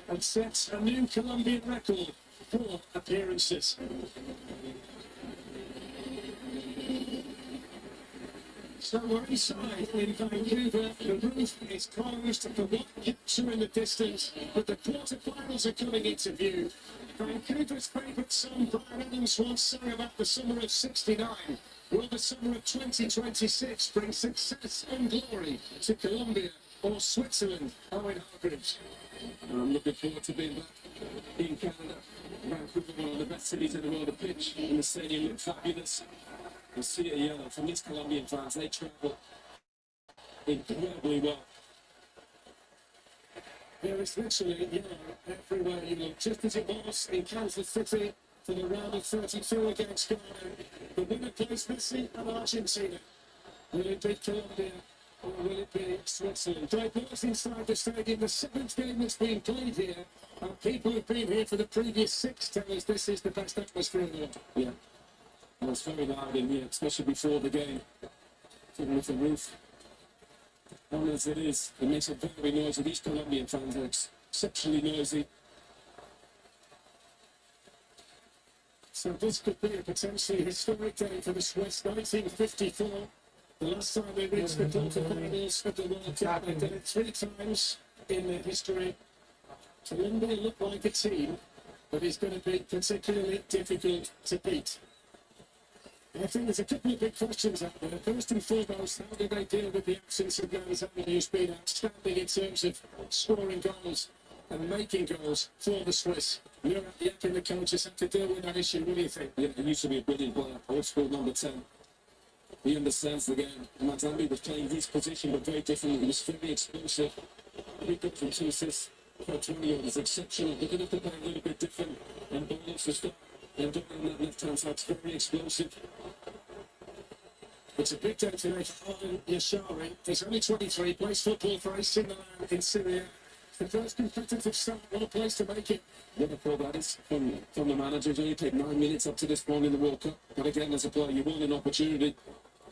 and sets a new Colombian record for appearances. So we're inside in Vancouver. The roof is closed, the white caps are in the distance, but the quarterfinals are coming into view. Vancouver's favourite son, Bryan Adams, once sang about the summer of '69. Will the summer of 2026 bring success and glory to Colombia or Switzerland? Owen Hargreaves. I'm looking forward to being back in Canada. Vancouver, one of the best cities in the world to pitch, and the stadium looked fabulous. The Sea of Yellow, from these Colombian fans, they travel incredibly well. There is literally yellow everywhere you look, just as it was in Kansas City for the round of 32 against Ghana. The winner plays Messi and Argentina. Will it be Colombia or will it be Switzerland? Great noise inside the stadium. The seventh game that's been played here, and people have been here for the previous 6. Tell us this is the best atmosphere in the world. Yeah. And it's very loud in here, especially before the game. Even with the roof on as it is, it makes it very noisy. These Colombian fans are exceptionally noisy. So this could be a potentially historic day for the Swiss. 1954, the last time they reached the quarterfinals of the World Cup. They did it 3 times in their history. Colombia look like a team that is going to be particularly difficult to beat. I think there's a couple of big questions out there. First and foremost, how do they deal with the absence of Gonzalo, who's been outstanding in terms of scoring goals and making goals for the Swiss? You're at the end and the coaches have to deal with that issue. What do you think? Yeah, he used to be a brilliant player, old school number 10. He understands the game. Mazambi was playing his position, but very differently. He was very explosive. He got from 2 assists for 20 was exceptional. They're going to have to play a little bit different, and Bolos to stop. And doing that left-hand side's very explosive. It's a big day today for Arden Yashari. He's only 23, plays football for AC Milan in Syria. It's the first competitive start. What a place to make it. What a pro that is from the manager. He's only played 9 minutes up to this point in the World Cup. But again, as a player, you want an opportunity.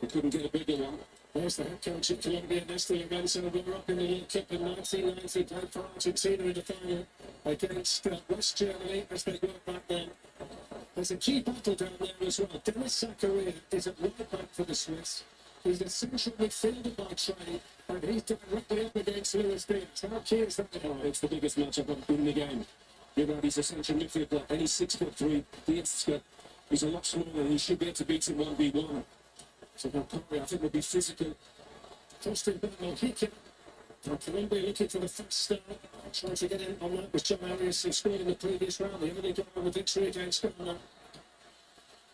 They couldn't get a bigger one. There's the head coach at Colombia, Nestor Lorenzo. We were up in the World Cup in 1990, played for Argentina in the final against West Germany as they were back then. There's a key battle down there as well. Dennis Zakaria is at right back for the Swiss. He's a central midfielder by trade, and he's directly up against Luis Diaz. How key is that? It's the biggest matchup in the game. You're right, he's a central midfielder, and he's 6'3". He's a lot smaller, and he should be able to beat him 1v1. So I think will be physical. Justin Bernal-Hickey. Colombia looking for the first start, trying to get in on that with John Arias, who scored in the previous round. They only got on the victory against Ghana.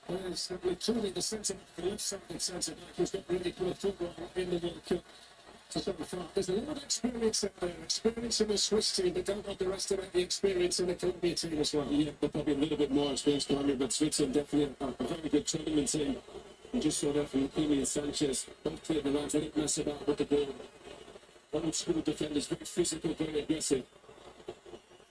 There's clearly the centre-back, the left-sided centre-back, who's not really played football in the World Cup. So far, there's a lot of experience out there, experience in the Swiss team, but don't underestimate the experience in the Colombia team as well. Yeah, they're probably a little bit more experienced Colombia, but Switzerland definitely a very good tournament team. You just saw that from Kimi and Sanchez, both cleared the lines, they didn't mess about with the ball. Old school defenders, very physical, very aggressive.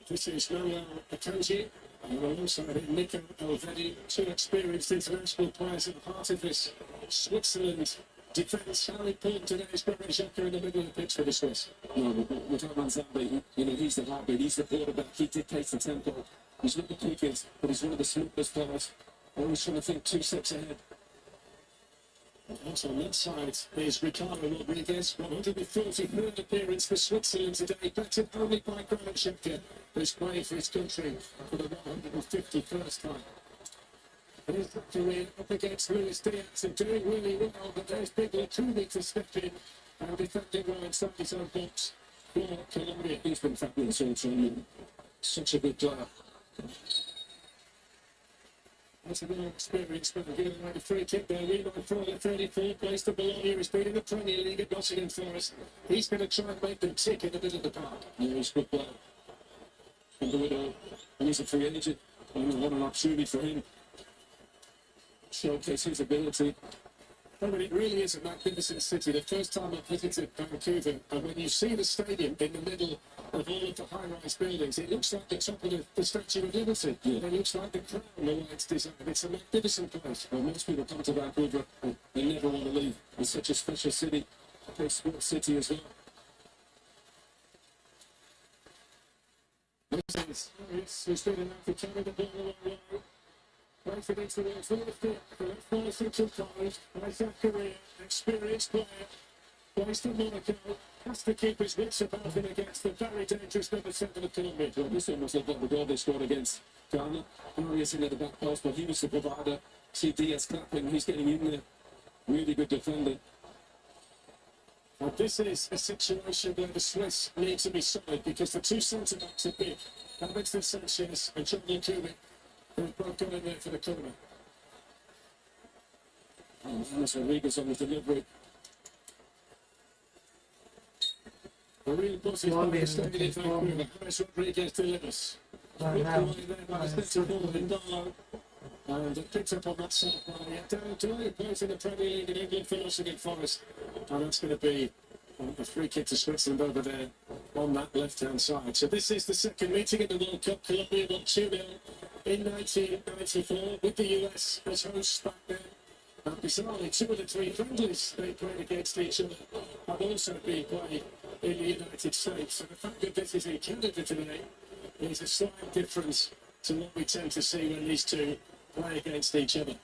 This is Noel Akanji, and alongside him, Nico Elvedi, 2 experienced international players at the heart of this Switzerland defence. How important today is Granit Xhaka in the middle of the pitch for the Swiss? No, without Manzambi, he's the heartbeat, he's the quarterback, he dictates the tempo. He's not the quickest, but he's one of the smoothest players. Always trying to think 2 steps ahead. Also on that side is Ricardo Rodriguez, 143rd appearance for Switzerland today, battered only by Granit Xhaka, who's playing for his country for the 151st time. And he's Zakaria up against Luis Diaz and doing really well, but there's Big Lacuni to step in and defending well inside his own box for Colombia. He's been fabulous all training. Such a good player. That's a little experience, but giving away the free kick there. Reload for the 34, place to Bologna, who's been in the Premier League at Nottingham Forest. He's going to try and make them tick in the middle of the park. Yeah, he's a good player. Can do it all. And he's a free agent. And what an opportunity for him. Showcase his ability. I mean, it really is a magnificent city. The first time I visited Vancouver, and when you see the stadium in the middle of all of the high-rise buildings, it looks like the top of the Statue of Liberty. Yeah. It looks like the crown, the way it's designed. It's a magnificent place. Well, most people come to Vancouver, they never want to leave. It's such a special city, a big sports city as well. He's been enough to carry the ball along low. Plays against the wall, full of fear. The left corner six and five. Plays that career, experienced player. Plays to Monaco. Has to keep his wits about him against the very dangerous number 7 of Colombia. Well, this almost looked like the goal they scored against Ghana. Arias in at the back post, but he was the provider. See Diaz clapping, he's getting in there. Really good defender. But this is a situation where the Swiss need to be solid because the two centre-backs are big. Alexis Sanchez and John Kubic, who've both got in there for the corner. Oh, James Rodriguez on the delivery. A real positive by the stayed in Vancouver. James Rodriguez delivers. Good play there by the centre forward in Darlow. And it picked up on that side by Darren Doyle, who plays in the Premier League in England for Nottingham Forest. And that's going to be a free kick to Switzerland over there on that left-hand side. So this is the second meeting in the World Cup. Colombia won 2-0 in 1994 with the US as hosts back then. And bizarrely, 2 of the 3 friendlies they played against each other have also been played in the United States. So the fact that this is in Canada today is a slight difference to what we tend to see when these two play against each other.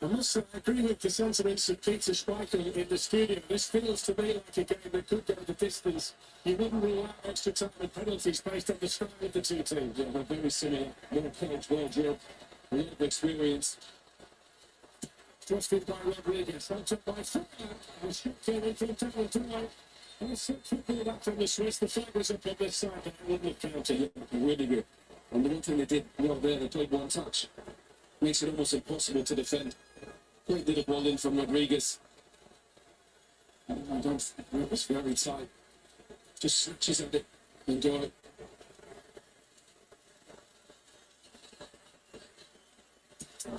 I must agree with the sentiments of Peter Schmeichel in the studio. This feels to me like a game that could go the distance. You wouldn't rule out extra time and penalties based on the style of the two teams. Yeah, they're very similar. Well coached, well drilled, a lot of experience. Thrusted by Rodriguez, on top by Fuller, and shot came in from Darren Doyle. And it's football up from the Swiss. The flag was up on this side, but it wouldn't have counted. Really good. And the one thing they did well there, they played one touch. Makes it almost impossible to defend. Great little ball in from Rodriguez. And it was very tight. Just switches at it. Enjoy it.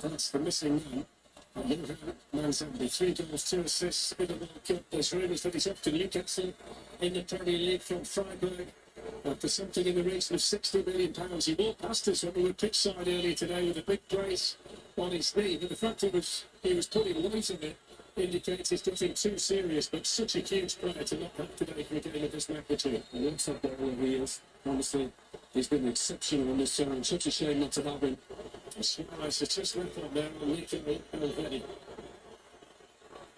That's the missing man. Manzambi, 3 goals, 2 assists in the World Cup. There's rumours that he's off to Newcastle in the Premier League from Freiburg for something in the region of £60 million. He walked past us when we were pitch side earlier today with a big brace on his knee, but the fact he was putting weight on it indicates it's nothing too serious, but such a huge player to not have today for a game of this magnitude. He looks like that where he is. Honestly, he's been exceptional on this turn. Such a shame not to have him. Suarez has just left on there on Nico Elvedi.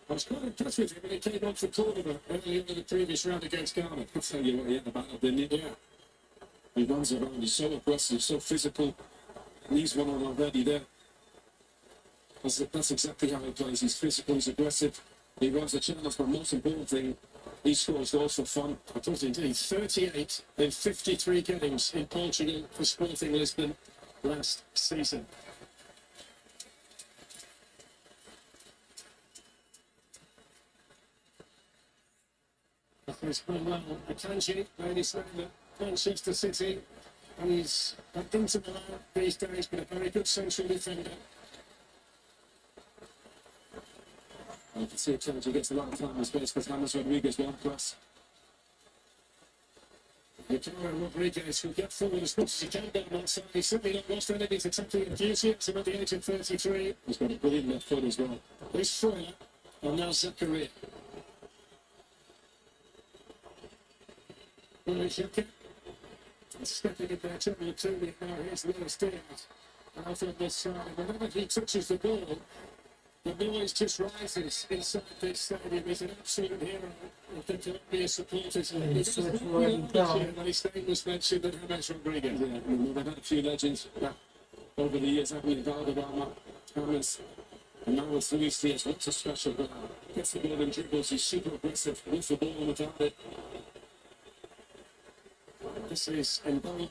I was quite impressed with him when he came off the corner earlier in the previous round against Ghana. I'll tell you what, he had the battle, didn't he? Yeah. He runs around, he's so aggressive, so physical. And he's one on already there. That's exactly how he plays. He's physical, he's aggressive, he runs the channels, but most important thing, he scores goals for fun. I thought indeed, 38 in 53 games in Portugal for Sporting Lisbon last season. There's Manuel Akanji, ladies and gentlemen, Manchester City. He's back into Milan these days, but a very good central defender. You can see Akanji gets a lot of time and space because James Rodriguez won't cross. Ricardo Rodriguez will get forward as much as he can down that side. He's certainly not lost any of his attacking enthusiasm at the age of 33. He's got a brilliant left foot as well. Here's Fuller, and now Zakaria. Shaka. Stepping in there, Terry Tooley. Now here's Luis Diaz. Out on this side. And whenever he touches the ball, the noise just rises inside this stadium. He's an absolute hero of the Colombia supporters. When his name was mentioned at James Rodriguez. Yeah, they've had a few legends over the years, haven't we? Valderrama, James, and now it's Luis Diaz. What's a special guy? Gets the ball and dribbles. He's super aggressive with the ball without it. This is Mbolo.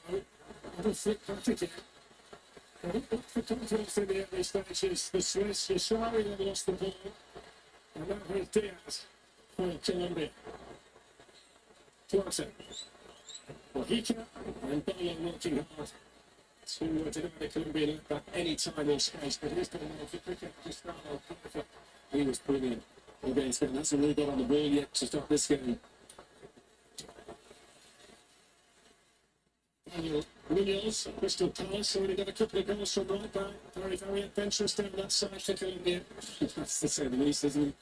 Little flick back again. They don't look for confidence in the early stages. The Swiss, Yashari then lost the ball. And now here's Diaz for Colombia. Duarte. Mojica and Mbolo working hard to deny the Colombian back any time or space. But here's Mbolo for cricket. Just now, He was brilliant against them. Hasn't really got on the ball yet to start this game. Daniel Munoz, Crystal Palace, already got a couple of goals from right back. Very, very adventurous down that side for Colombia. That's to say the least, isn't it?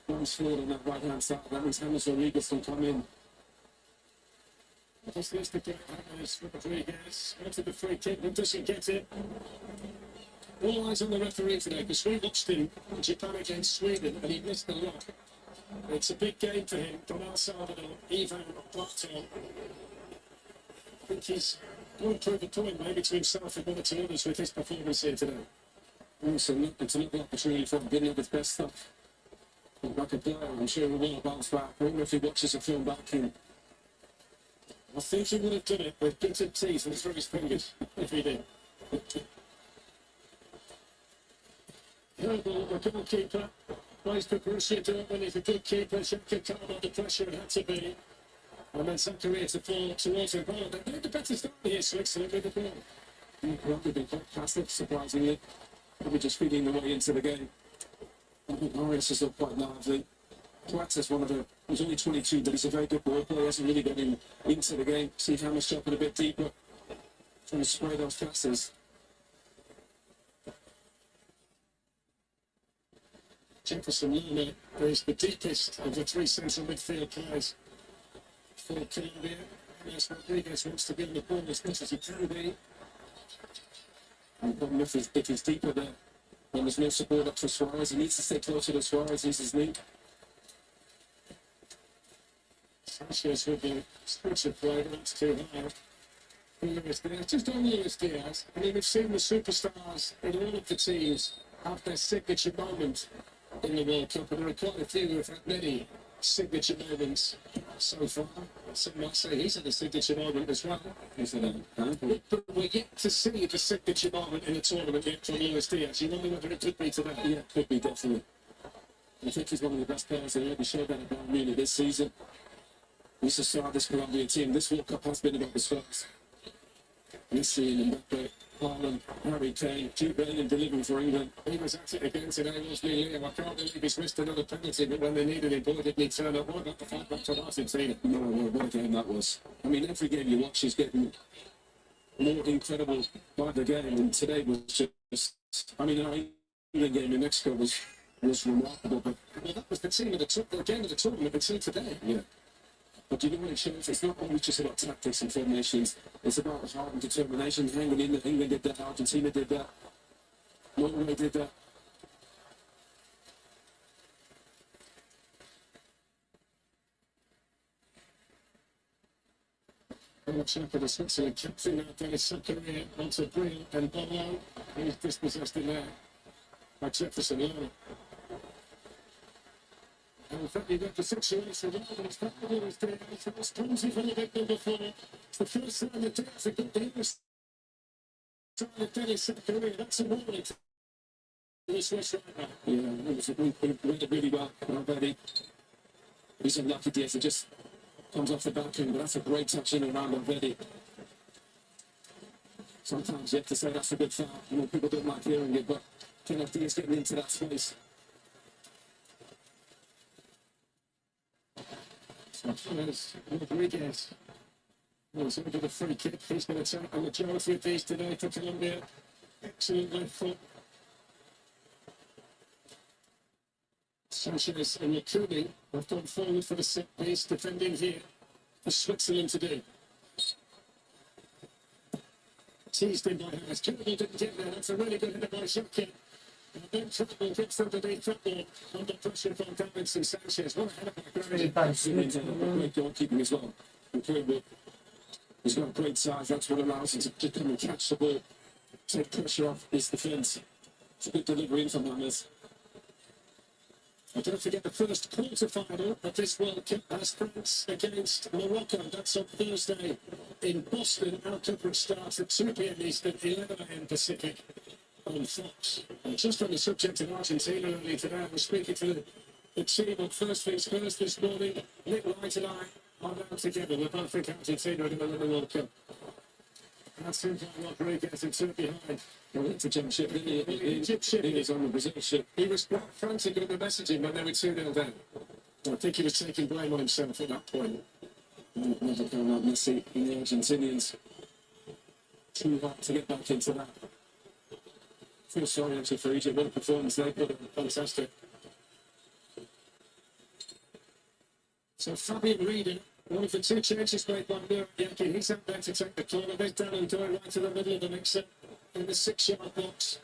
Comes forward on that right hand side. That means James Rodriguez will come in. Just needs to get Rodriguez onto the free kick, but doesn't get it. All eyes on the referee today because we watched him in Japan against Sweden and he missed the lot. It's a big game for him from El Salvador, Ivan Barton. I think he's going to prove a point maybe to himself and one or two others with his performance here today. Also, it's another opportunity for him getting up his best stuff. Like a player, I'm sure he will bounce back. I wonder if he watches a film back in. I think he would have done it with gritted teeth and through his fingers if he did. Herbal, the goalkeeper, plays for Borussia Dortmund. He's a good keeper. Shaka Khan under pressure, it had to be. And then Zakaria to fall towards him. Well, they made the better start here, Switzerland with the ball. Probably been quite passive, surprisingly. Probably just feeding the way into the game. I think Marius has looked quite lively. Platz is one of the. He's only 22, but he's a very good ball player. He hasn't really got him into the game. See Hammers dropping a bit deeper, trying to spray those passes. Jefferson Lerner is the deepest of the three central midfield players for Colombia. Yes, Rodriguez wants to be on the ball as much as he can be. And if he's deeper there, and there's no support up to Suarez, he needs to stay closer to Suarez. He's his link. Sanchez with the structure play, that's too hard. Luis Diaz, just on Luis Diaz. I mean, we've seen the superstars in all of the teams have their signature moment in the World Cup, and there are quite a few who have had many signature moments so far. Some might say he's had a signature moment as well. He's had a But we're yet to see the signature moment in the tournament yet from Luis Diaz. You wonder whether it could be today. Yeah, could be, definitely. I think he's one of the best players in the showed that about Munich this season. He's the star of this Colombian team. This World Cup has been about the stars. Messi and Mbappe, Haaland, Harry Kane, Jude Bellingham delivering for England. He was at it again today, wasn't he, Liam? I can't believe he's missed another penalty, but when they needed him, boy, didn't he turn up. What about the fight back to Argentina? No, what a game that was. I mean, every game you watch is getting more incredible by the game, and today was just. I mean, our England game in Mexico was remarkable, but Well, that was the team of the game of the tournament until today. yeah. But you know what it shows? It's not only just about tactics and formations. It's about heart and determination. Hanging in that England did that, Argentina did that, Norway did that. Well, check for the Switzerland captain now, Dennis Zakaria onto Brill and Bono. He's dispossessed in there by Jefferson Lerner. And in fact, you got the situation where it's not the Lewis Diaz. It was clumsy from the big number 4. It's the first time that Diaz had got the English side of Dennis Zakaria. That's a warning to the Swiss right now. Yeah, it went really well. Already. He's unlucky, Diaz. It just comes off the back end, but that's a great touch in and around already. Sometimes you have to say that's a good foul. You know, people don't like hearing it, but Kenneth Diaz getting into that space. Martinez, Rodriguez. He's over the free kick. He's going to take the majority of these today for Colombia. Excellent left foot. Sanchez and Yakuni have gone forward for the set piece, defending here for Switzerland to do. Teased in by Harris. Kennedy didn't get there. That's a really good header by Shaki. And then Trumbull gets underneath Trumbull under pressure from Davinson Sanchez. What a header by Granny. Great goalkeeping as well. Incredible. He's got great size. That's what allows him to just come and catch the ball, take pressure off his defence. It's a good delivery in from Hammers. And don't forget the first quarter-final of this World Cup has France against Morocco. That's on Thursday in Boston. Our coverage starts at 2 p.m. Eastern, 11 a.m. Pacific on Fox. And just on the subject of Argentina earlier today, I was speaking to the team on First Things First this morning. Nick Wright and I are now together. We both think Argentina are going to win the World Cup. That's him by Rodriguez and two behind. He went to jump ship, didn't he? Egyptian. He was on the Brazil ship. He was quite frantic with the messaging when they were 2-0 down. I think he was taking blame on himself at that point. Never going out Messi and the Argentinians. Too hard to get back into that. Feel sorry actually for Egypt. What a performance they put on. Fantastic. So Fabian Rieder One of the two changes made by Mura Yankee, he's out there to take the corner. There's Dan and Doyle right to the middle of the mixer in the 6-yard box.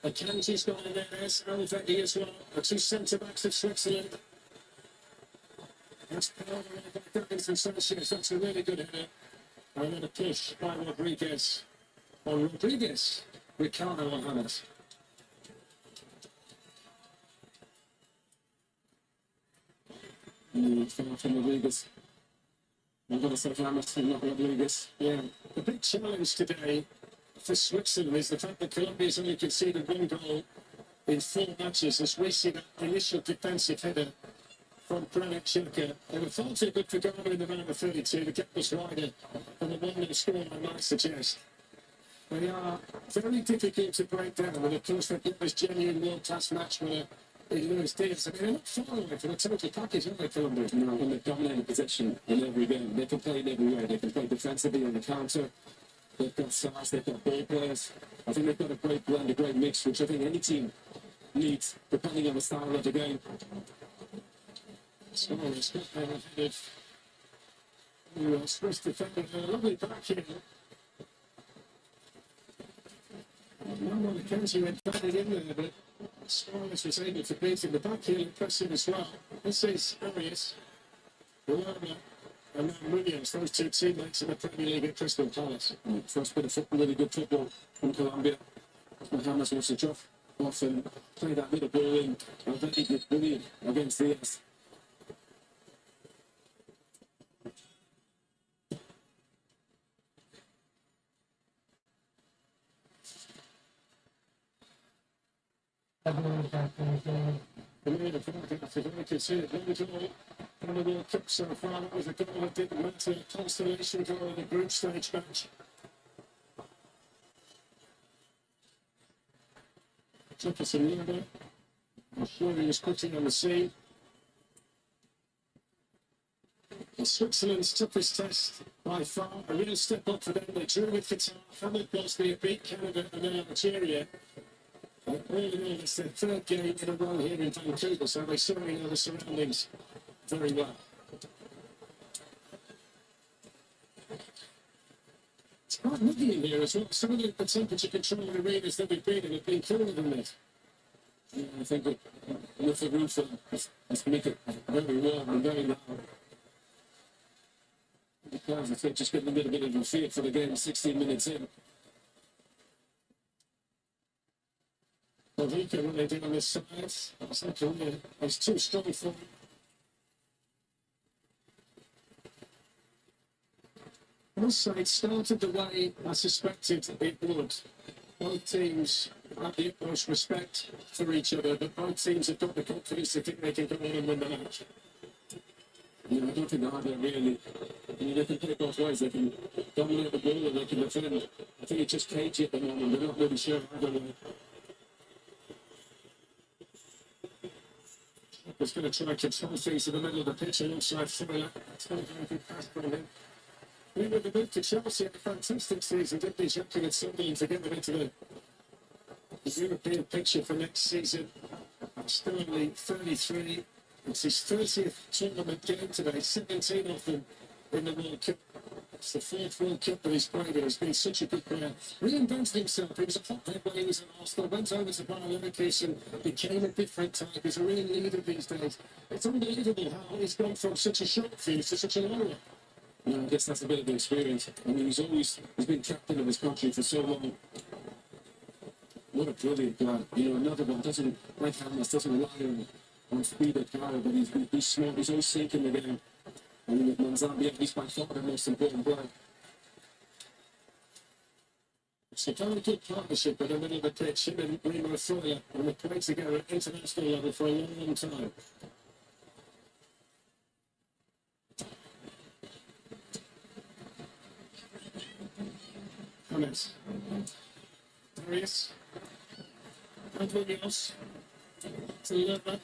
Akanji's gone in there, there's Alvetti as well. The two centre-backs of Switzerland. That's Palmer and Davis and Sanchez. That's a really good header. And then a push by Rodriguez. On Rodriguez, Ricardo Johannes. From Rodriguez. I'm going to say Hamas, not Rodriguez. Yeah, the big challenge today for Switzerland is the fact that Colombia's only conceded one goal in 4 matches as we see that initial defensive header from Granit Xhaka. They were far too good for Ghana in the round of 32. The gap was wider than the 1-0 score, I might suggest. They are very difficult to break down, and of course they've got this genuine world-class match where in Luis Diaz. I mean, they're not far away from a total package, aren't they, Colombia? No, when they're dominating possession in every game, they can play in every way. They can play defensively on the counter. They've got size, they've got ball players. I think they've got a great blend, a great mix, which I think any team needs, depending on the style of the game. Suarez got there ahead of Swiss defender. A lovely back here. One Akanji went batted in there, but Suarez was able to beat him. The back heel impressive as well. This is Arias, Ronaldo, and now Williams. Those two teammates in the Premier League at Crystal Palace. First bit of football, really good football from Colombia. Hamas wants to drop off and play that middle ball in. I think he did brilliant against Diaz. We can see it. One goal in the World Cup so far. That was a goal that didn't matter. Constellation goal in the group stage match. Jefferson Luna. I'm sure he was quickly on the scene. And Switzerland's toughest test by far. A real step up for them. They drew with Qatar, followed Bosnia, beat Canada and then Algeria. All in all, it's their 3rd game in a row here in Vancouver, so they certainly know the surroundings very well. It's quite muggy in here as well. Some of the temperature control arenas that we've been in have been cooler than this. Yeah, I think that with the roof has to make it very warm and very loud. The players, I think, just getting a little bit of a feel for the game 16 minutes in. Enrique, what they did on this side, it's too strong for him. This side started the way I suspected it would. Both teams have the utmost respect for each other, but both teams have got the confidence to think they can go on and win the match. You know, I don't think either really. I mean, they can play both ways. They can dominate the ball or they can defend. I think it's just cagey at the moment. They're not really sure either way. He's going to try and control things in the middle of the pitch alongside Fuller. It's going to be a good pass from him. We were the move to Chelsea had a fantastic season, didn't they? Xhaka and Sunderland to get them into the European picture for next season. Stanley, 33. It's his 30th tournament game today, 17 of them in the World Cup. It's the 4th World Cup that he's played in. He's been such a good player. Reinvented himself. He was a hotbed when he was at Arsenal, went over to Bayern Leverkusen, became a different type. He's a real leader these days. It's unbelievable how he's gone from such a short fuse to such a long one. Yeah, I guess that's a bit of the experience. I mean, he's been captain of his country for so long. What a brilliant guy. You know, another one doesn't, like Hamas, doesn't rely on speed or power, but he's smart. He's always thinking the game. I mean, with Manzambia, he's by far the most important player. It's a very good partnership in the middle of the pitch. Him and Remo Freuler, and they've played together at international level for a long, long time. Hamas. Darius. And Williams. To Lerma.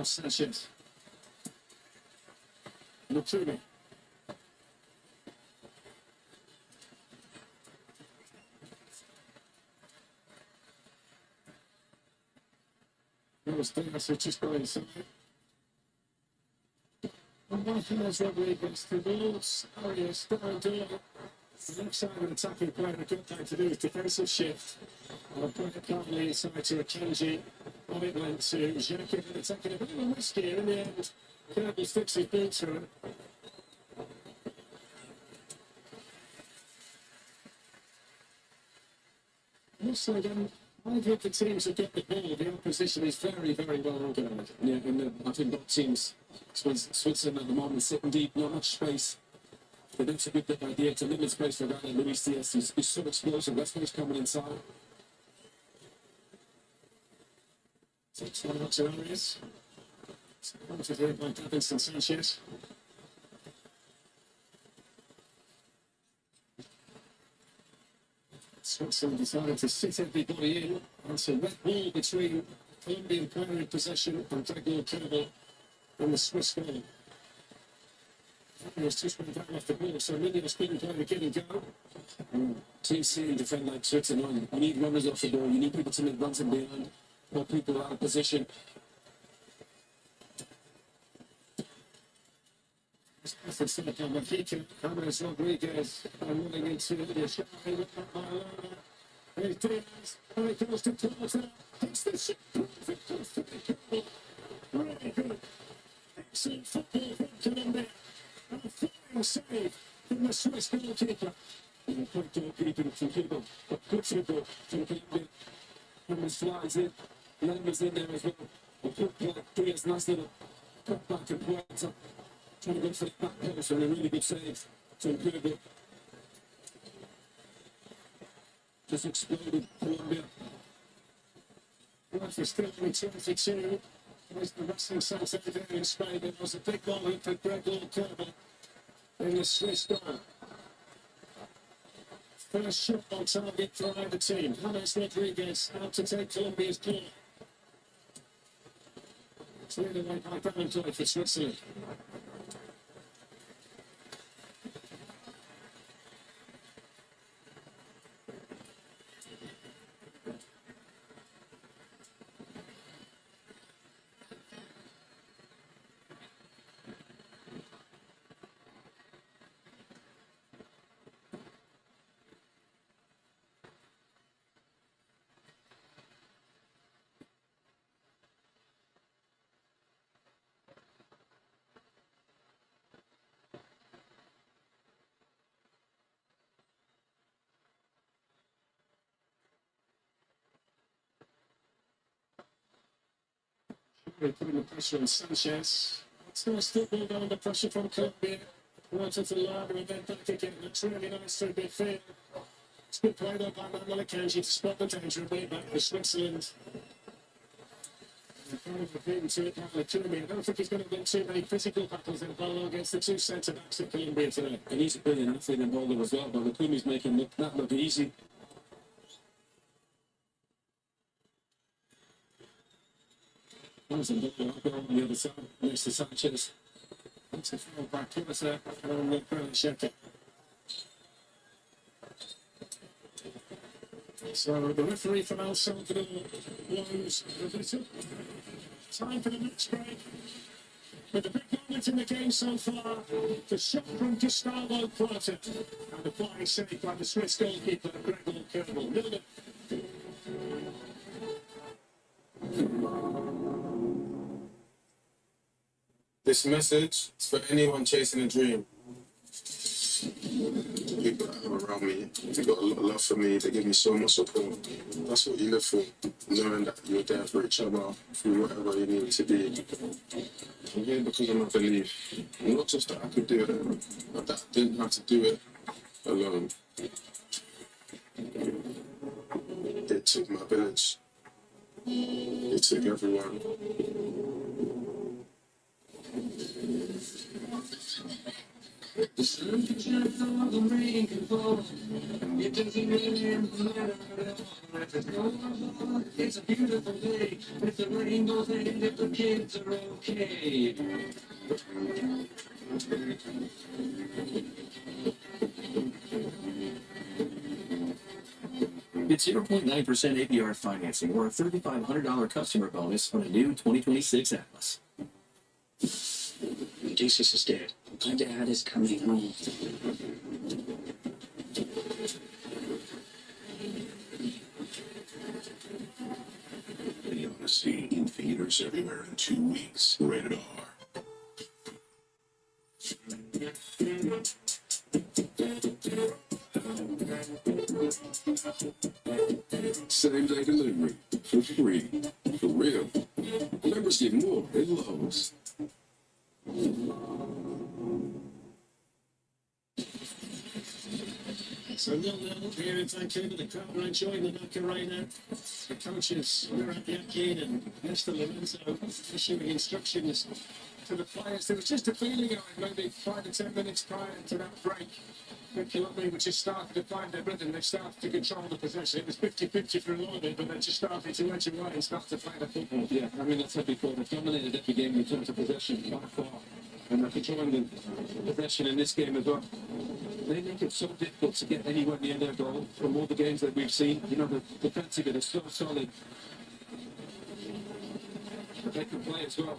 Sanchez. Lutuli. Carlos Diaz has just gone inside. And Martinez Rodriguez towards Arias down to the left side of the attacking player. A good thing to do is defensive shift. Put it calmly inside to Akanji. On it went to Xhaka, and attacking a bit of a risk here in the end. Kirby sticks his boot to it. Also, again, either of the teams have got the ball. The opposition is very, very well organised. Yeah, and I think both teams, Switzerland at the moment, sitting deep, not much space. But that's a good idea to limit space for Ryan Luis Diaz. He's so explosive. That's why he's coming inside. Takes one out to Arias. Wanted here by Davinson Sanchez. Switzerland decided to sit everybody in. It's a red ball between Colombian player in possession and Gregor Kerbel and the Swiss goal. Arias just went down off the ball, so Munoz couldn't play the give and go. Teams see and defend like Switzerland. You need runners off the ball. You need people to make runs in behind. More people out of position. It's the second by Kika, James Rodriguez, and running into the shot. There's Diaz, and it goes to Plata. Hits the shot, perfect pass to the goal. Really good. Excellent football from Colombia. And a flying save from the Swiss goalkeeper. Good goalkeeping from Cuba. Good football from Colombia. And the slides in. Lambert's in there as well. A good play. Diaz, nice little cut back and Puerta. Trying to go for the back post and a really good save from Cuba. Just exploded Colombia. Life is still only 22. There's the wrestling centre there in Spain. It was a big goal for Gregor Kerbel in the Swiss goal. First shot on target for either team. James Rodriguez out to take Colombia's ball. Cleared away by Ballantyne for Switzerland. They're putting the pressure on Sanchez. It's going to still be under pressure from Colombia. Right to the line and then back again. It's really nice to be fair. It's good play though by Manuel Akanji to spot the danger and way back for Switzerland. I don't think he's going to win too many physical battles in Bolo against the two centre-backs in Colombia today. And he's a brilliant athlete in Bolo as well, but Lukumi's making that look easy. Comes and on the other side, next to Sanchez. It's a foul by Plata and Granit Xhaka. So the referee from El Salvador blows the whistle. Time for the match break. With the big moment in the game so far, the shot from Gustavo Plata and the flying save by the Swiss goalkeeper Gregor Kerbel. This message is for anyone chasing a dream. People that are around me, they got a lot of love for me, they give me so much support. That's what you live for, knowing that you're there for each other through whatever you need to be. I'm here because of my belief. Not just that I could do it, but that I didn't have to do it alone. It took my village. It took everyone. The sun can shine on the rain can fall. It doesn't really matter at all. If it's going it's a beautiful day. If the rainbows and if the kids are okay. Get 0.9% APR financing or a $3,500 customer bonus on a new 2026 Atlas. Jesus is dead. My dad is coming home. The Odyssey in theaters everywhere in 2 weeks. Rated R. Same day delivery for free. For real. Members get more at Lowe's. So 0-0 here in Vancouver. The crowd are enjoying the Macarena. The coaches, Murat Yakin and Nestor Lorenzo, issuing instructions to the players. There was just a feeling of it maybe 5 to 10 minutes prior to that break. Colombia would just started to find their rhythm. They started to control the possession. It was 50-50 for a lot of it, but they just started to edge away and start to play the football. Yeah, I mean, that's said before, they've dominated every game in terms of possession by far. And they're controlling the possession in this game as well. They make it so difficult to get anywhere near their goal from all the games that we've seen. You know, the defensive is so solid. But they can play as well.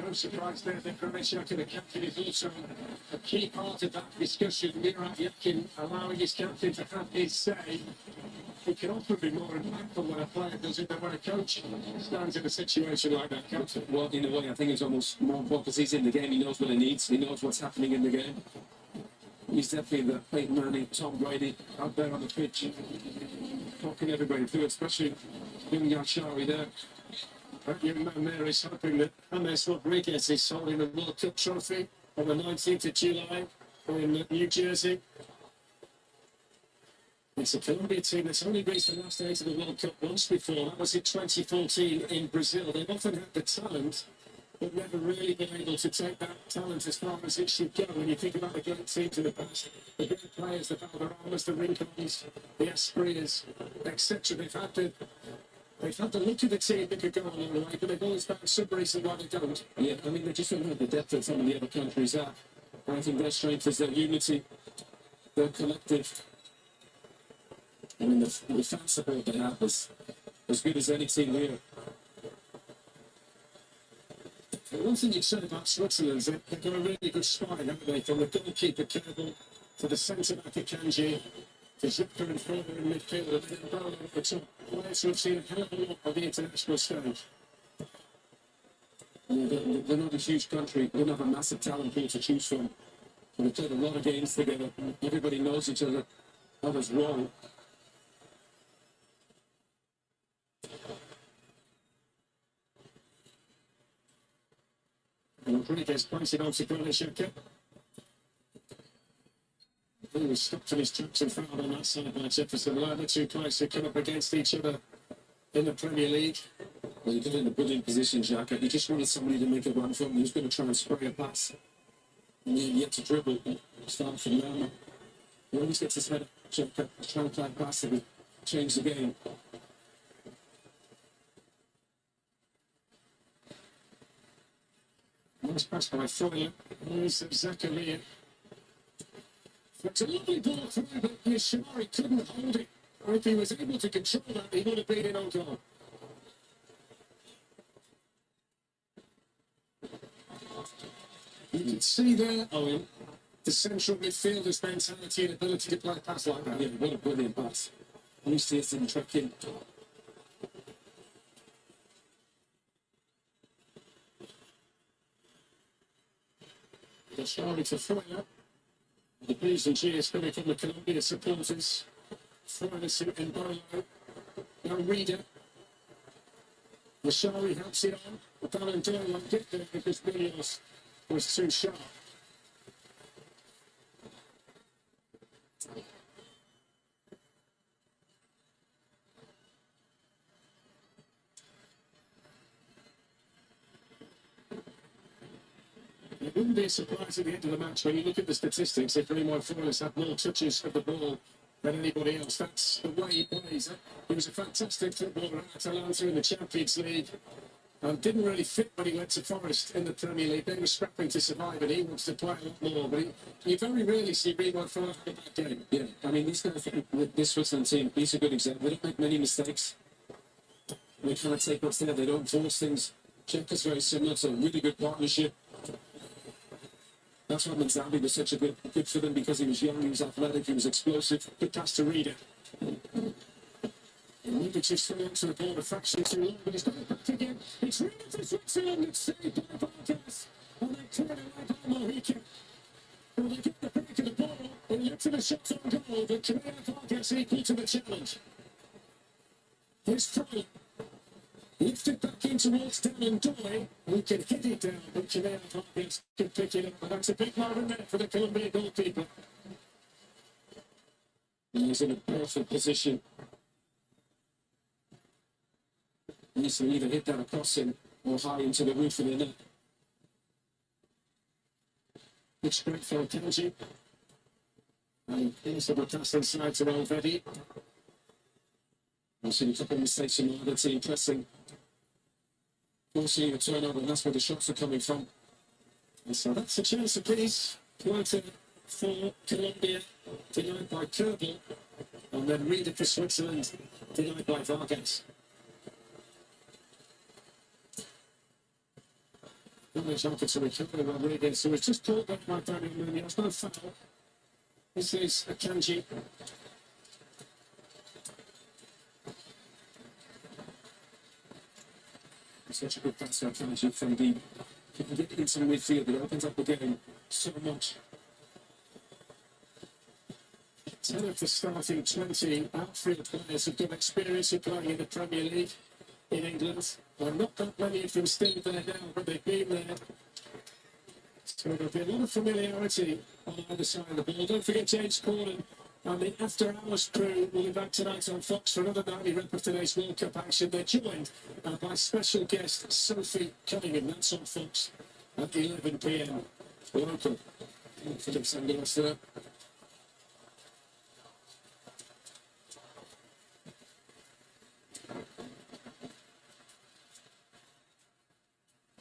No surprise there that Croatia the captain is also a key part of that discussion. Murat Yakin allowing his captain to have his say. It can often be more impactful when a player does it than when a coach stands in a situation like that, captain. Well, in a way, I think it's almost more important because he's in the game. He knows what he needs. He knows what's happening in the game. He's definitely the Peyton Manning, Tom Brady out there on the pitch, talking everybody through, especially young Yashari there. That young man there is hoping that James Rodriguez is holding the World Cup trophy on the 19th of July in New Jersey. It's a Colombia team that's only reached the last 8 of the World Cup once before. That was in 2014 in Brazil. They've often had the talent, but never really been able to take that talent as far as it should go. When you think about the great teams in the past, the great players, the Valderramas, the Rincons, the Asprias, etc. They've had the look of the team that could go on all the way, but they've always found some reason why they don't. Yeah, I mean, they just don't have the depth that some of the other countries have. And I think their strength is their unity, their collective. I mean, the fan support they have is as good as any team here. One thing you'd said about Switzerland is that they've got a really good spine, haven't they? From the goalkeeper Kerbal to the centre back Akanji, to Zipka and further in midfield, and then Bono at the top. Players who have seen a hell of a lot on the international stage. They're not a huge country. They don't have a massive talent pool to choose from. But they've played a lot of games together. Everybody knows each other's role. And Rodriguez points it on to Granit He was stopped in his tracks and fouled on that side by Jefferson. Like the two players who come up against each other in the Premier League. Well, you're in a brilliant position, Xhaka. You just wanted somebody to make a run from. Who's going to try and spray a pass. And yet to dribble. Start from now. He always gets his head up. Xhaka, trying to play a pass that would change the game. Nice pass by Froyle. Here's Zakaria. It's a lovely ball through, but Yashari couldn't hold it. If he was able to control that, he would have been in on goal. You can see there, Owen, the central midfielder's mentality and ability to play a pass like that. Yeah, what a brilliant pass. Lucius didn't track in. Yashari to Froyle. The Blues and cheers coming from the Colombia supporters. Froyle and Bolo. Now Reader. Yashari helps it on. But Ballon d'Or won't get there because Williams was too sharp. It wouldn't be a surprise at the end of the match when you look at the statistics if Raymond Flores had more touches of the ball than anybody else. That's the way he plays. He was a fantastic footballer at Atalanta in the Champions League. and didn't really fit when he went to Forest in the Premier League. They were scrapping to survive, and he wants to play a lot more. But you very rarely see Reebok throw out a bad game. Yeah, I mean, these guys, with this Switzerland team, he's a good example. They don't make many mistakes. They kind of take what's there. They don't force things. Czech is very similar. It's a really good partnership. That's why Manzambi was such a good for them, because he was young, he was athletic, he was explosive. Good pass to Reader. Rebic is through onto the ball, a fraction too long, but he's got it back again. It's Reader for Switzerland. It's saved by Vargas. And they clear it away by Mohican. Well, they get the break of the ball. It led to the shot on goal, but Canea Vargas equal to the challenge. Here's Frey. Lifted back in towards Darren Doy, who can hit it down, but Canea Vargas can pick it up. And that's a big moment there for the Colombian goalkeeper. He's in a perfect position. He needs to either hit that across him or high into the roof of the net. Good straight for Kanji. And here's the pass inside to Alvedi. I've seen a couple of mistakes from the other team pressing. Forcing a turnover, and that's where the shots are coming from. And so that's a chance apiece. Quarter for Colombia, denied by Kerbal. And then Reader for Switzerland, denied by Vargas. Damage offered to Ricardo Rodriguez, who was just caught back by Daniel Munoz. No foul. This is Akanji. Such a good pass for Akanji from deep. He can get into the midfield, it opens up the game so much. 10 of the starting 20 outfield players have got experience of playing in the Premier League in England. Well, not that many of them still there now, but they've been there. So there'll be a lot of familiarity on either side of the ball. Don't forget James Corden and the After Hours crew will be back tonight on Fox for another nightly rep of today's World Cup action. They're joined by special guest Sophie Cunningham. That's on Fox at 11 p.m. Local. Philip Sangalos there.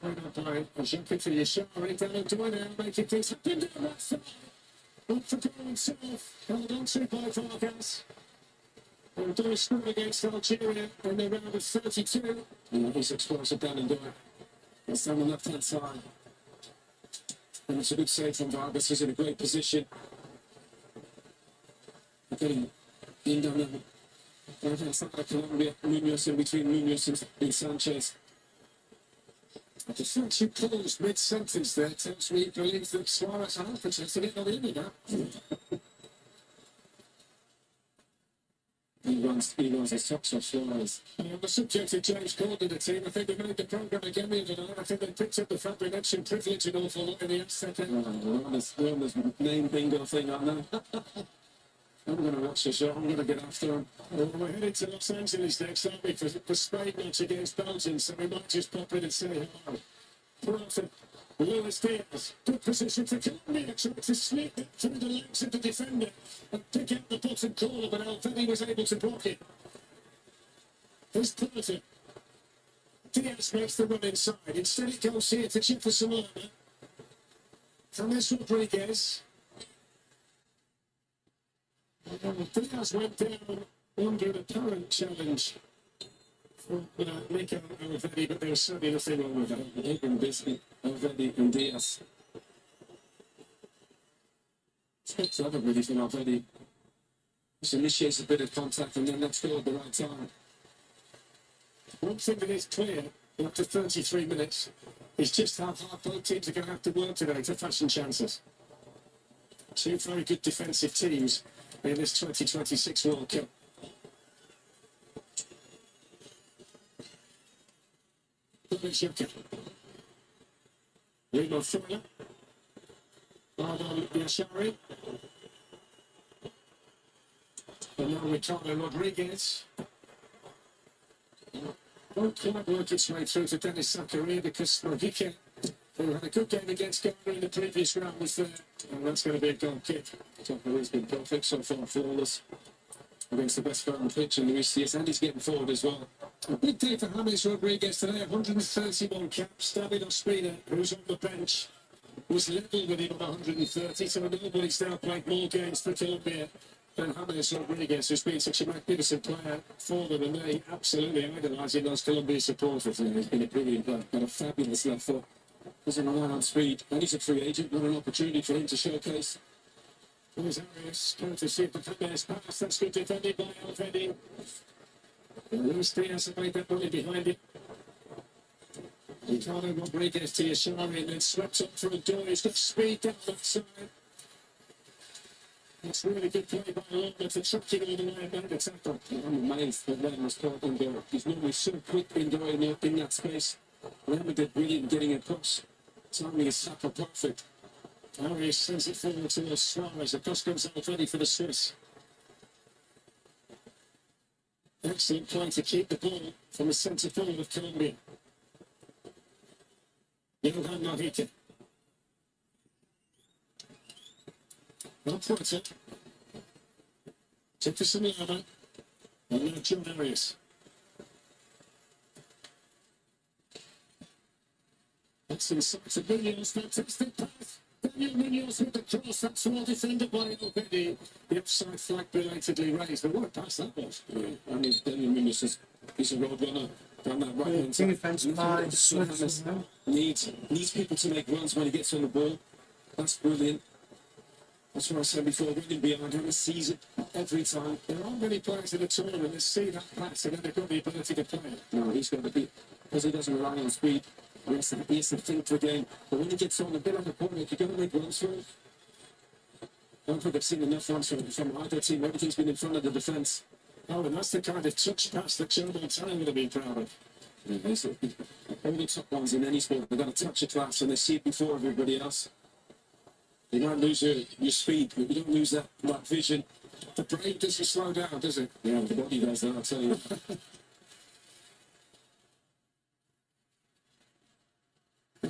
Right up by Jean-Pierre Yashari down into one now, making things happen down that side. Up for goal himself, held on to by Vargas. And Doyle scored against Algeria in the round of 32. Yeah, he's explosive down and down. It's down the left-hand side. And it's a good save from Vargas. He's in a great position. Getting in down the right-hand side of Colombia. Munoz in between Munoz and Sanchez. The fact you paused mid-sentence there tells me you believe that Suarez had a chance to get on the end of that. He runs his socks off Suarez. And on the subject of James Corden, the team, I think they made the programme again the other night. I think they picked up the fact they mentioned privilege an awful lot in the second. We're on this name bingo thing on now. I'm going to watch the show. I'm going to get after him. Well, we're headed to Los Angeles next, aren't we, for Spain match against Belgium, so we might just pop in and say hello. Peralta, Luis Diaz, good position for Colombia, trying to slip it through the legs of the defender and pick out the bottom corner, but Alvedi was able to block it. Here's Peralta. Diaz makes the run inside. Instead it goes here to Jefferson Lerner. James Rodriguez. Diaz went down under an apparent challenge from Nico Alvedi, but there was certainly nothing wrong with that. They've been busy, Alvedi and Diaz. It's clever really from Alvedi. Just initiates a bit of contact and then let's go at the right time. One thing that is clear after 33 minutes is just how hard both teams are going to have to work today to fashion chances. Two very good defensive teams in this 2026 World Cup. Xhaka. Remo Freuler. Ardon Yashari. And now Ricardo Rodriguez. Won't quite work its way through to Dennis Zakaria because Mojica, who had a good game against Ghana in the previous round, was there. And that's going to be a goal kick. Zakaria's been perfect so far, flawless against the best guy on the pitch, and Luis Diaz, and he's getting forward as well. A big day for James Rodriguez today, 131 caps. David Ospina, who's on the bench, was level with him on 130, so nobody's now played more games for Colombia than James Rodriguez, who's been such a magnificent player for them, and they absolutely idolising those Colombia supporters. And he's been a brilliant player, got a fabulous left foot. Doesn't rely on speed, and he's a free agent, not an opportunity for him to showcase. Luis Arias trying to see if the James pass. That's good defended by Alfredo. Luis Diaz have made that money behind it. Ricardo Rodriguez to Yashari and then swept up for a door. He's got speed down that side. That's really good play by Londa for chucking all the way about the tackle. I'm amazed that Len was caught indoor. He's normally so quick indoor in that space. Len did brilliant getting across. Timing is Saka perfect. Arias sends it forward to Suarez. Across comes Alfredo for the Swiss. Excellent play to keep the ball from the centre forward of Colombia. Johan Mojica. Well put it. Jefferson Lava. And now John Arias. That's inside to Munoz. Fantastic pass. Daniel Munoz with the cross. That's well defended by Alfredo. The offside flag belatedly raised. But what a pass that was. Yeah, I mean, Daniel Munoz he's a road runner down that right hand side. Defense by Switzerland. Needs people to make runs when he gets on the ball. That's brilliant. That's what I said before, running behind him, sees it every time. There aren't many players in the tournament that see that pass and then they've got the ability to play it. No, he's going to be, because he doesn't rely on speed. He has to think the game. But when he gets on a bit on the corner, you're going to make runs for him. I don't think I've seen enough runs from either team. Everything's been in front of the defence. Oh, and that's the kind of touch pass that Joe Montana would have been proud of. Yeah, all the top ones in any sport, they've got a touch of class and they see it before everybody else. You might lose your speed, but you don't lose that vision. The brain doesn't slow down, does it? Yeah, the body does that, I'll tell you.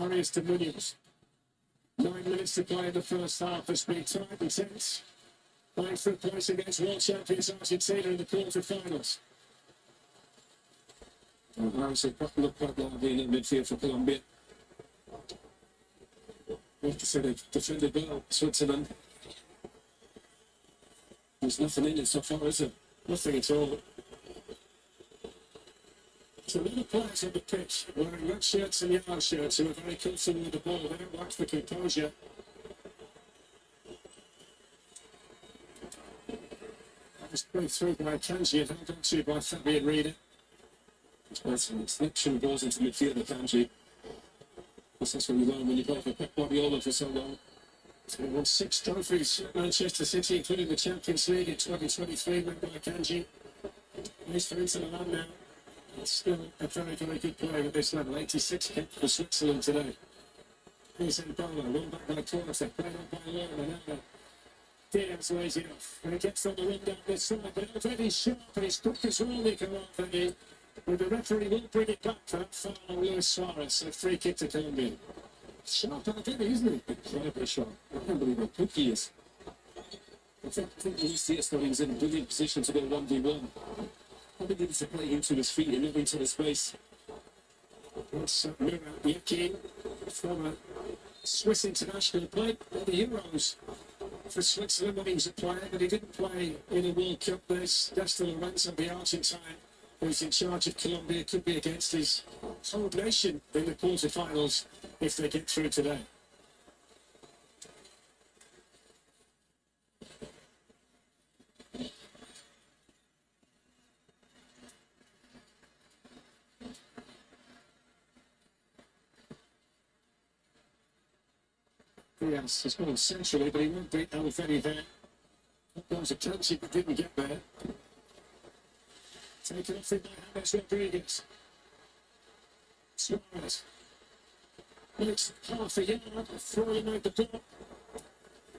Arias to Munoz. 9 minutes to play in the first half. It's been tight and tense. Playing for a place against world champions Argentina in the quarter-finals. Arias looked quite lively in the midfield for Colombia. We have to say they've defended well, Switzerland. There's nothing in it so far, is there? Nothing at all. So many players on the pitch wearing red shirts and yellow shirts who are very comfortable with the ball. They don't lack the composure. That was played through by Kanji and held on to by Fabian Rieder. It's an selection goes into midfield of Kanji. That's what you learn when you play for Pep Guardiola for so long. So he won 6 trophies at Manchester City, including the Champions League in 2023, won by Kanji. He's for Inter Milan now. It's still a very, very good player at this level. 86 caps for Switzerland today. Here's Ebola, one back by Quarter, played on by Lerner, now Diaz lays it off. And he gets on the run down this side, but already sharp, and he's quick as well, Nico Alfredo. But the referee will bring it back for that foul on Luis Suarez, a free kick to Colombia. Sharp Alfredo, isn't he? Incredibly sharp. I can't believe how quick he is. I think Luis Diaz thought he was in a brilliant position to go 1v1. Probably needed to play into his feet and not into the space. That's Murat Yakin, former Swiss international, played at the Euros for Switzerland when he was a player, but he didn't play in a World Cup. There's Dexter Lorenzo, the Argentine, who's in charge of Colombia, could be against his whole nation in the quarterfinals if they get through today. Diaz has gone centrally, but he won't beat Alfredo there. That was a chance, but didn't get there. Taken off it by James Rodriguez. Suarez. Makes half a yard, throwing out the door.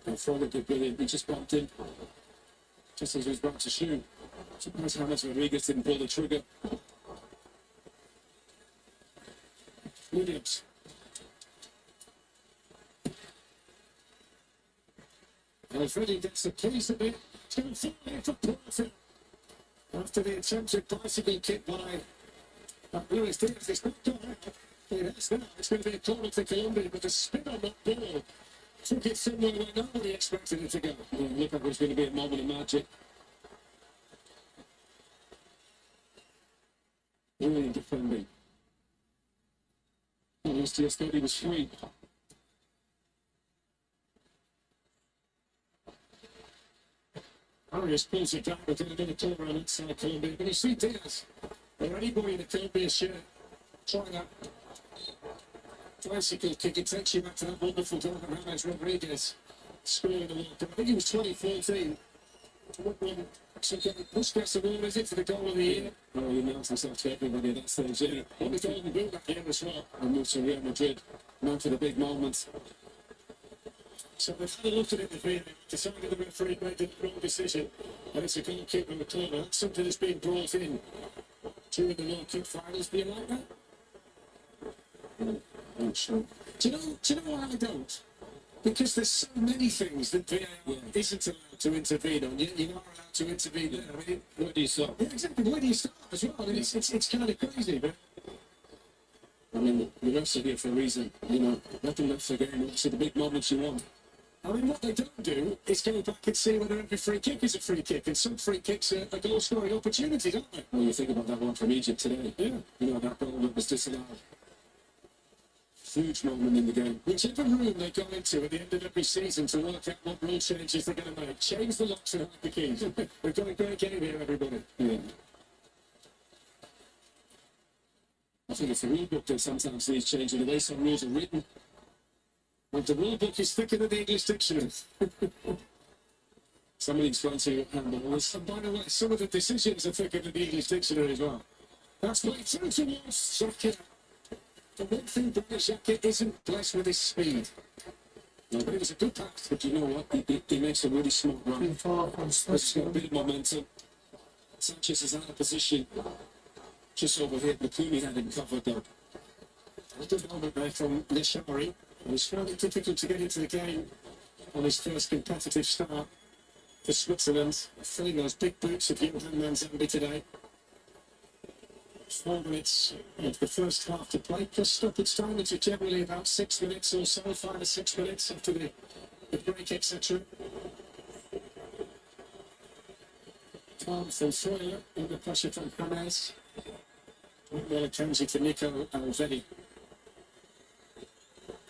That forward did brilliant. He just bumped in. Just as he was about to shoot. Surprised how much Rodriguez didn't pull the trigger. Williams. Alfredo gets the keys a bit. It's going to fall here for Porter. After the attempted bicycle kick by Luis Diaz, it's not gone out. It has now. It's going to be a corner for Colombia, but the spin on that ball took it somewhere where nobody expected it to go. Yeah, looked like it was going to be a moment of magic. Brilliant defending. Luis Diaz thought he was free. Arias pulls it down, but then another corner on inside Colombia. But you see Diaz, or anybody in the Colombia shirt, trying that bicycle kick. It takes you back to that wonderful goal that James Rodriguez scored in the World Cup. I think it was 2014. Puskas award, is it, for the goal of the year? Oh, he announced himself to everybody at that stage, didn't he? What the golden boot that year as well. And moved to Real Madrid, known for the big moments. So they've had a look at it, they've decided the referee made the wrong decision, and it's a goalkeeper in the corner. That's something that's been brought in during the World Cup finals. Do you like that? I'm sure. Do you know why I don't? Because there's so many things that VAR isn't allowed to intervene on. You're not allowed to intervene there. I mean, Where do you start? yeah, exactly. Where do you start as well? I mean, it's kind of crazy, but I mean, the refs are here for a reason. You know, let them refs the game. Obviously, the big moments you want. I mean, what they don't do is go back and see whether every free kick is a free kick, and some free kicks are goal-scoring opportunities, aren't they? When you think about that one from Egypt today, Yeah. you know, that goal that was disallowed. Huge moment in the game. Whichever room they go into at the end of every season to work out what rule changes they're going to make, change the locks and hide the keys. We've got a great game here, everybody. Yeah. I think it's the rule book that sometimes needs changing. The way some rules are written. But the rule book is thicker than the English dictionary. Somebody's trying to handle this. And by the way, some of the decisions are thicker than the English dictionary as well. That's what it's towards Xhaka. The one thing Granit Xhaka isn't blessed with his speed. But it was a good pass. But you know what? He makes a really smart run. Been far from He's got a Switzerland. bit of momentum. Sanchez is out of position. Just overhit. Makuni had him covered though. A good moment there from Nishari. He's found it difficult to get into the game on his first competitive start for Switzerland. Filling those big boots of Johan Manzambi today. 4 minutes of the first half to play, plus stoppage time, which is generally about 6 minutes or so, 5 or 6 minutes after the break, etc. Calm from Freuler, under pressure from James. Well, Kenzie to Nico Alvedi.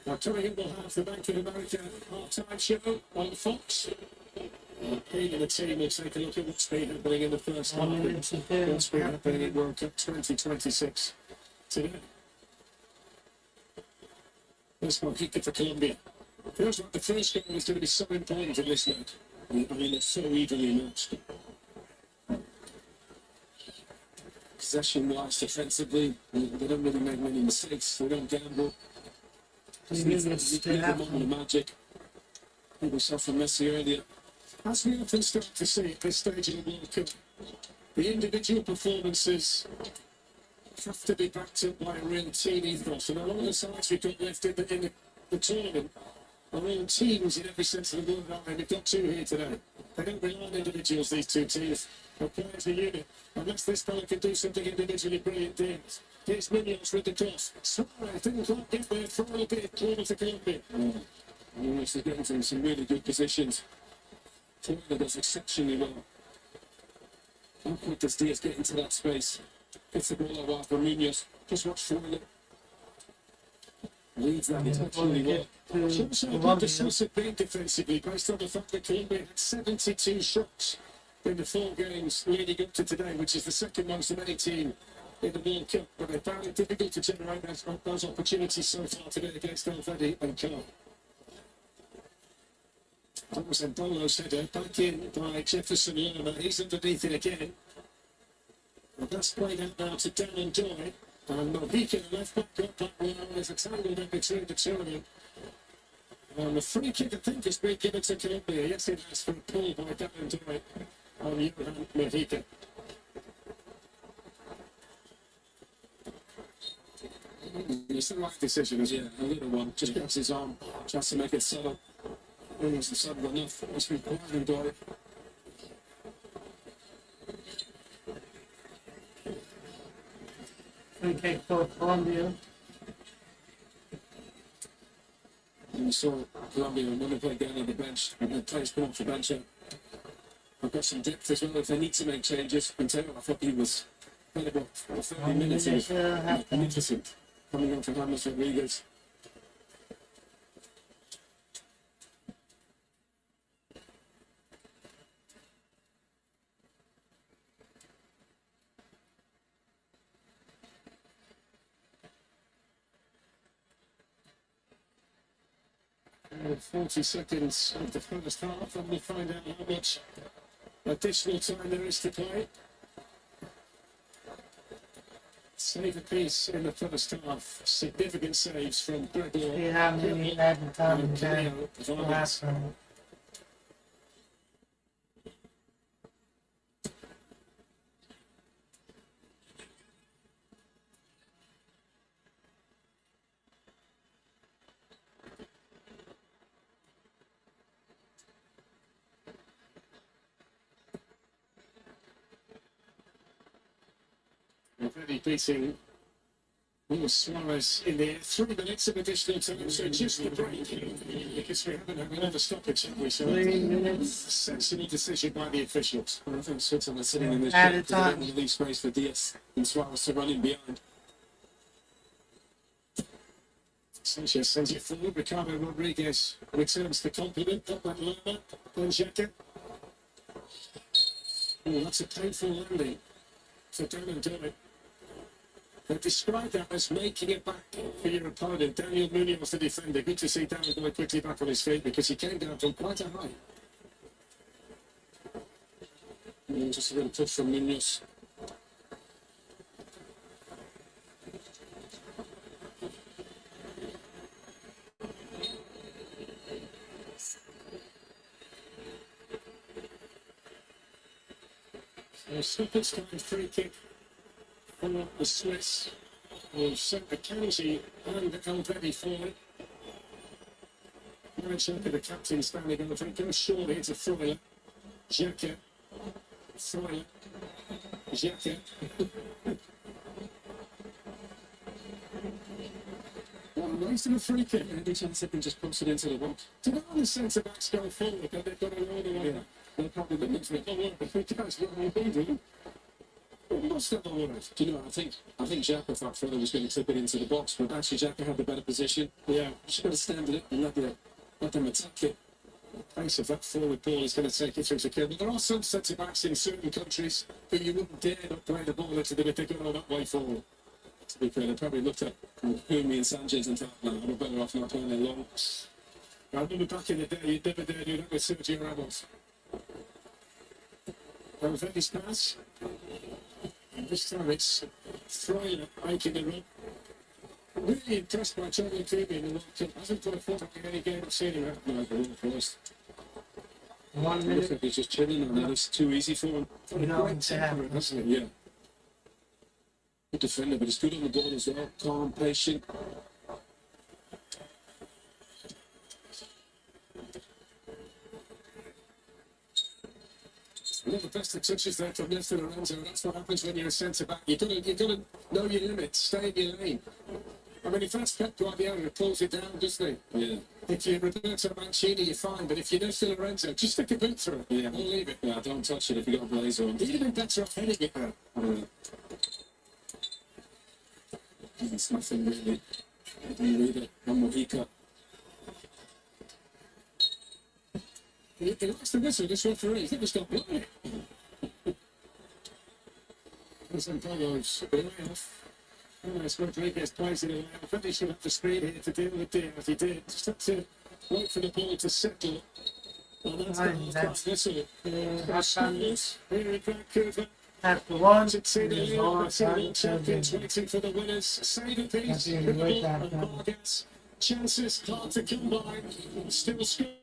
Now, coming up, we'll have the Bank of America half-time show on Fox. He and the team will take a look at what's been happening in the first half. 1 minute to do. What's been happening in World Cup 2026 today. This one kicked it for Colombia. Feels like the first goal is going to be so important in this leg. I mean, it's so evenly matched. Possession-wise, defensively, they don't really make many mistakes. They don't gamble. You need it It's to a moment happen. of magic. I think we saw from Messi earlier. As we often start to see at this stage of the World Cup, the individual performances have to be backed up by a real team ethos. And a lot of the sides we've got left in the tournament are all teams in every sense of the word, aren't they? We've got 2 here today. They don't rely on individuals, these 2 teams. They play as a unit. Unless this fella can do something individually brilliant, here's Munoz with the cross. Suarez didn't quite get there for a little bit, corner to Colombia. Munoz is getting to some really good positions. Taylor does exceptionally well. How quick does Diaz get into that space? Gets the ball out for Munoz. Just watch Taylor. Leads that exceptionally well. Shows how good the Swiss have been defensively, based on the fact that Colombia had 72 shots in the 4 games leading up to today, which is the second most of any team in the World Cup. But they found it difficult to generate those opportunities so far today against Alvedi and Carl. That was a Bolo's header, back in by Jefferson Lerma. He's underneath it again. And that's played out now to Darren Doy. And Mohican, the left back, got back well. There's a tangle in between the 2 of them. And the free kick, I think, has been given to Colombia. Yes, it has, for a pull by Darren Doy on Johan Mohican. It's the right decision, isn't it? Yeah, a little one. Just grabs his arm. Tries to make it subtle. Almost subtle enough. It's requiring Doy. Free kick for Colombia. And we saw Colombia when they played down on the bench, and the players come off the bench. I've got some depth as well if they need to make changes. And I thought he was played about 30 minutes. He was magnificent coming on from James Rodriguez. And 40 seconds of the first half, and we'll find out how much additional time there is to play. Save a piece in the first half. Significant saves from Gregor See how many added time and can Leo Vargas. last one. Already beating Luis Suarez in the 3 minutes of additional time, so just the break, because we haven't had another stoppage, have we? So 3 minutes. sensible decision by the officials. I think Switzerland are sitting in this At shape a because they don't time. want to leave space for Diaz and Suarez to run in behind. Sanchez sends it forward. Ricardo Rodriguez returns the compliment. Got that Lerma. Then Xhaka. Oh, that's a painful landing for Darren Dermot. They describe that as making it back for your opponent. Daniel Munoz, the defender. Good to see Darren going quickly back on his feet because he came down from quite a height. And just a little touch from Munoz. So stoppage time free kick for the Swiss. Will sent Akanji and Elvedi forward. Ryan Xhaka, the captain, standing on the front. Goes shortly into Freuler. Xhaka. Freuler. Xhaka. What a waste of a free kick. Any chance they can just post it into the box? Do you know the centre backs go forward and they've got to roll the way? They'll probably look into it. Oh, well, if he does, what will he do? He must have a word. Do you know, I think Xhaka thought Freuler was going to tip it into the box, but actually Xhaka had the better position. Yeah. Just got to stand it up and let them attack it. Pace of that forward ball is going to take it through to kill. But there are some centre backs in certain countries who you wouldn't dare not play the ball into them if they go that way forward. To be fair, they probably looked at Kumi and Sanchez and thought, no, we're better off not playing it long. I remember back in the day, you'd never dare do that with Sergio Ramos. Valverde's pass. And this time it's Freuler making the run. Really impressed by Charlie Kumi in the World Cup. Hasn't put a foot up in any game I've seen him at. No, but all close. 1 Looks minute. like he's just chilling on that. It's too easy for him. You know what's happening. Hasn't it? Yeah. Good defender, but he's good on the ball as well. Calm, patient. One of the best of touches there from Nestor Lorenzo. That's what happens when you're a centre back. You've got to know your limits, stay in your lane. I mean, if that's Pep Guardiola, it pulls it down, doesn't he? Yeah. If you're Roberto Mancini, you're fine. But if you're Nestor Lorenzo, just stick a boot through it. Yeah. Or leave it. Yeah, don't touch it if you got a blazer on. He'd have been better off heading it now. It's nothing really. I don't read it. I'm Mojica. He likes the whistle, this referee. He thinks he's got blood. There's some Pablo's way off. Almost Rodriguez plays it away. I think he should have the speed here to deal with Diaz. He did. Just had to wait for the ball to settle. And that's the half-time whistle. Half-time. Here in Vancouver. After one, Argentina, it's Leo all Messi, time world champions, to waiting for the winners. Save a piece. That's the way Hannibal back and then. Vargas. Chances hard to come by. Still scoring.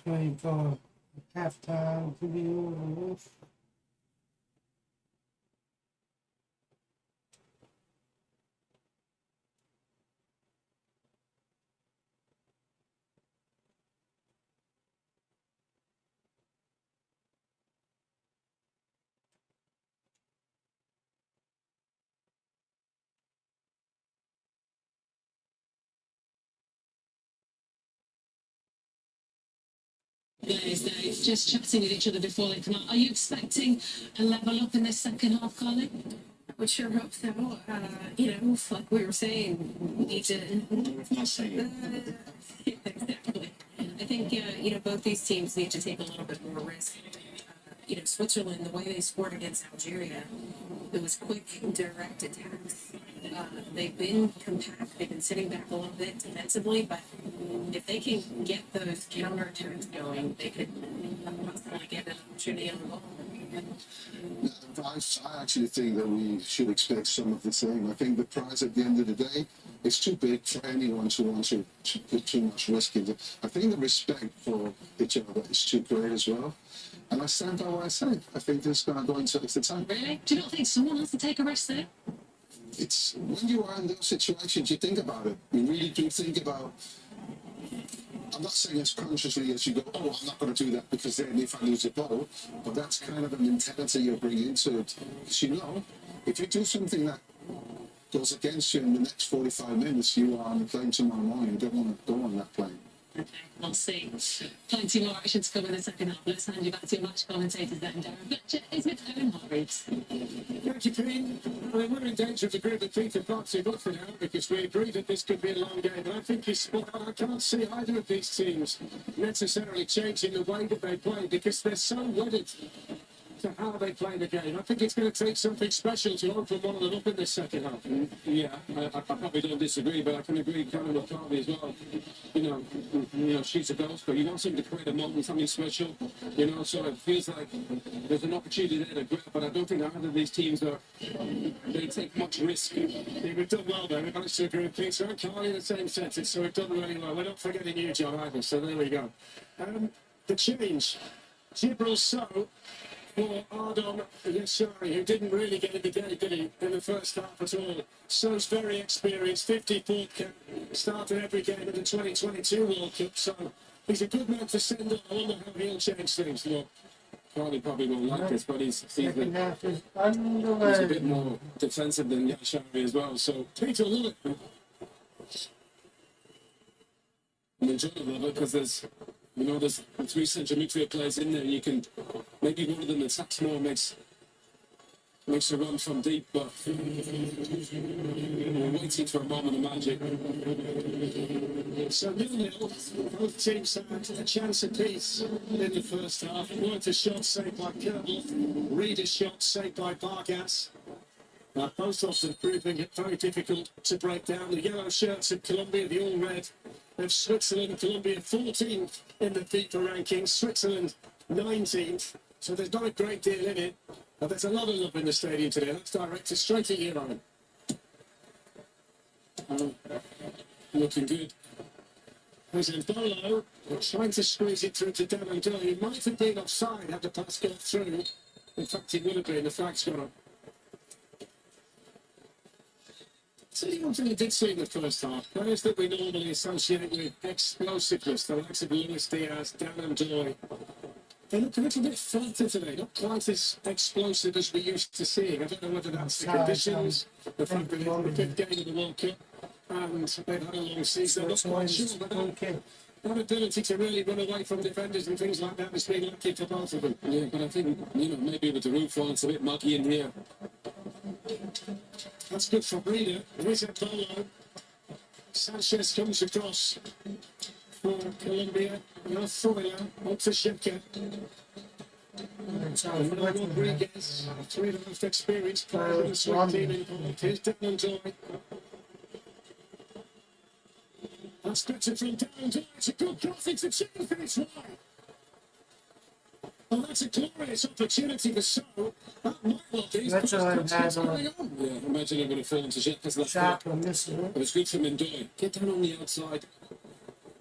waiting for halftime to be over with. Players there just chatting with each other before they come out. Are you expecting a level up in the second half, Carly? I would sure hope so. You know, like we were saying, we need to. Exactly. I think you know, both these teams need to take a little bit more risk. You know, Switzerland, the way they scored against Algeria, it was quick, direct attacks. They've been compact. They've been sitting back a little bit defensively, but if they can get those counterattacks going, they could possibly get an opportunity on the ball. I actually think that we should expect some of the same. I think the prize at the end of the day is too big for anyone to want to put too much risk into. I think the respect for each other is too great as well. And I stand by what I say. I think this is going to go into extra time. Really? Do you not think someone has to take a risk there? It's when you are in those situations, you think about it. You really do think about. I'm not saying as consciously as you go, oh, I'm not going to do that because then if I lose the ball, but that's kind of the mentality you bring into it. Because you know, if you do something that goes against you in the next 45 minutes, you are on the plane tomorrow morning. You don't want to go on that plane. Okay, we'll see. Plenty more action to come in the second half. Let's hand you back to your match commentators then, Darren. But is it Owen Hargreaves? Thank you, Keane. I mean, we're in danger of agreeing with Peter Foxy but for now because we agreed that this could be a long game. And I think he's spot on. I can't see either of these teams necessarily changing the way that they play because they're so wedded to how they play the game. I think it's going to take something special to open one of them up in this second half. Yeah, I probably don't disagree, but I can agree kind of with Carly as well. You know, she's a ghost, but you want something to create a moment, something special. You know, so it feels like there's an opportunity there to grab, but I don't think either of these teams they take much risk. We've done well there. We've managed to agree with Peter and Carly in the same sentence, so we've done really well. We're not forgetting you, John, either, so there we go. The change. Gibril So for Ardon Yassari, who didn't really get in the game, did he, in the first half at all. So's very experienced, 54 cap, started every game in the 2022 World Cup, so he's a good man to send on. I wonder how he'll change things. Well, Carly probably won't like this, but he's Second half is he's a underway. bit more defensive than Yassari as well, so Peter Lillard. I'm enjoying it because there's three central midfield players in there, and you can maybe one of them attacks more, makes a run from deep, but we're waiting for a moment of magic. So 0-0, both teams had a chance apiece in the first half. Worth a shot saved by Kerbal, Reed a shot saved by Vargas. Both of them proving it very difficult to break down. The yellow shirts of Colombia, the all red of Switzerland. Colombia 14th in the FIFA rankings, Switzerland 19th. So there's not a great deal in it, but there's a lot of love in the stadium today. That's directed straight at you, Ryan. Looking good. There's Embolo trying to squeeze it through to Devon Doyle. He might have been offside had the pass gone through. In fact, he would have been. The flag's gone up. So the one thing I did see in the first half, players that we normally associate with explosiveness, the likes of Luis Diaz, Dan Doyle, they look a little bit flatter today, not quite as explosive as we used to seeing. I don't know whether that's the conditions, the fact that it's the fifth game of the World Cup, and they've had a long season. I'm not quite sure, but that ability to really run away from defenders and things like that has been lucky for both of them. Yeah, but I think, maybe with the roof on, it's a bit muggy in here. That's good for Breeder. Here's Embolo. Sanchez comes across for Colombia. Rafaela up to Shepka. Rodriguez, three of the most experienced players in the Swiss team involved. Here's Devon Doyle. That's better from Devon Doyle. It's a good cross. It's a chance for this one. Well, that's a glorious opportunity for So. That might well be. Switzerland has a Yeah, imagine it would have fallen to Shepka's left shot foot. and missing it. It was good for Mendoy. Get down on the outside.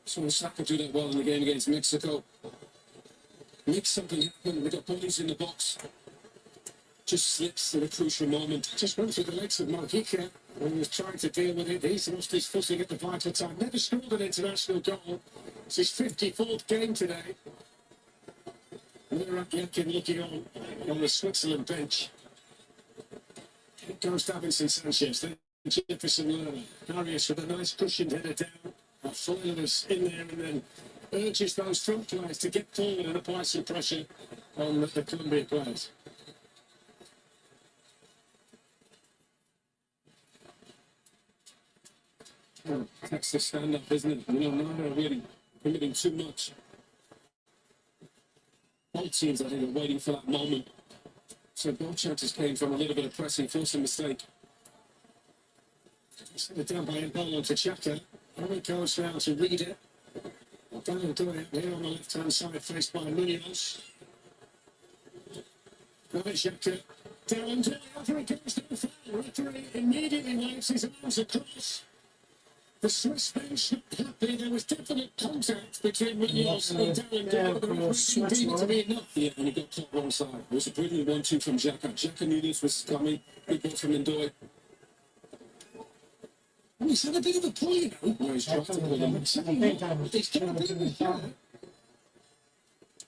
So Saka do that well in the game against Mexico. make something happen. They got bodies in the box. Just slips at a crucial moment. Just went through the legs of Mojica, who was trying to deal with it. He's lost his footing at the vital time. Never scored an international goal. It's his 54th game today. Murat Yakin looking on the Switzerland bench. It goes Davinson Sanchez, then Jefferson Lerner. Arias with a nice cushioned header down. Foyler was in there and then urges those front players to get forward and apply some pressure on the Colombian players. That's the stand up, isn't it? You know, neither are really committing too much. Both teams, I think, are waiting for that moment. So both chances came from a little bit of pressing, forced a mistake. Sent it down by Embolo to Xhaka. Now it goes round to read it. Down doing it here on the left-hand side, faced by Munoz. Granit Xhaka. Down to the other, it goes to the foul. Referee immediately waves his arms across. The Swiss bench looked happy. There was definite contact between Munoz and Darren Dole, but it didn't to be enough. Yeah, and he got caught wrong side. It was a brilliant 1-2 from Xhaka. Xhaka knew this was coming. Good ball from Ndoye. Oh, he's had a bit of a pull, you know. Well, he's tried to pull him. He's got a bit of a pull.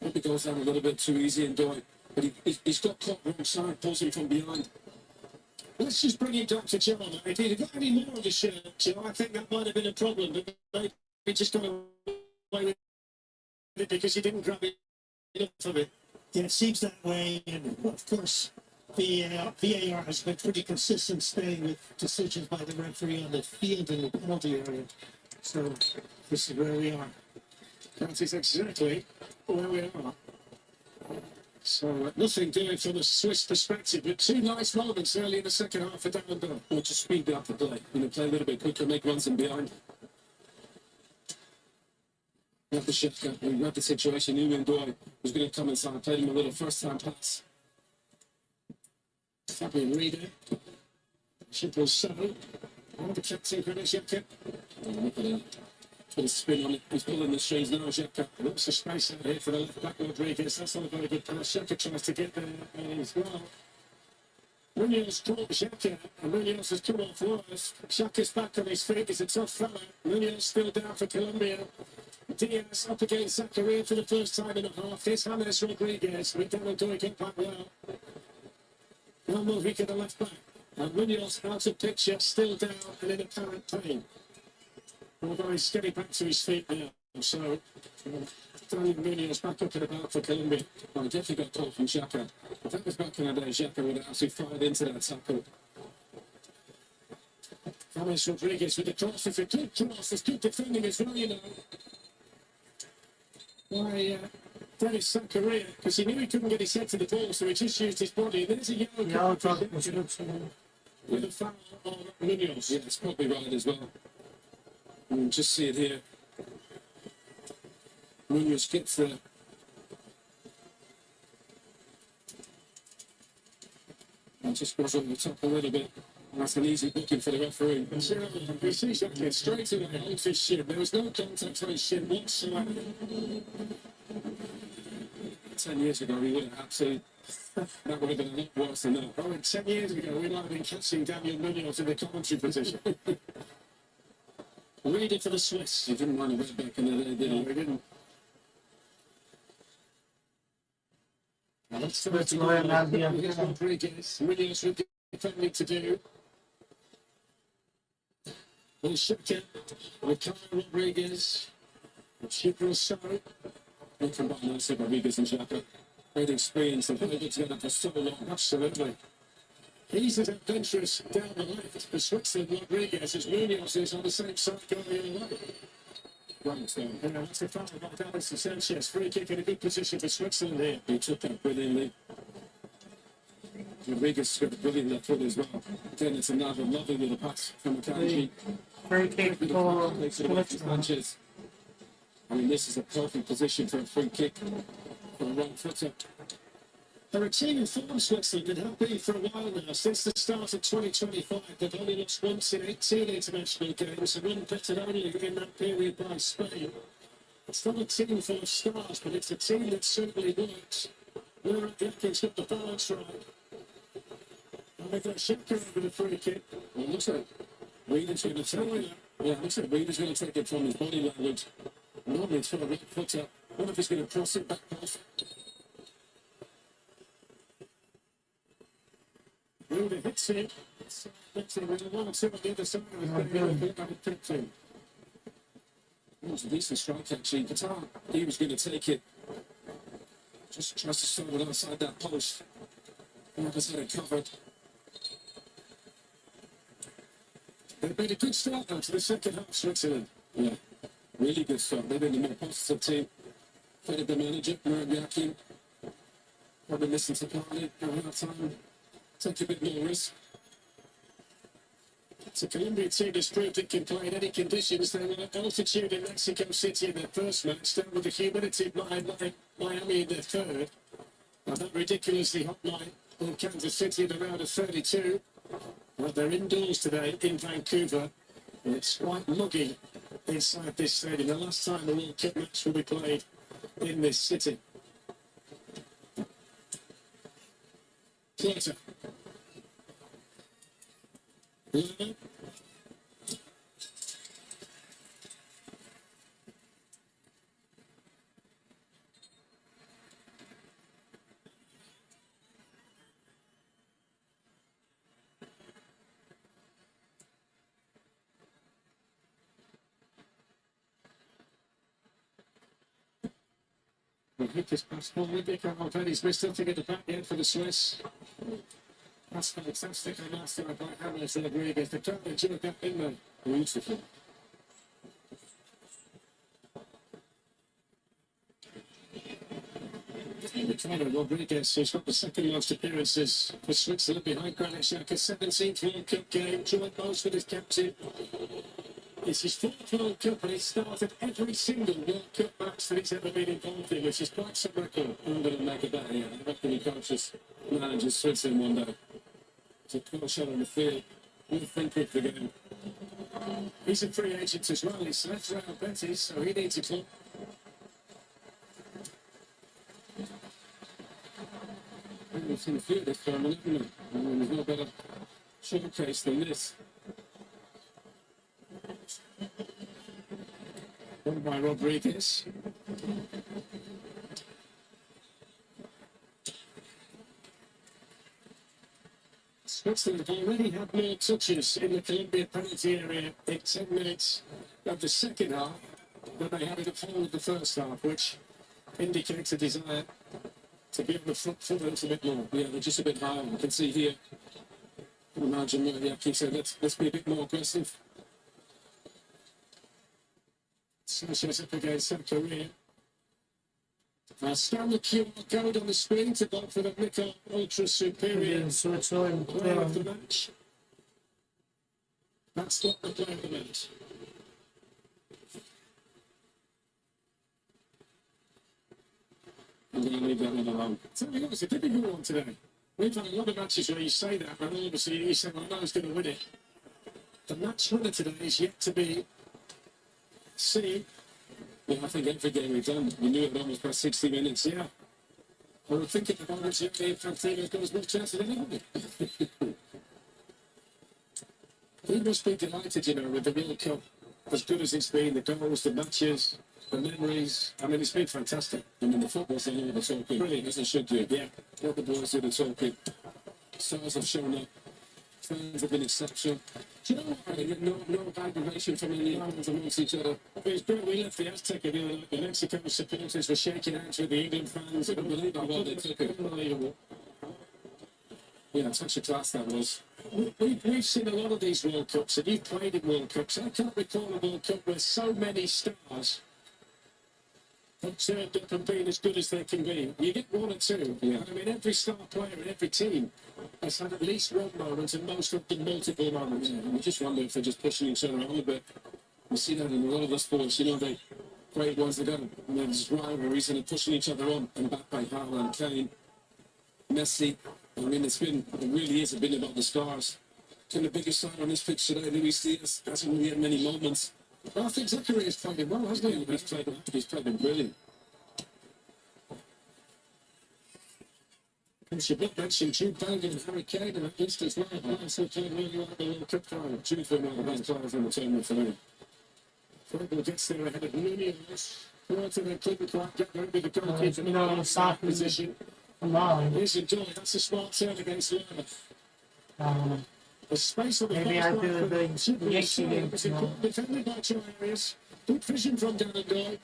Maybe goes down a little bit too easy, Ndoye. But he's got caught wrong side, pulls him from behind. Let's just bring it back to John. If he'd got any more of the shirt, Joe, I think that might have been a problem. But maybe just got away with it because he didn't grab enough of it. Yeah, it seems that way. And of course, VAR has been pretty consistent staying with decisions by the referee on the field in the penalty area. So this is where we are. That is exactly where we are. So nothing doing from a Swiss perspective, but two nice moments early in the second half for Darren Dole. Or just speed up the play. You know, play a little bit quicker, make runs in behind. We had the shift, we had the situation. Knew Ndoye was going to come inside, played him a little first-time pass. Fabian Reader. Simple so. And the captain, Granit Xhaka. Look at that. Put a spin on it. He's pulling the strings now, Xhaka. Lots of space out here for the left back Rodriguez. That's not a very good pass. Xhaka tries to get there as well. Munoz caught Xhaka, and Munoz has come off worse. Xhaka's back on his feet. He's a tough fella. Munoz still down for Colombia. Diaz up against Zakaria for the first time in a half. Here's James Rodriguez. McDonald doing it back well. Now Mojica the left back. And Munoz out of picture, still down and in apparent pain. Although he's getting back to his feet now. So, Daniel Munoz back up and about for Colombia. Oh, he definitely got caught from Xhaka. If that was back in the day, Xhaka would have actually fired into that tackle. James Rodriguez with the cross. It's a good cross. It's good defending as well, you know. By Dennis Zakaria, because he knew he couldn't get his head to the ball, so he just used his body. There's a yellow card with a foul on Munoz. Yeah, it's probably right as well. You can just see it here. Munoz gets there. And just goes over the top a little bit. And that's an easy booking for the referee. You see Xhaka straight away holds his shin. There was no contact on his shin whatsoever. 10 years ago, he would have absolutely. That would have been a lot worse than that. Oh, and 10 years ago, we might have been catching Daniel Munoz in the commentary position. Read it for the Swiss. He didn't want to wait back in the day, did he? No, he didn't. That's the That's why I'm not here. Here's Rodriguez. Munoz with defending to do. Here's Xhaka with Kyle Rodriguez. Super so. They combine nicely, Rodriguez and Xhaka. Great experience and played it together for so long. Absolutely. He's as adventurous down the left for Switzerland, Rodriguez, as Munoz is on the same side going the other way. Right, so And that's the foul by Davinson Sanchez. Free kick in a good position for Switzerland here. he took that brilliantly. Rodriguez got a brilliant left foot as well. Again, it's another lovely little pass from Akanji. Free kick for Switzerland. Sanchez. I mean, this is a perfect position for a free kick for a wrong footer. They're a team in form, Switzerland, and have been for a while now. Since the start of 2025, they've only lost once in 18 international games and one better only in that period by Spain. It's not a team full of stars, but it's a team that certainly works. Where Atkins got the balance right. And they've got Shaka over the free kick. Well, it looks like Reader's going to take it. Yeah, it looks like Reader's going to take it from his body language. Normally it's for a right foot up. I wonder if he's going to cross it back post. Reader hits it. It's with a 1-2 on the other side of the pitch. It was a decent strike actually. Qatar, he was going to take it. Just tries to start it outside that post. Marcus had it covered. They've made a good start though to the second half, Switzerland. Yeah, really good start. They've been the more positive team. Fed the manager, Murad Yakin. Probably listen to Carly at half time. Take a bit more risk. It's a Colombian team that's proved it can play in any conditions. They were at altitude in Mexico City in their first match, down with the humidity of Miami in their third. And that ridiculously hot night in Kansas City at around 32. Well, they're indoors today in Vancouver. It's quite muggy inside this stadium. The last time the World Cup match will be played in this city. Porter. Lerner. Well, hit this pass forward. Nico Alveni's missed it to get the back end for the Swiss. That's fantastic. And last time by James Rodriguez. They've totally enjoyed that in there. Beautiful. Ricardo Rodriguez, who's got the second most appearances for Switzerland behind Granit Xhaka's 17th World Cup game, joined most with his captain. It's his fourth World Cup and he's started every single World Cup match that he's ever been involved in, which is quite some record. I'm going to make it that, yeah. I reckon he coaches, manages Switzerland one day. It's a cool shot on the field. We'll think with the game. He's a free agent as well. He's left Real Betis, so he needs a club. We've seen a few this tournament, haven't we? I mean, there's no better showcase than this. Won by Rodriguez. Switzerland have already had more touches in the Colombia penalty area in 10 minutes of the second half than they had in the whole of the first half, which indicates a desire to be on the front foot a little bit more. Yeah, they're just a bit higher. You can see here. I can imagine Murray said, let's be a bit more aggressive. Sanchez up against South Korea. Scan the QR code on the screen to vote for the Nickel Ultra Superior player of the match. That's not the player of the match. I'm going to leave that one alone. Tell me what, it's a difficult one today. We've had a lot of matches where you say that, and obviously you say, well, no one's going to win it. The match winner today is yet to be seen. Yeah, I think every game we've done, we knew it almost past 60 minutes. Yeah. I would think at the moment, Infantino's got as much chance as anyone. He must be delighted, you know, with the World Cup. As good as it's been, the goals, the matches, the memories. I mean, it's been fantastic. I mean, the football's all over the talking. Brilliant. As it should do. Yeah. Let the boys do the talking. Stars have shown up. Fans have been exceptional. Do you know what? They get no aggravation from any fans amongst each other. It's good. We left the Azteca the other night. The Mexico supporters were shaking hands with the England fans. Unbelievable what they took it. Unbelievable. Yeah, such a class that was. We've seen a lot of these World Cups, and you've played in World Cups. I can't recall a World Cup where so many stars have turned up and been as good as they can be. You get one or two. Yeah. I mean, every star player in every team has had at least one moment, and most of them multiple moments. Yeah, you just wonder if they're just pushing each other on a bit. We see that in a lot of the sports, you know, the great ones, they got there's rivalries and they're pushing each other on. Mbappe, Haaland, Kane, Messi. I mean, it really is a bit about the stars. And the biggest star on this pitch today, Luis Diaz, hasn't really had many moments. I think Zachary has played him well, hasn't he? He's played him brilliant. And should not mention Jude Bellingham and Harry Kane in that list as well. Also played really well in the World Cup final. Jude's been one of the best players in the tournament for me. Frobel gets there ahead of Nunez. Brighton couldn't quite get there with the goalkeeper in no, the soccer. position. Come on. Here's a Joy. That's a smart turn against Lerma. The space on the Maybe far I do side the for Super Yankee League game was tomorrow. defended by two areas. Good vision from Dan and Doy.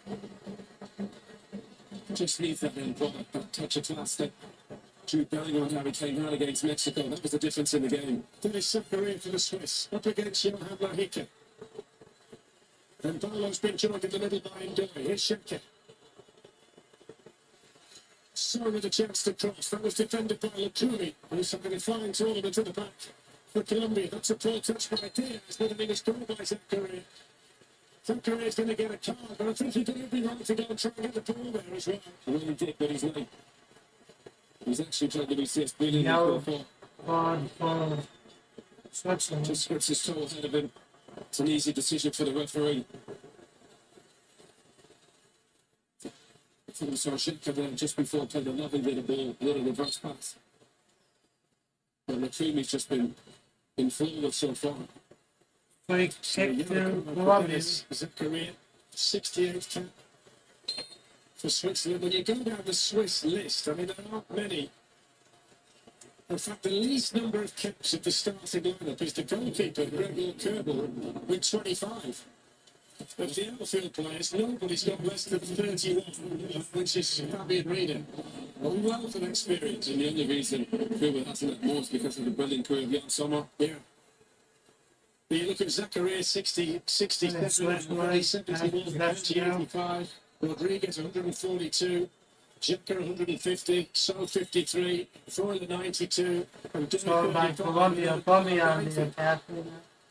Just needs that then, that touch of class that Jude Bellingham and Harry Kane had against Mexico. That was the difference in the game. Dennis Zakaria for the Swiss. Up against Johan Lahika. And Barlow's been joined in the middle by Ndoye. Here's Schenker. So with a chance to cross. That was defended by Lacuni, who's having a fine tournament at the back for Colombia. That's a poor touch by Diaz, but I think it's goal by Zakaria. Zakaria's going to get a card, but I think he did everything right to go and try and get the ball there as well. He really did, but he's late. He's actually trying to do this brilliant. No. For Switzerland. Just scripts his toe ahead of him. It's an easy decision for the referee. From Schenker there just before played a lovely bit of ball, a little reverse pass. But Latrimi's just been flawless so far. Free kick to Colombia. Zakaria, 68th cap for Switzerland. When you go down the Swiss list, I mean, there aren't many. In fact, the least number of caps of the starting lineup is the goalkeeper, Gregor Kerbel, with 25. Of the outfield players, nobody's got less than 31, which is Fabian Rieder. A wealth of experience. And the only reason Kuba hasn't had more is because of the brilliant career of Jan Sommer. Yeah. But you look at Zakaria, 67, 71, 85, Rodriguez, 142, Xhaka, 150, So, 53, Freuler, 92, and Scored by Colombia. Colombia on the attack.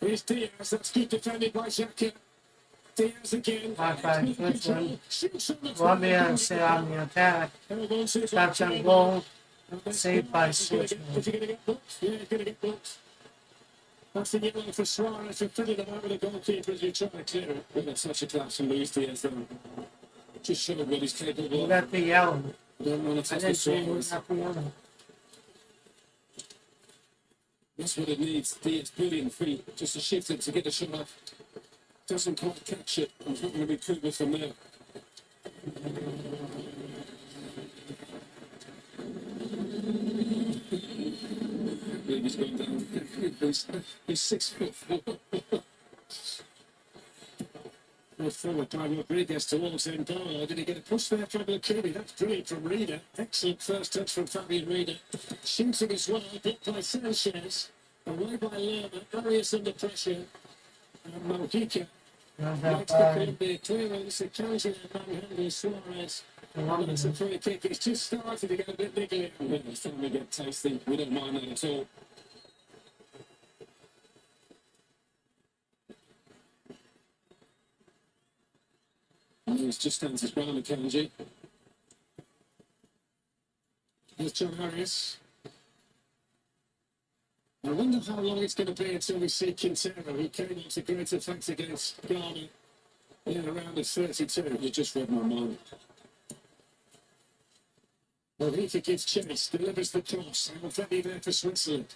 Here's Diaz, that's good defended by Xhaka. Diaz again. By Switzerland. Colombia is on the attack. Touch on goal. Saved by Switzerland. Is he going to get booked? Yeah, he's going to get booked. That's the yellow for Suarez, who fitted him over the goalkeeper as he tried to clear it. We've got such a class from Luis Diaz though. Just showed what he's capable You of. got the yellow. Don't want I to touch didn't the see who Suarez. got the yellow. That's what it needs. Diaz brilliant feet. Just to shift it to get the shot off. Doesn't quite catch it. It's not going to be Kuba from there. He's gone down. He's 6'4". Forward by Rodriguez towards Ndolo. Did he get a push there from Lacuni? That's brilliant from Rieder. Excellent first touch from Fabian Rieder. Shooting as well, blocked by Sanchez. Away by Lerma. Arias under pressure. And Mojica. Makes the Colombia clearance. It carries it and manhandles Suarez. And that's a free kick. It's just started to get a bit niggly. Yeah, it's starting to get tasty. We don't mind that at all. And he's just stands his ground, Akanji. Here's John Arias. I wonder how long it's going to be until we see Quintero, who came into great effect against Ghana in a round of 32. You just read my mind. Mojica gives chase, delivers the cross. And Already there for Switzerland.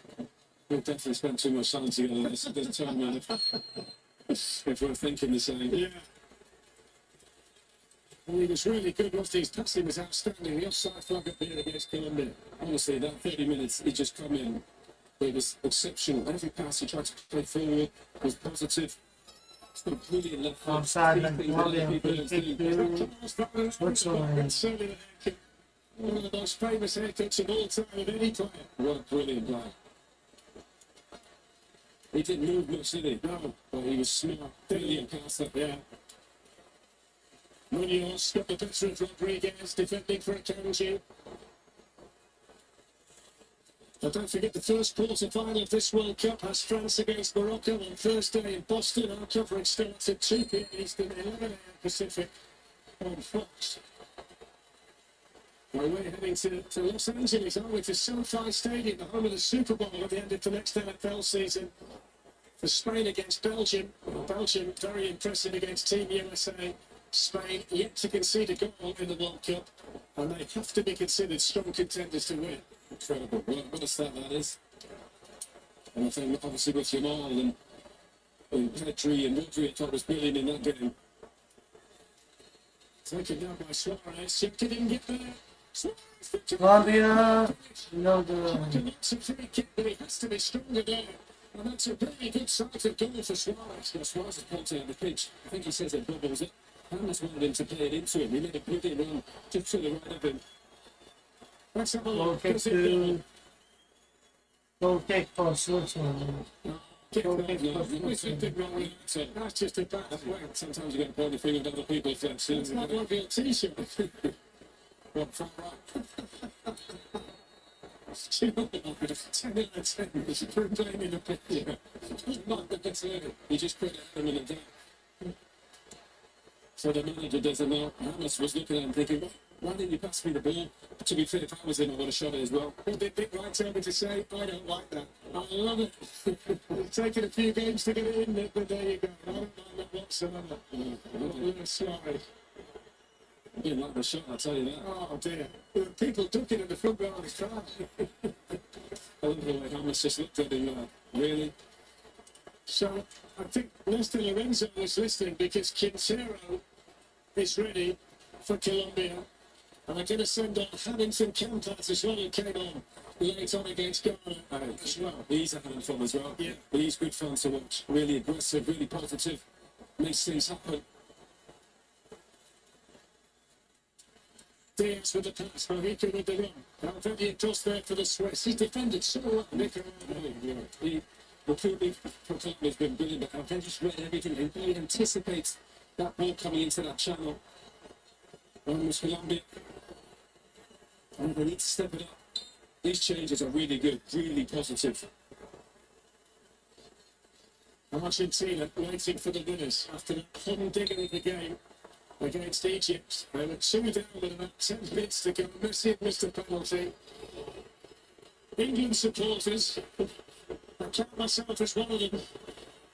We've definitely spent too much time together this tournament. If we're thinking the same. Yeah. Well, he was really good, wasn't he? His passing was outstanding. The offside flag up here against Colombia. Honestly, that 30 minutes, he just come in. It was exceptional. Every pass he tried to play forward was positive. It's got a brilliant left foot. Offside by Keeping Colombia. the Free kick to Switzerland. Certainly the haircut. One of the most famous haircuts of all time of any player. What a brilliant play. He didn't move much, did he? No. But he was smart. Brilliant passer. Yeah. Munoz got the better of Rodriguez, defending for Akanji. But don't forget the first quarter-final of this World Cup has France against Morocco on Thursday in Boston. Our coverage starts at 2 p.m. Eastern, 11 a.m. Pacific on Fox. Well, we're heading to Los Angeles, aren't we, to SoFi Stadium, the home of the Super Bowl at the end of the next NFL season. For Spain against Belgium. Belgium very impressive against Team USA. Spain yet to concede a goal in the World Cup, and they have to be considered strong contenders to win. Incredible. What a start that is. And I think obviously with Jamal and Petri and Rodri, I thought was brilliant in that game. Taken down by Suarez. Shipka didn't get there. Suarez, Colombia, no good. It's a free kick, but he has to be stronger there. And that's a very good sight of goal for Suarez. Yeah, Suarez is pointing on the pitch. I think he says it bubbles it. Hammers wanted him to play it into him. He made a brilliant run just to the right of him. Let's have a Goal look. kick to. Goal kick for Switzerland. Goal kick for Switzerland. That's just a bad way. Sometimes you get to point the finger at other people's It's not like your t-shirt. Well, far right. 10 out of 10. It's a good playing in the picture. Not the best early. He just put it at him in a day. So the manager doesn't know. Hammers was looking at him thinking, why didn't you pass me the ball? To be fair, if I was in, I would have shot it as well. What did Dick Wright tell me to say? I don't like that. I love it. It's taken a few games to get it in, Nick, but there you go. I don't mind that whatsoever. Sorry. I didn't like the shot, I'll tell you that. Oh dear. People ducking in the front row of his car. I love the way Hammers just looked at him like, really? So I think Nestor Lorenzo was listening because Quintero is ready for Colombia. And they're going to send on Hamilton Campas as well, who came on late on against Ghana as well. He's having fun as well. Yeah. But he's good fun to watch. Really aggressive, really positive. Makes things happen. Diaz with the pass, Mojica with the run. Valverde toss there for the Swiss. He's defended so well, Nick. The recruitment from Tottenham has been brilliant, but I've just read everything and he anticipates that ball coming into that channel. And with Colombia, and they need to step it up. These changes are really good, really positive. Argentina waiting for the winners after the humdinger of the game against Egypt. They were 2 down with about 10 minutes to go. Messi had missed a penalty. England supporters, I count myself as one of them,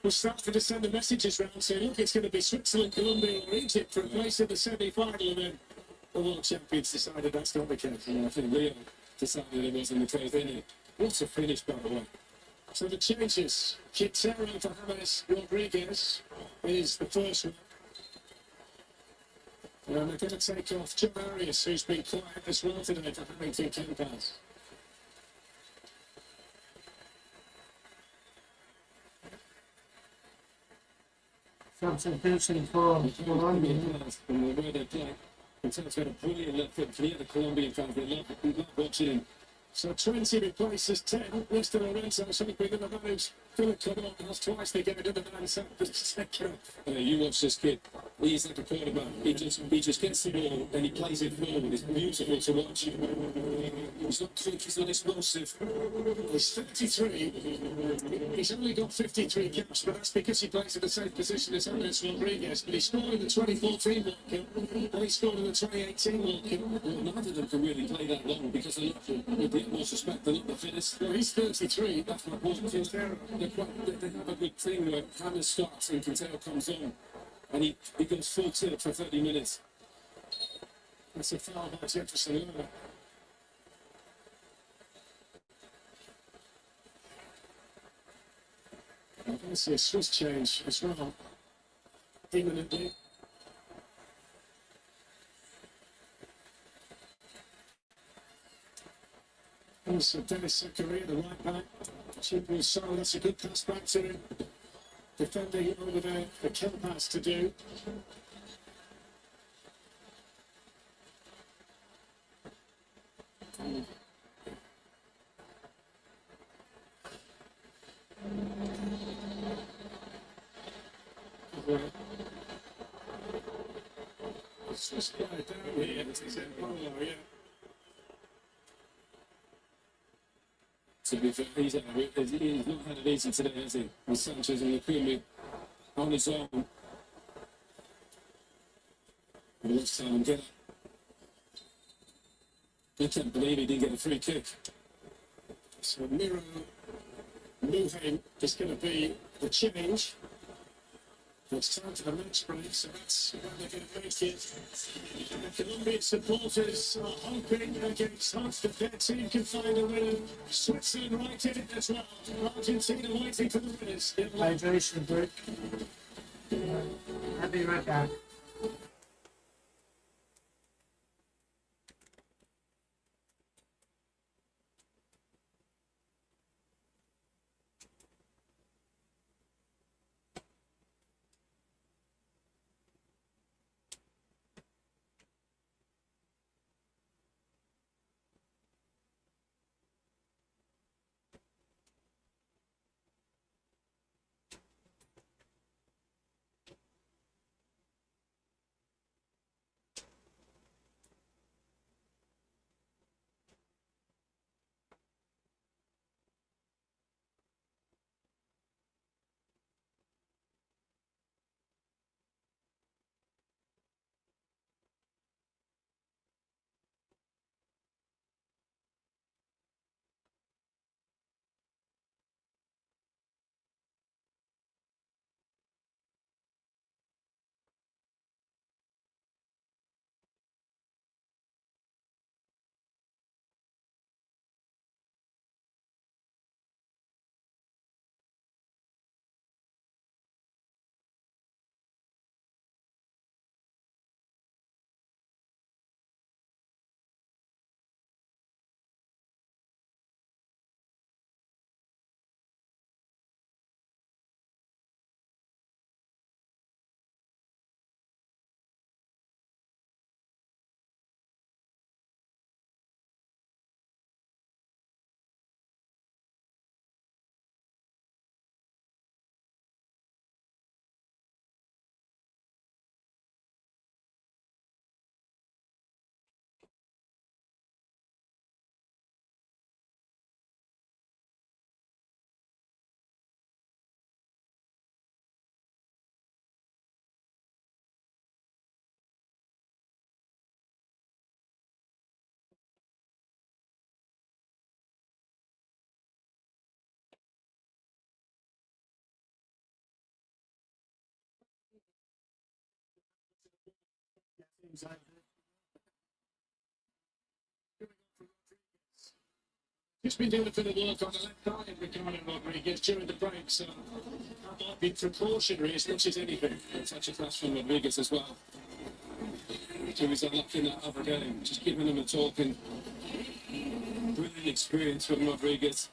who started to send the messages around saying, look, it's going to be Switzerland, Colombia or Egypt for a place in the semi-final, and then the world champions decided that's not the case. And I think Rio decided it wasn't the case, didn't it? What a finish, by the way. So the changes, Quintero for James Rodriguez is the first one. And they're going to take off John Arias, who's been quiet as well today for Hamilton Campas. Substitution for Colombia. And the way they play. Quintero's got a brilliant left foot for the other Colombian fans. They love watching him. So 20 replaces 10. Nestor Lorenzo is hoping that the man who's going to come on has twice they get another man set for the second. You watch this kid. He's like a quarterback. He just gets the ball and he plays it forward. It's beautiful to watch. He's not quick, he's not explosive. He's 33. He's only got 53 caps, but that's because he plays in the same position as James Rodriguez. But he scored in the 2014 World Cup and he scored in the 2018 World Cup. Well, neither of them can really play that long because they're not, with the utmost respect, they're not the fittest. Well, he's 33. That's my point. They have a good thing where Hammers starts and Quintero comes on and he goes full tilt for 30 minutes. That's a foul by Jefferson Lerner. I see a Swiss change as well, imminently. Also, Dennis Zakaria, the right back. Chibnall Sol, that's a good pass back to him. Defending over there for Campas to do. It's just quite down here. It's in Polo, yeah. To be fair, he's not had it easy today, has he? With Sanchez and Lukumi on his own. But this time, I can't believe he didn't get a free kick. So Miro Muheim is going to be the change. It's time for the match break, so that's where they're going to make it. The Colombian supporters are hoping against hope that their team can find a winner. Switzerland right in it as well. Argentina waiting for the winners. Hydration break. I'll be right back. Just been doing a bit of work on the left eye of Ricardo Rodriguez during the break, so that might be precautionary as much as anything. Such a clash from Rodriguez as well. So he's unlocking that other game, just giving him a talking. Brilliant experience from Rodriguez.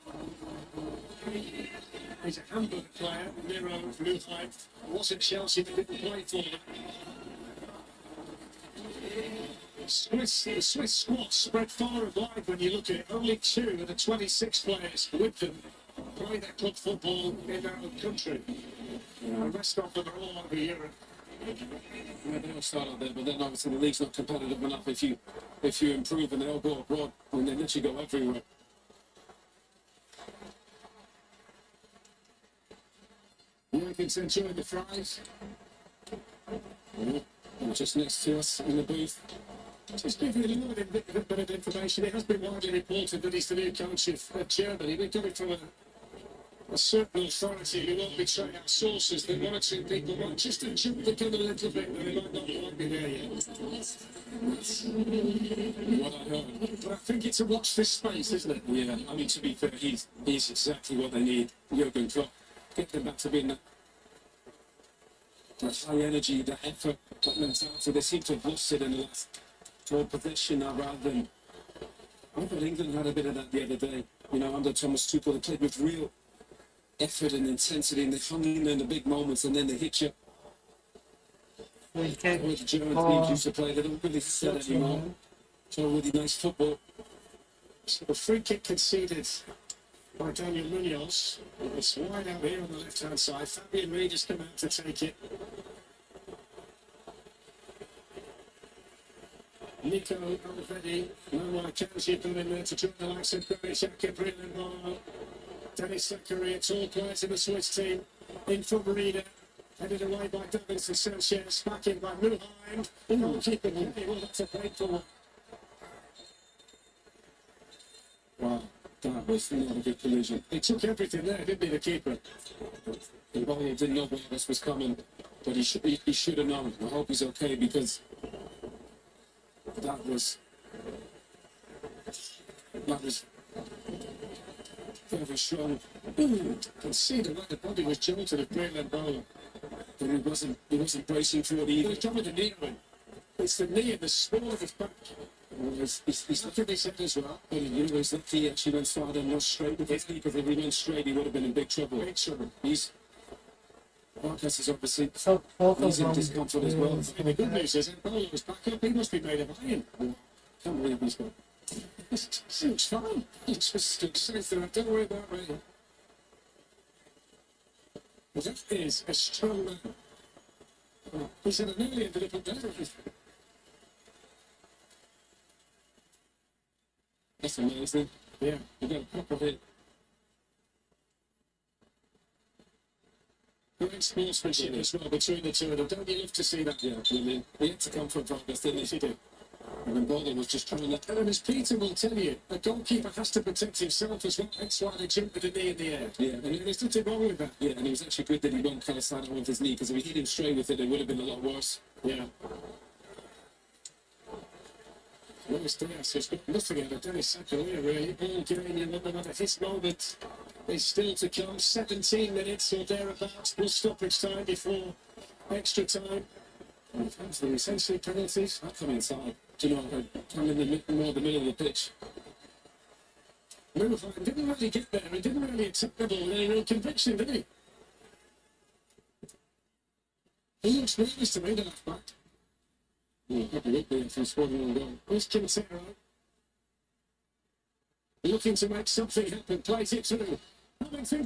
He's a Hamburg player, Miro Luhheim. Was at Chelsea but didn't play for them. The Swiss squad spread far and wide when you look at it. Only 2 of the 26 players with them play their club football in their own country. The rest of them are all over Europe. Yeah, they all start out there, but then obviously the league's not competitive enough if you improve, and they all go abroad and they literally go everywhere. Jenkins enjoying the fries. And just next to us in the booth. Just give you a little bit of information. It has been widely reported that he's the new coach of Germany. We've got it from a certain authority who won't betray our sources. That one or two people might just jump the gun a little bit, but they might not quite be there yet. That's what I heard. But I think it's a watch this space, isn't it? Yeah, I mean, to be fair, he's exactly what they need. Jurgen Klopp, get them back to being that high energy, that effort, that mentality. They seem to have lost it in the last 12 possession now, rather than. I thought England had a bit of that the other day. You know, under Thomas Tuchel, they played with real effort and intensity, and they hung in there in the big moments, and then they hit you. Free kick With the German for teams used to play, they don't really sell anymore. It's all really nice football. So the free kick conceded by Daniel Munoz. It's wide out here on the left-hand side. Fabian Reid has come out to take it. Nico Alvedi, Nomar Kanji come in there to join the likes of Granit Xhaka, Brilliant Barlow, Dennis Zakaria, tall players in the Swiss team. In from Reader, headed away by Davinson Sanchez, back in by Muheim. Goalkeeper, well, that's a painful one. Wow, that was not a good collision. He took everything there, didn't he, the keeper? And Bowler didn't know where this was coming, but he should have known. I hope he's okay because that was very strong. You can see the way the body was jolted of Greenland Bowler. But he wasn't bracing for it either. He's trying to knee him. It's the knee and the small of his back. He's lucky they said as well, but he's lucky he actually went farther and not straight with his knee, because if he went straight, he would have been in big trouble. Big trouble. Marcus is obviously So both of he's in them. discomfort as well. And the good news is, if Bowler was back up, he must be made of iron. Can't believe he's got. It seems fine. He just stood safe there. Don't worry about me. That is a strong man. He said, I nearly ended up on there. That's amazing. Yeah. You got a proper hit. Great sportsmanship as well between the two of them. Don't you love to see that? Yeah, I mean, he had to come from progress, didn't he? He did. And then Bowler was just trying to. And as Peter will tell you, a goalkeeper has to protect himself as well. That's why they jump with the knee in the air. Yeah, And there's nothing wrong with that. yeah, and it was actually good that he went kind of side with his knee, because if he hit him straight with it, it would have been a lot worse. Yeah. Luis Diaz has got nothing out of Dennis Zakaria, really. All game, you wonder whether his moment is still to come. 17 minutes or thereabouts, plus stoppage time before extra time. And fans, they're essentially penalties. I come inside. Do you know, I'm in the more the middle of the pitch. Mouafan didn't really get there. He didn't really attack the ball with any real conviction, did he? He looks nervous to me, the left back. Yeah, probably would be if he scored one goal. Here's Quintero. Looking to make something happen. Plays it through. Coming through.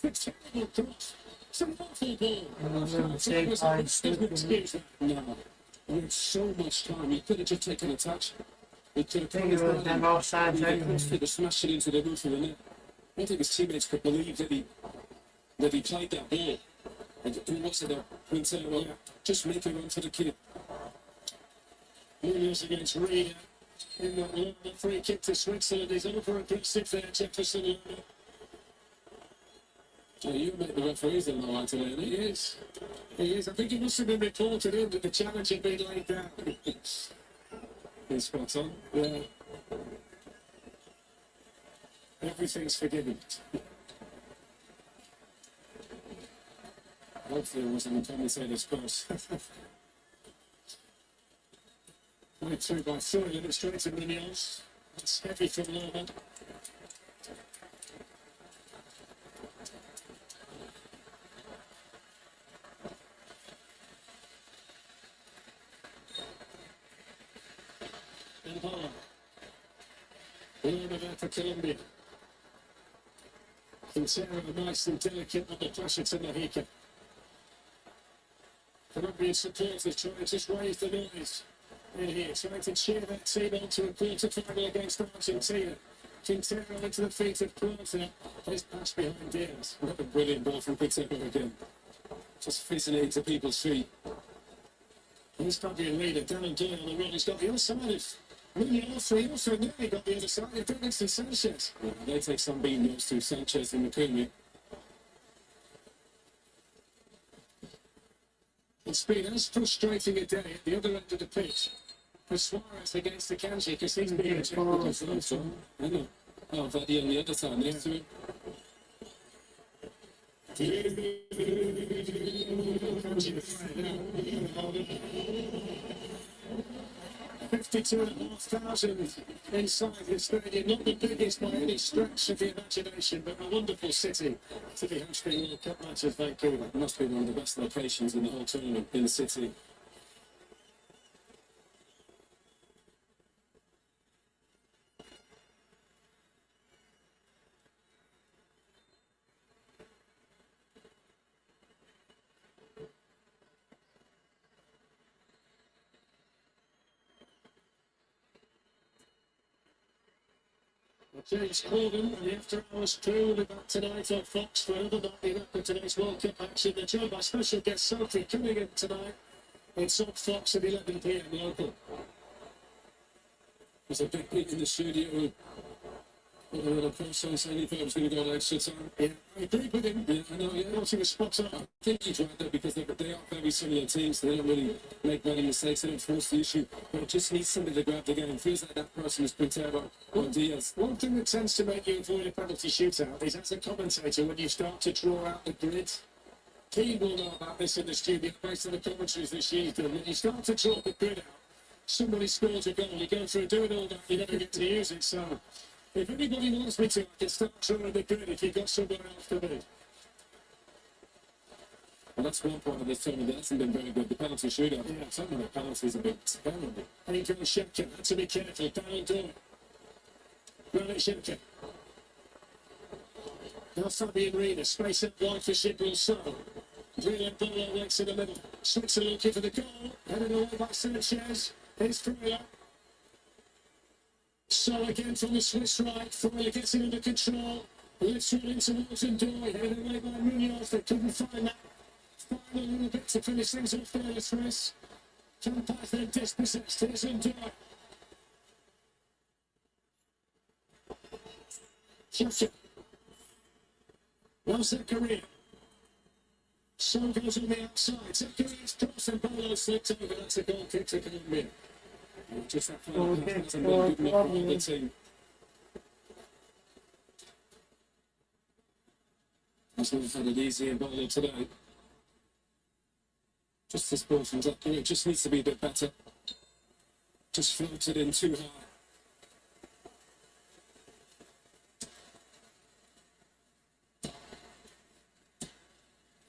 It's terrible cross. It's an awful ball. Saved by Stupid. Excuse that. No, we had so much time. He could have just taken a touch. He could have I think it would have been offside He anyway. could have smashed it into the roof of the net. I don't think his teammates could believe that he played that ball. And who was it? Quintero, just make a run for the kid. Munoz against Reed in that long free kick to Switzerland. He's over aggressive there, Jefferson. Oh, you make the referees in the line today, isn't He he? is. He is. I think it must have been reported in that the challenge had been laid down. He's spot on. Yeah. Everything's forgiven. Hopefully it wasn't a commentator's curse. Right through by Thurian, it's straight to Munoz. That's heavy from Lorman. And Bala. Lorman there for Colombia. Quintero nice and delicate under pressure to Mojica. Colombian supporters trying to just raise the noise in here, trying to cheer that team on to a quarter-final against Argentina. Quintero into the feet of Plata. His pass behind Diaz. Another brilliant ball from Quintero again. Just fizzing it into people's feet. He's Fabian leader, Darren Doyle on the run. He's got the other side of Munoz. He also nearly got the other side of Davinson Sanchez. Yeah, they take some beating, those two, Sanchez and McCooney. It's been as frustrating a day at the other end of the pitch for Suarez against the Kanji because he's been I know. Oh, Vardy on the other side next to him. Kanji the player now. 52,500 inside the stadium. Not the biggest by any stretch of the imagination, but a wonderful city to be hosting World Cup matches, Vancouver. It must be one of the best locations in the whole tournament in the city. James Corden and the After Hours crew will be back tonight on Fox for another nightly wrap of today's World Cup action. They're joined by special guest Sophie Cunningham tonight. It's on Fox at 11 p.m. local. There's a big peak in the studio. And then of course, I said he thought it was going to go an extra time. Yeah, I agree with him. Yeah, I know, yeah. I thought he was spot on. I think he's right there because they are very similar teams. They don't really make many mistakes. They don't force the issue. But it just needs somebody to grab the game. It feels like that person is Quintero or Diaz. One thing that tends to make you avoid a penalty shootout is, as a commentator, when you start to draw out the grid. Keane will know about this in the studio based on the commentaries that she's done. When you start to draw the grid out, somebody scores a goal, you go through doing all that, you never get to use it. So, if anybody wants me to, I can start drawing the grid if you've got someone else to do. Well, that's one point of this tournament that hasn't been very good. The penalty shootout. Yeah, some of the penalties have been terrible. Angel Shevkin had to be careful. Down door. Granit Shevkin. Now Fabian Reina, space up wide for Shibril So. Brilliant ball works in the middle. Switzer looking for the goal. Headed away by Sanchez. Here's Freuler. So again from the Swiss right. Freuler gets it under control. Lifts it into Wilton Doy. Headed away by Munoz. They couldn't find that. Find a little bit to finish things off there, the Swiss. Campath then dispossessed. Here's Ndoye. Shevkin. Now Zakaria. So goes on the outside. Zakaria's cross and Bolo slipped over. That's a goal kick to Colombia. Just that final pass hasn't been good enough for the team. That's not had it easy in Bolo today. Just this ball from Zakaria. It just needs to be a bit better. Just floated in too high.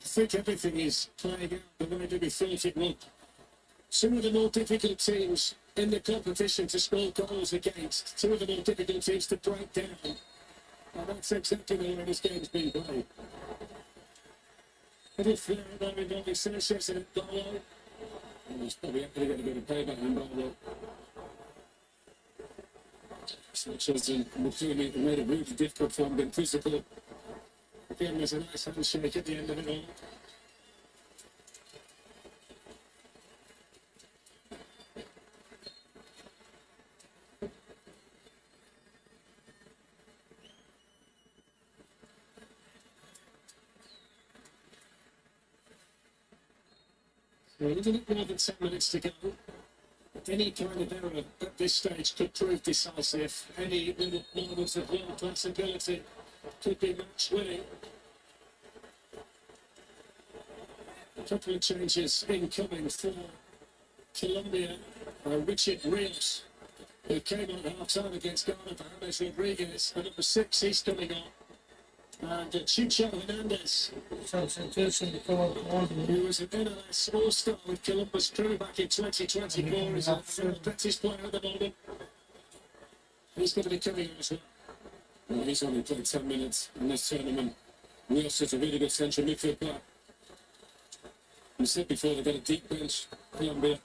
I think everything is playing out the way that we thought it would. Some of the more difficult teams in the competition to score goals against, two of the more difficult teams to break down. And that's exactly the way this game's been played. Little flare now involving Sanchez and Bolo. He's probably going to get a bit of payback in Bolo. Sanchez and McTominay made it really difficult for him, been physical. Again, there's a nice handshake at the end of it all. So a little bit more than 10 minutes to go. Any kind of error at this stage could prove decisive. Any little moments of world-class ability could be match winning. A couple of changes incoming for Colombia. Richard Rios, who came on half-time against Ghana for James Rodriguez. And number 6, he's coming on. And Chicho Hernandez, Substitution for Colombia. who was an NLS All-Star with Columbus Crew back in 2024, is the best player at the moment. He's going to be coming on as well. Well, he's only played 10 minutes in this tournament. Rios is a really good central midfield player. We said before, they've got a deep bench, Colombia.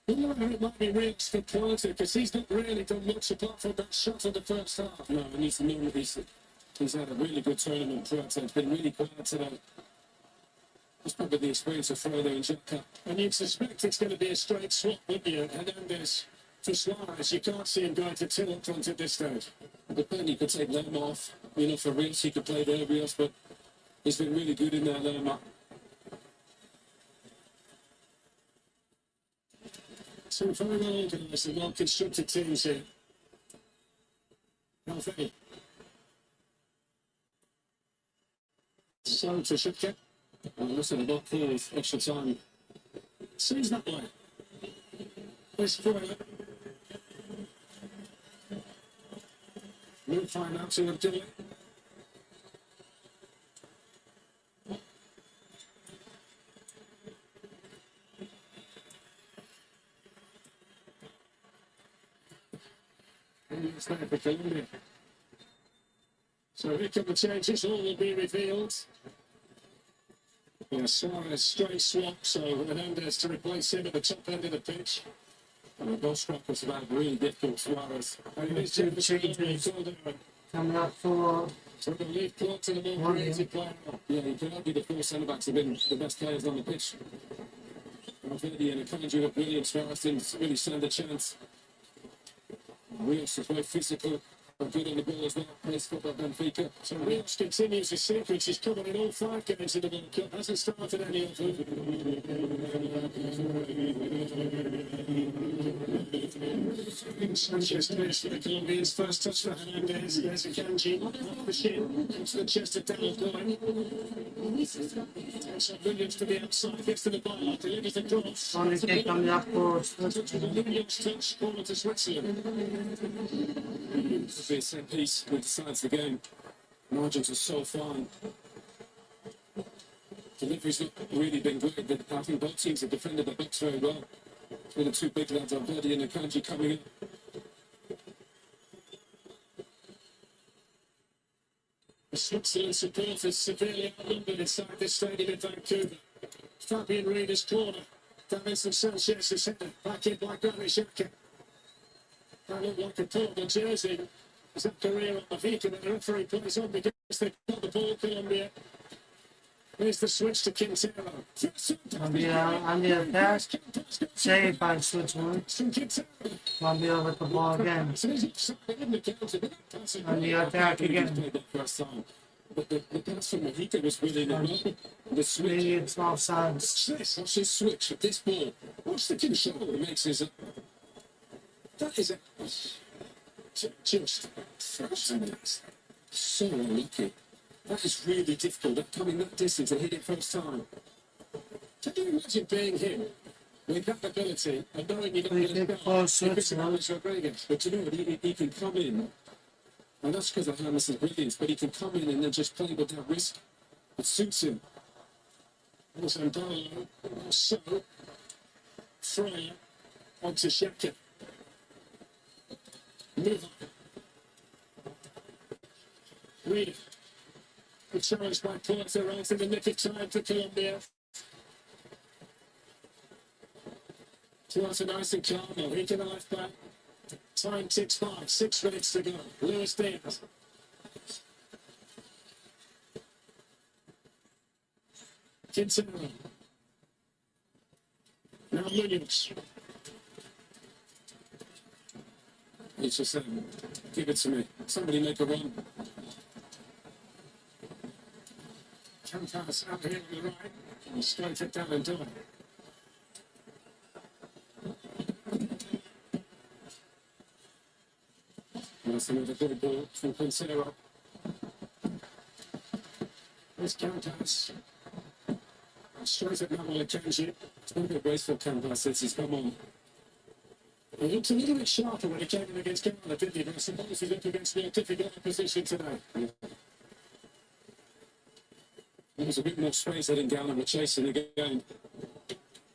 I don't know whether it might be Rios for Porter, because he's not really done much apart from that shot in the first half. No, and he's had a really good tournament throughout, so it's been really quiet today. It's probably the experience of Friday and Jack. And you'd suspect it's going to be a straight swap, wouldn't you? Hernandez for Suarez. You can't see him going to Till up front at this stage. But then you could take them off. You know, for Rios, he could play there, Rios, but he's been really good in there, Lerma. Some very well organised and well constructed teams here. Healthy. So to Shipke. And listen, about 4 extra time. Seems that way. This Freuler. We'll find out who will do it. And it's there for Colombia. So here come the changes, all will be revealed. Yeah, Suarez straight swap, so Hernandez to replace him at the top end of the pitch. And the goal strikers have had really difficult Suarez. And it is Two changes. Coming up for So the lead clock to the more creative player. Yeah, he cannot be the 4 centre-backs have been the best players on the pitch. Valverde and Akanji were brilliant. Suarez didn't really stand a chance. Rios was very physical, but good on the ball as well. Plays for Benfica. So Rios continues his sequence. He's covered in all 5 games in the World Cup. Hasn't started any of them. Sanchez takes for the Colombians. First touch for Hernandez. There's Akanji off the shin. Into the chest of Daniel Cohen. So Williams to the outside. Gets to the bar. Delivers the cross. Only kick coming up for Williams touch. Corner to Switzerland. It'll be a set piece that decides the game. Margins are so fine. Delivery's not really been great, but I think both teams have defended the box very well. With the 2 big lads, Valverde and Akanji, coming in. The Switzerland supporters severely outnumbered inside the stadium in Vancouver. Fabian Reeder's corner. Davinson Sanchez's header. Back in by Granit Xhaka. That looked like a portable jersey. Is that career on the Vika, and the referee plays on because they've got the ball, Colombia. Here's the switch to Quintero. Colombia on the attack. Saved by Switzerland. Colombia with the ball again. On the attack again. But the pass from Mojica was really the switch. Maybe it's offsides. Watch his switch with this ball. Watch the control that makes his. That is just so unlucky. That is really difficult. That coming that distance and hit it first time. Can you imagine being him with that ability and knowing you're not going to score because of James Rodriguez? But you know what? He can come in, and that's because of James' brilliance. But he can come in and then just play with that risk. It suits him. Also, Darlow, so Freya onto Xhaka. Move on. Reed. Good challenge by Porter right in the nick of time for Colombia. Towards a nice and calm. He can left back. Time ticks by. 6 minutes to go. Luis Diaz. Quintero. Now Williams. He's just saying, give it to me. Somebody make a run. Campas out here on the right. And straight it down and do it. That's another good ball from Quintero. There's Campas. Straight at Manuel Akanji. It's been a bit graceful, Campas, since he's come on. He looked a little bit sharper when he came in against Ghana, didn't he? But I suppose he's up against a difficult opposition today. There was a bit more space. I think Ghana were chasing again.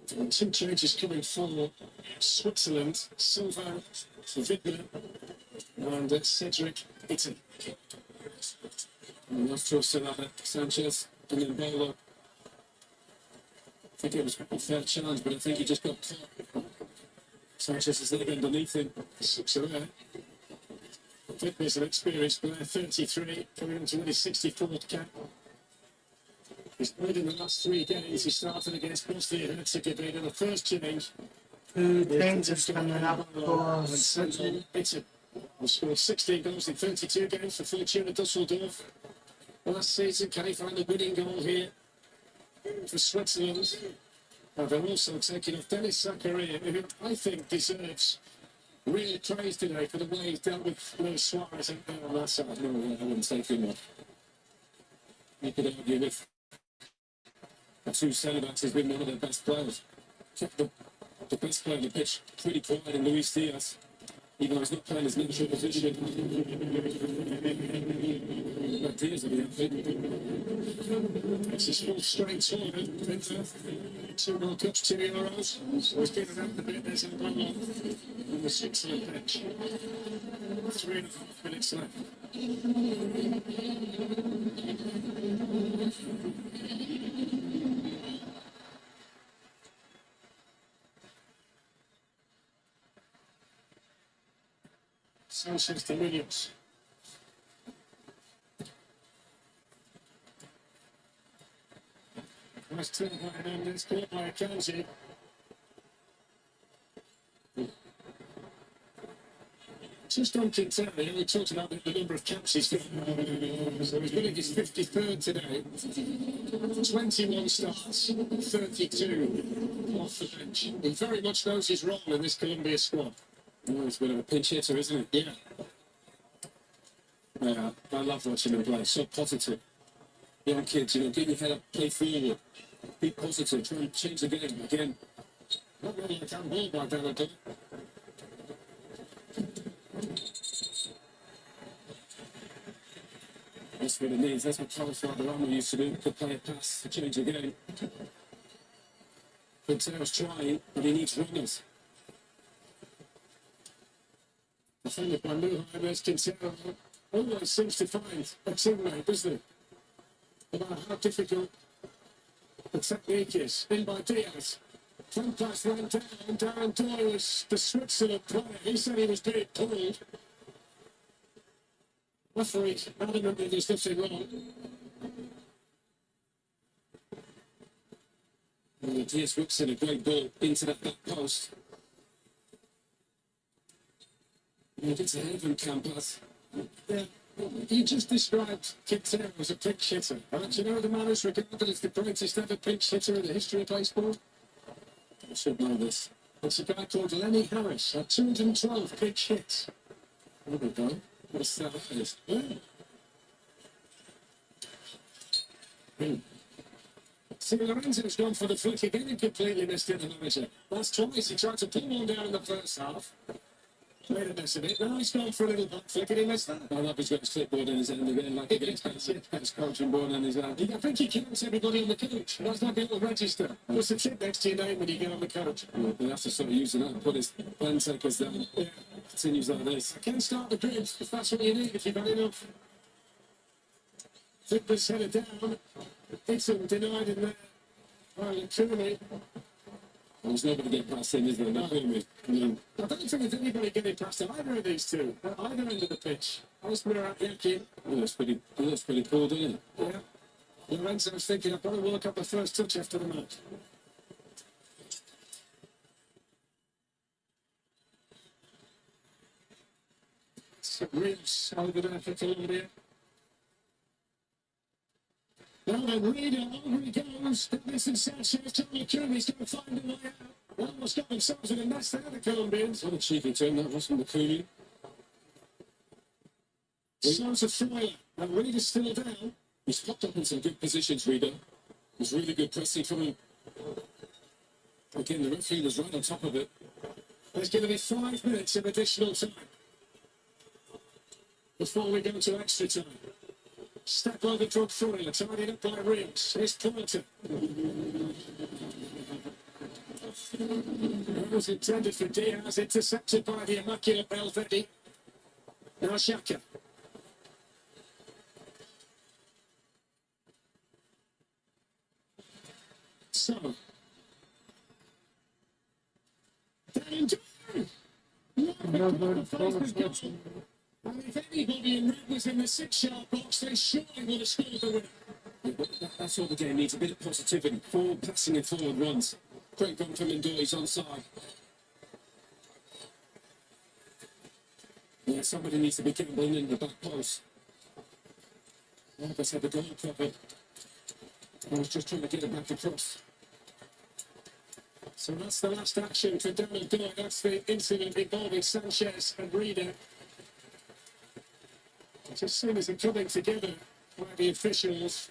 2 changes coming for Switzerland. Silva, Vidler, and Cedric Itten. And off to Sanchez, and then Bolo. I think it was a fair challenge, but I think he just got caught. Sanchez's leg underneath him. So there. Vidler's an experienced player, 33, coming into his 64th cap. He's played in the last 3 games. He started against Bosnia-Herzegovina, the first change. 2 changes coming up for Switzerland. He scored 16 goals in 32 games for Fortuna Dusseldorf. Last season, can he find the winning goal here for Switzerland? And they're also taking off Dennis Zakaria, who I think deserves real praise today for the way he's dealt with Luis Suarez on that side. No, I wouldn't take him off. You could argue with the 2 centre-backs has been one of their best players. Kept the best player on the pitch pretty quiet in Luis Diaz, even though he's not playing his natural position. But Diaz will be happy. It's his 4th straight tournament with 2 World Cups, 2 Euros. So he's been around a bit. There's Mbolo on the Switzerland bench. 3.5 minutes left. Sanchez to Williams. Nice turn by Hernandez, caught by Akanji. Just on Quintana, we talked about the number of caps he's got. So he's winning his 53rd today. 21 starts, 32 off the bench. He very much knows his role in this Colombia squad. Oh, he's a bit of a pinch hitter, isn't he? Yeah. Yeah, I love watching him play. So positive. Young kids, get your head up, play forward. Be positive, try and change the game again. Not really a can ball by Valentin. That's what it needs. That's what Carlos Valderrama used to do. Could play a pass to change the game. Quintana's trying, but he needs runners. Defended by Muhammad, there's Quintana. Always seems to find a teammate, doesn't he? About how difficult the technique is. In by Diaz. Pass ran down. Darren Doyle was the Switzerland player. He said he was being pulled. Referee adamant that there's nothing wrong. And Diaz whips in a great ball into that back post. And he gets ahead of him, Campas. Yeah. You just described Quintana as a pinch hitter. Do you know the man who's regarded as the greatest ever pinch hitter in the history of baseball? I should know this. It's a guy called Lenny Harris, had 212 pinch hits. There we go. What a stat that is. Yeah. See, Lorenzo's gone for the flick again and completely missed it, the manager. That's twice. He tried to pull one down in the first half. Made a mess of it. Now he's gone for a little back flick and he missed that. I love he's got his clipboard in his hand again, like he gets his coaching board in his hand. I think he counts everybody on the coach. That's not going to register. What's the tip next to your name when you get on the coach? Well, he has to sort of use it up and put his pen takers down. Yeah. Continues like this. I can start the grid if that's what you need, if you've had enough. Flippers headed down. Dixon denied in there. Well, Cooney. There's nobody getting past him, is there? No, me. No. I don't think there's anybody getting past either of these two, at either end of the pitch. Osmer Yakin. Well, that's pretty cool, doesn't it? Yeah. Lorenzo's thinking, I've got to work up a first touch after the match. So Reeves over there for Colombia. Now then, Reader, over he goes. Listen, Sanchez, Tommy Cooney's going to find a way out. They almost got themselves in a mess there, the Colombians. What a cheeky turn that was from the Cooney. Sosa Froyer, and Reader's still down. He's popped up in some good positions, Reader. It was really good pressing from him. Again, the referee was right on top of it. There's going to be 5 minutes of additional time before we go to extra time. Step over drug Froyer, tidied up by Reeves. Here's Pointer. That was intended for Diaz, intercepted by the immaculate Belvetti. Now Xhaka. So, Dan Doyle! No good force. And if anybody in red was in the 6-yard box, they surely would have scored the winner. Yeah, but that's all the game needs, a bit of positivity. Forward passing and forward runs. Great run from Lindor, he's onside. Yeah, somebody needs to be gambling in the back post. Marcus had the goal covered. I was just trying to get it back across. So that's the last action for Daniel Doyle. That's the incident involving Sanchez and Reader. Just soon as they're coming together by the officials.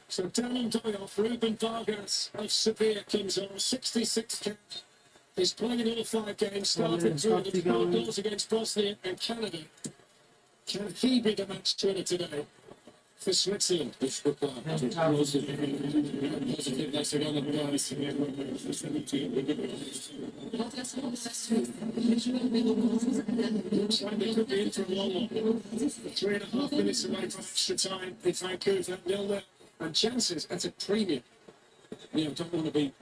So Daniel Doyle, Ruben Vargas of Sevilla comes on, 66 cap. He's playing in all 5 games, starting through the 4 goals against Bosnia and Canada. Can he be the match winner today for Switzerland? It's good plan. Positive, that's around the price. Looks like they could be in for a long one. 3.5 minutes away from extra time in Vancouver, 0-0. And chances at a premium. Yeah, I don't want to be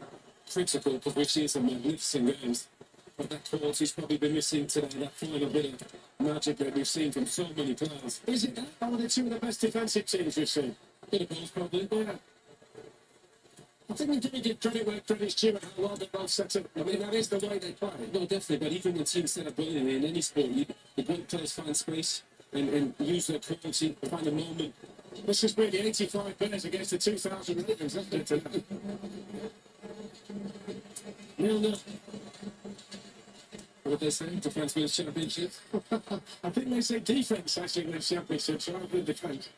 critical because we've seen some magnificent games. But that quality's probably been missing today, that final bit of magic that we've seen from so many players. Is it that? Or are they two of the best defensive teams we've seen? Bit of both, probably. Yeah. I think we've got to give credit where credit's due and how well they're both set up. I mean, that is the way they play. No, definitely. But even the team set up brilliantly in any sport, the great players find space and use their quality, find a moment. This has been the 85 players against the 2,000 Ravens, hasn't it, tonight? 0-0. What they say? Defense wins championships. I think they say defense actually wins championships rather than defense.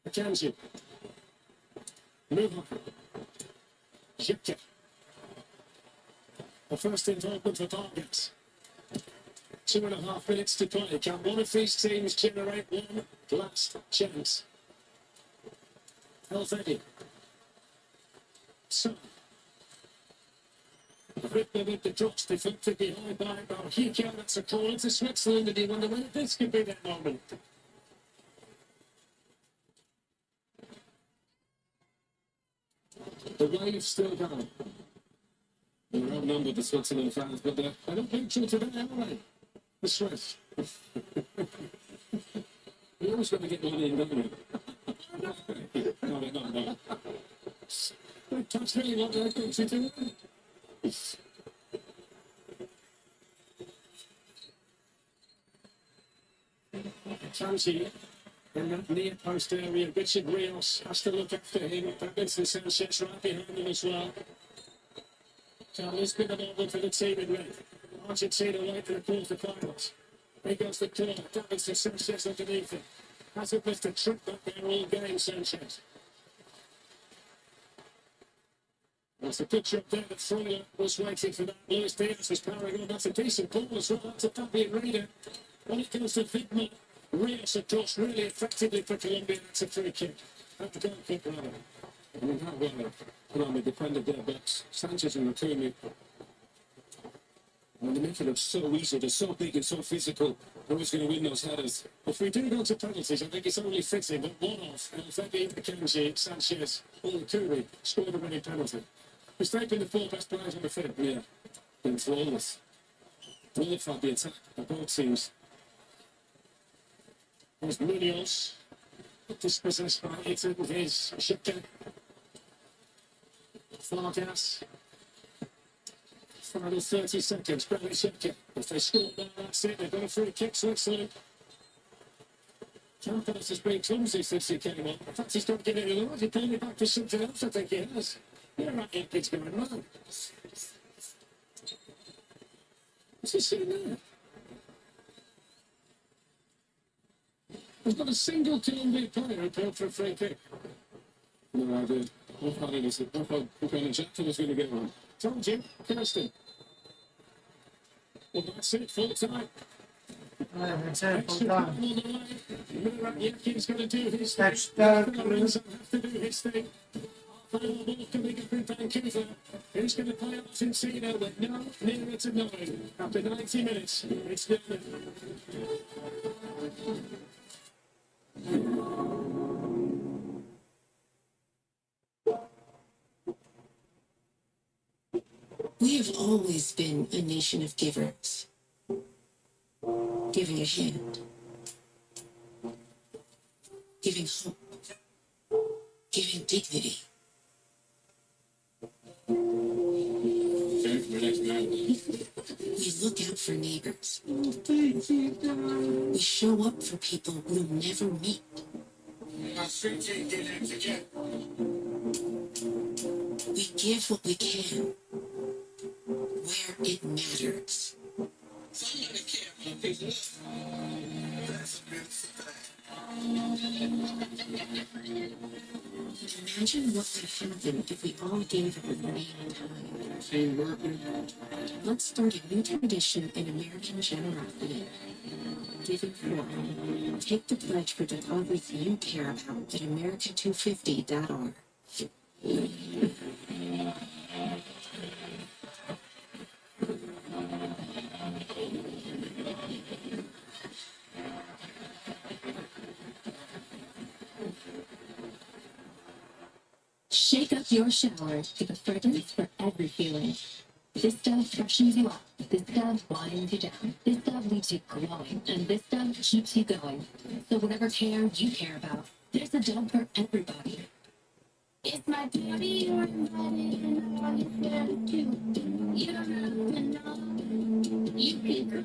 Akanji. Move on. Jipka. The first involvement for Vargas. 2.5 minutes to play. Can one of these teams generate one last chance? Helvedi. So. Rippler with the drops deflected behind by Barhica. That's a corner to Switzerland, and you wonder whether this could be that moment. The wave's still going. They're outnumbered, the Switzerland fans, but they're I don't think so today, are they? The Swiss. you're always going to get money in, don't you? No, they're not, no. They touch me what they're going to do. Chancy in that near post area. Richard Rios has to look after him. Davinson Sanchez right behind him as well. Charles been a moment for the team in red. Argentina late to the quarterfinals. Here goes the corner. Davinson Sanchez underneath him. Hasn't missed a trip back there all game, Sanchez. That's a good job there that Freuler was waiting for that. Luis Diaz was powering on. That's a decent ball as well. That's a Fabian Reader. When it comes to Vigma, Rios, of course, really effectively for Colombia. That's a free kick. At the goal kick, rather. I mean, how well Colombia defended their backs. Sanchez and Rakumi. And they make it look so easy. They're so big and so physical. They're always going to win those headers. If we do go to penalties, I think it's only fitting that one off, Elfebi, Akanji, Sanchez, or Kuri scored a winning penalty. Who's taking the 4 best players on the field? Yeah, been flawless. Nullified the attack by both teams. There's Munoz, dispossessed by Itten, here's Shipka. Vargas. Final 30 seconds, Bradley Shipka. If they score now, that's it. They've got a free kick, Switzerland. Campos has been clumsy since he came on. In fact, he's not getting it right. He pulled it back to something else, I think he has. Yeah, right, it's going wrong. What's he saying there? There's not a single Colombian player who played for a free kick. No idea. I thought it was. I thought Buchanan Jackson was going to get one. Told you, Kirsten. Well, that's it, full time. That's it, full time. Murat Yakin's going to do his thing. Touchdown, Lorenzo have to do his thing. Final ball coming up in Vancouver. Who's going to play Argentina with no nearer to knowing? After 90 minutes, it's done. We have always been a nation of givers, giving a hand, giving hope, giving dignity. We look out for neighbors. We show up for people we'll never meet. We give what we can, where it matters. Imagine what would happen if we all gave it a name and time. Let's start a new tradition in American generosity. Giving forward. Take the pledge for deposits you care about at America250.org. Shake up your shower with a fragrance for every feeling. This stuff freshens you up. This stuff winds you down. This stuff leaves you glowing. And this stuff keeps you going. So whatever care you care about, there's a Dove for everybody. It's my baby, you're invited, and all you gotta do, you don't have to know. You can go.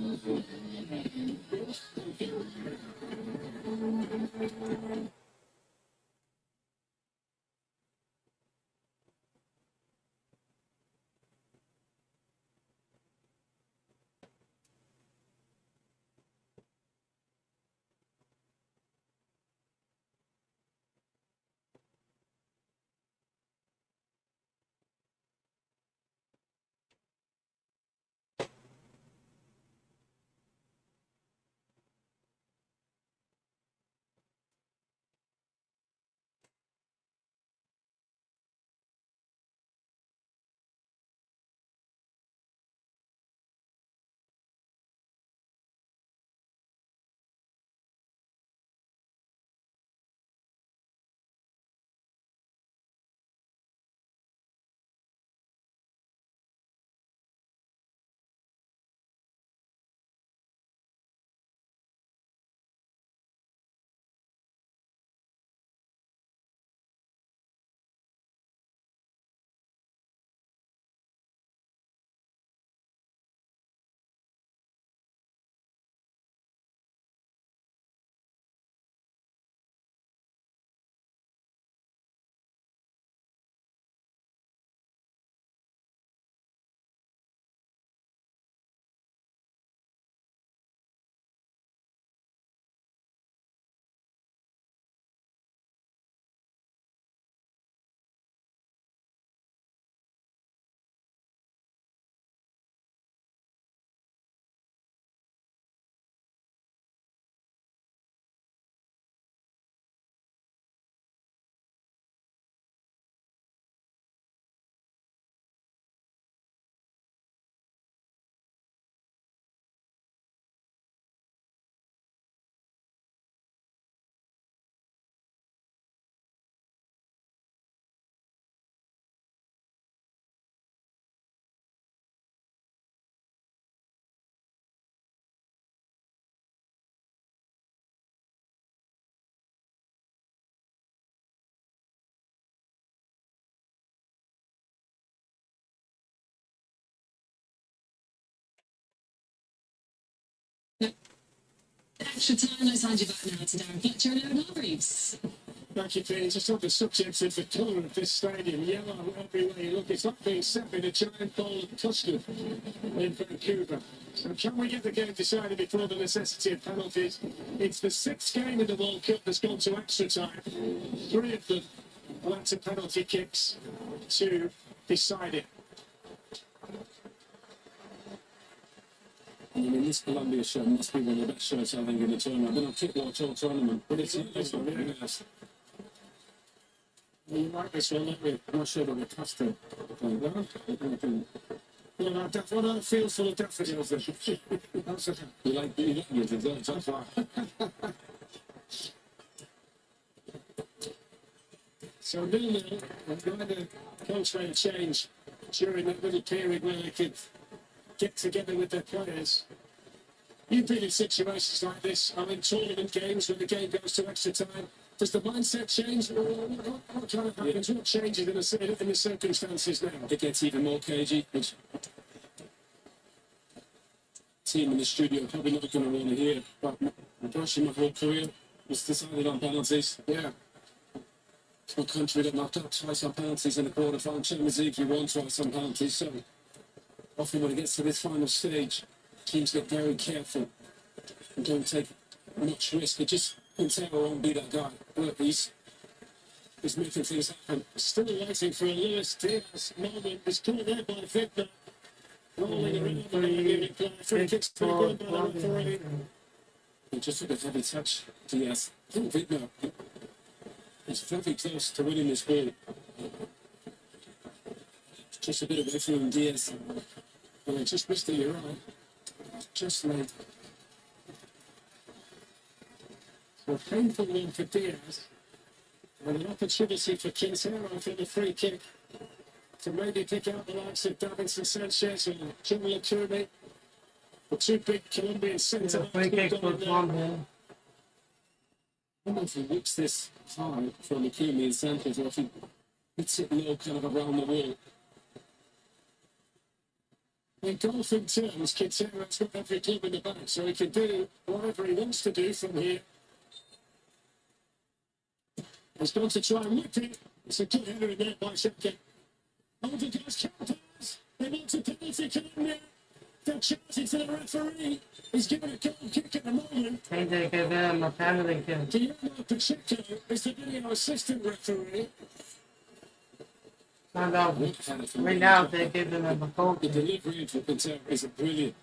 Extra time, let's hand you back now to Darren Fletcher and Aaron Hargreaves. Thank you, Pete. Just on the subject of the colour of this stadium, yellow everywhere you look. It's like being set in a giant bowl of custard in Vancouver. So can we get the game decided before the necessity of penalties? It's the sixth game in the World Cup that's gone to extra time. 3 of them led to penalty kicks to decide it. I mean, this Colombia show must be one of the best shows I think in the tournament. I've been on Kickball all tournament, but it's this one, really nice. Well, you like this one, don't you? I'm not sure about the custard. What are the fields full of daffodils then? That's okay. You like it, it's on fire. So 0-0, and glad the coach made a change during that little period where they could get together with their players. You've been in situations like this, I mean, tournament games when the game goes to extra time. Does the mindset change? What kind of happens? What changes in the circumstances now? It gets even more cagey. Which team in the studio probably not going to want to hear, but unfortunately my whole career was decided on penalties. Yeah. It's my country that knocked out twice on penalties in the quarter-final Champions League. You won twice on penalties, so often when it gets to this final stage, teams get very careful and don't take much risk. It just Quintero won't be that guy. Look, he's making things happen. Still waiting for a Luis Diaz moment. It's caught there by Vidna. Rolling around the area. Free kicks pretty good by the referee. He just took a heavy touch. Diaz. I think Vidna is very close to winning this ball. Just a bit away from Diaz. Well, he just missed the Euro. Just late. A painful one for Diaz. And an opportunity for Quintero for the free kick to maybe pick out the likes of Davinson Sanchez and Jimmy Lacumi. The two big Colombian centre. Free kick for Colombia. I don't know if he whips this high for Lacumi and Sanchez or if he hits it low kind of around the wall. In golfing terms, Quintero's got every club in the back, so he can do whatever he wants to do from here. He's going to try and whip it. It's a good header in there by Shepkin. Odegaard's counters. They want a penalty Colombia. They're shouting to the referee. He's given a goal kick at the moment. Think they give him a penalty kick. Guillermo Pacheco is the video assistant referee. Find out right now they give him a goal The kick. delivery for Quintero is brilliant.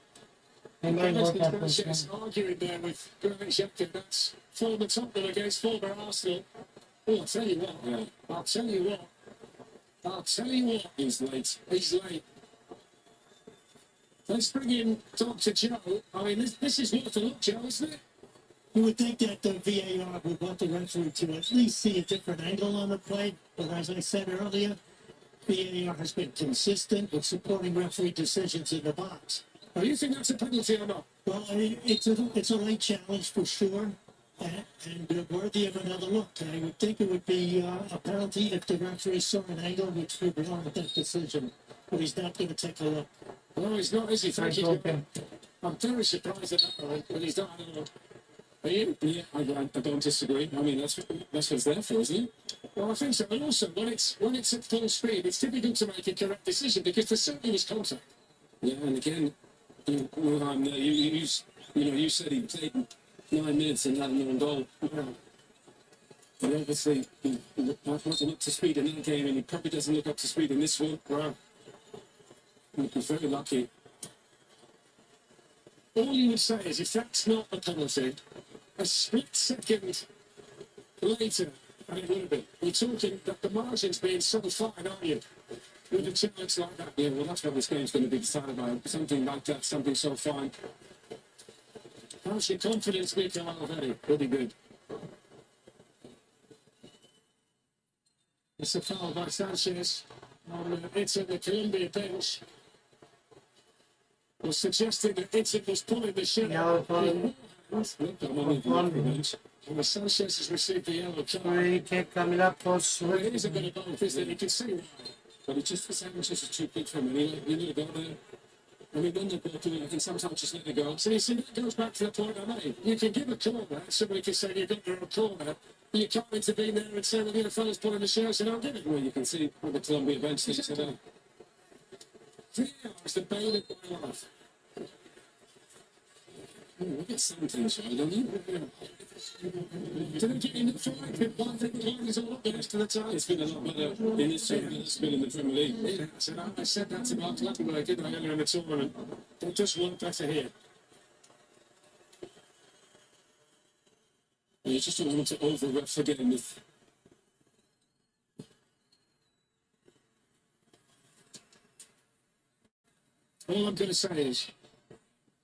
They may look at this Sanchez one. arguing there with Granit Xhaka. That's former Tottenham against former Arsenal. Oh, I'll tell you what. Yeah. I'll tell you what. I'll tell you what. He's late. He's late. Let's bring in Dr. Joe. I mean, this is worth a look, Joe, isn't it? You would think that the VAR would want the referee to at least see a different angle on the play, but as I said earlier, VAR has been consistent with supporting referee decisions in the box. Do you think that's a penalty or not? Well, I mean, it's a late challenge for sure, and worthy of another look. I would think it would be a penalty if the referee saw an angle which would warrant that decision, but he's not going to take a look. No, he's not, is he? Thank you. Okay. I'm very surprised at that, but he's not. I don't know. Are you? Yeah, I don't disagree. I mean, that's what it's there for, isn't it? Well, I think so. And also, when it's at full speed, it's difficult to make a correct decision because there certainly was contact. Yeah, and again, you said he played 9 minutes and had an own goal. And obviously, he wasn't up to speed in that game, and he probably doesn't look up to speed in this one. Wow. He'd be very lucky. All you would say is if that's not a penalty, a split second later, and it would have been. You're talking that the margin's being so fine, aren't you? With a chance like that. Yeah, well, that's what this game's going to be decided by. Something like that, something so fine. How's your confidence, Mikel Alvedi? Pretty good. It's a foul by Sanchez. It's at the Colombia bench. Was suggesting that Itzik was pulling the shit Yellow out. card. And Sanchez has received the yellow card. Free kick coming up for Well, it is a bit Swift. of both, isn't it? You can see why. But it just for Sanchez is too big for him. And he need to go there. I mean, when they go to it, I can sometimes just let it go. So you see, that goes back to the point I made. You can give a corner, somebody can say you've got your own corner, but you can't intervene there and say, well, the other fella's pulling the shirt, so don't give it. Well, you can see with the Colombia bench thing today. VAR is the bane of my life. We get some things right, don't you? Did it get in the fight with one thing the line is all up the rest of the time? It's been a lot better in this team than it's been in the Premier League. Yeah, I said that to Mark Lattenberg, didn't I, earlier in the tournament? They just want better here. You just don't want to over-ref again with... All I'm going to say is,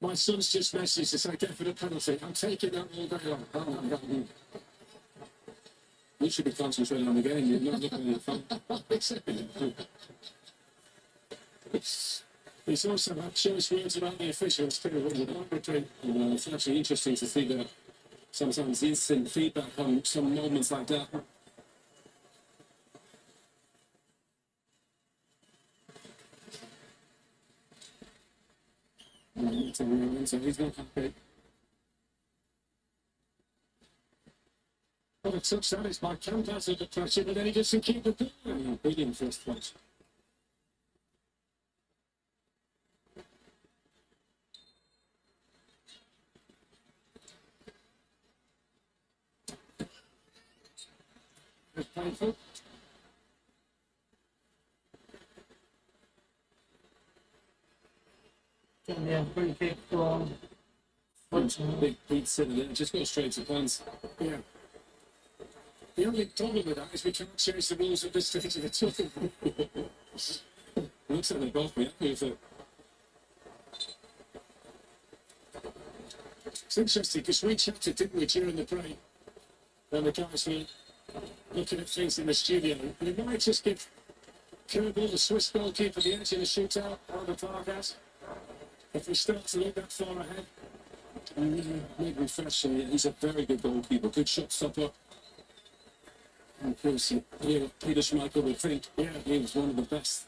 my son's just messaged to say definite penalty. I'm taking that all day long. You should be concentrating on the game. You're not looking at your phone. He's also had choice words about the officials too. It's actually interesting to see that sometimes instant feedback on some moments like that. So he's not happy. What a touch that is by Campaz under pressure, but then he doesn't keep the ball. Brilliant first touch. It's painful. Yeah, free kick for Fortune. Big pizza there, just go straight to pants. Yeah. The only problem with that is we can't change the rules at this stage of the tournament. Looks like they both be happy with it. It's interesting because we chatted, didn't we, during the break? And the guys were looking at things in the studio. And it might just give Kerbal, the Swiss goalkeeper, the edge in the shootout, Oliver Vargas. If we start to look that far ahead, Maybe fresh. He's a very good goalkeeper, good shot stopper. And of course, Peter Schmeichel would think, yeah, he was one of the best.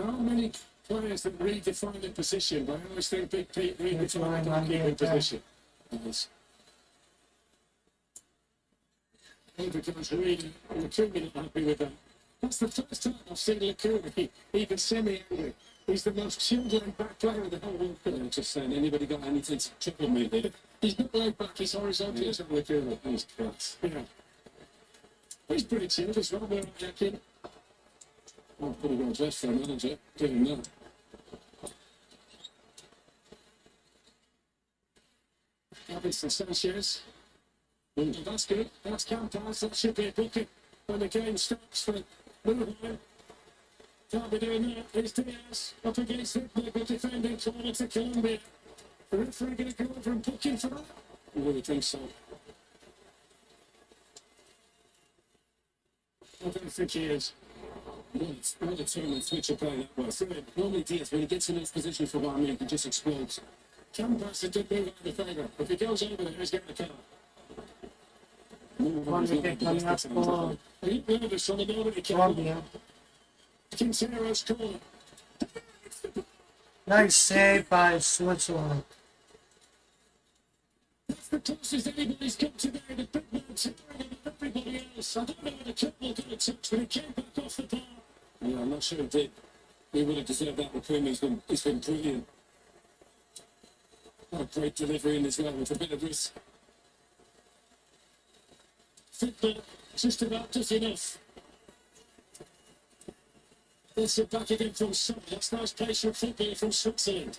there aren't many players that redefine their position, but I always think Big Pete redefined the goalkeeping position. Yes. Because really, Lukumi not happy with that. That's the first time I've seen Lukumi even semi-angry. He's the most chilled laid back player in the whole World Cup. Just saying, anybody got anything to trouble me there? He's not laid back, he's horizontal as well, Lukumi. He's class. Yeah. He's pretty chilled as well, we're checking. Oh, pretty well dressed for a manager, doing that. Davinson Sanchez. That's good. That's Campas. That should be a booking when the game stops for Liverpool. Can't be doing that. Here's Diaz up against it. They've got defending corner to Colombia. The referee going to go over and book him for that? I really think so. I don't think he is. What a tournament switch to play that was. Normally Diaz, when he gets in this position for Bayern Munich, he just explodes. Campas did move out of the favour. If he goes over there, he's getting the card. One wicket coming up for He nervous on the moment he came Colombia. Quintero's corner. Nice save by Switzerland. That's the closest anybody's come today. The big man tearing over everybody else. I don't know whether Campbell got a touch, but he came back off the bar. Yeah, I'm not sure he did. He would have deserved that. Lukumi, he's been brilliant. What a great delivery in this well with a bit of risk. Football, just about does enough. That's it back again from Sun. That's nice patient football from Switzerland.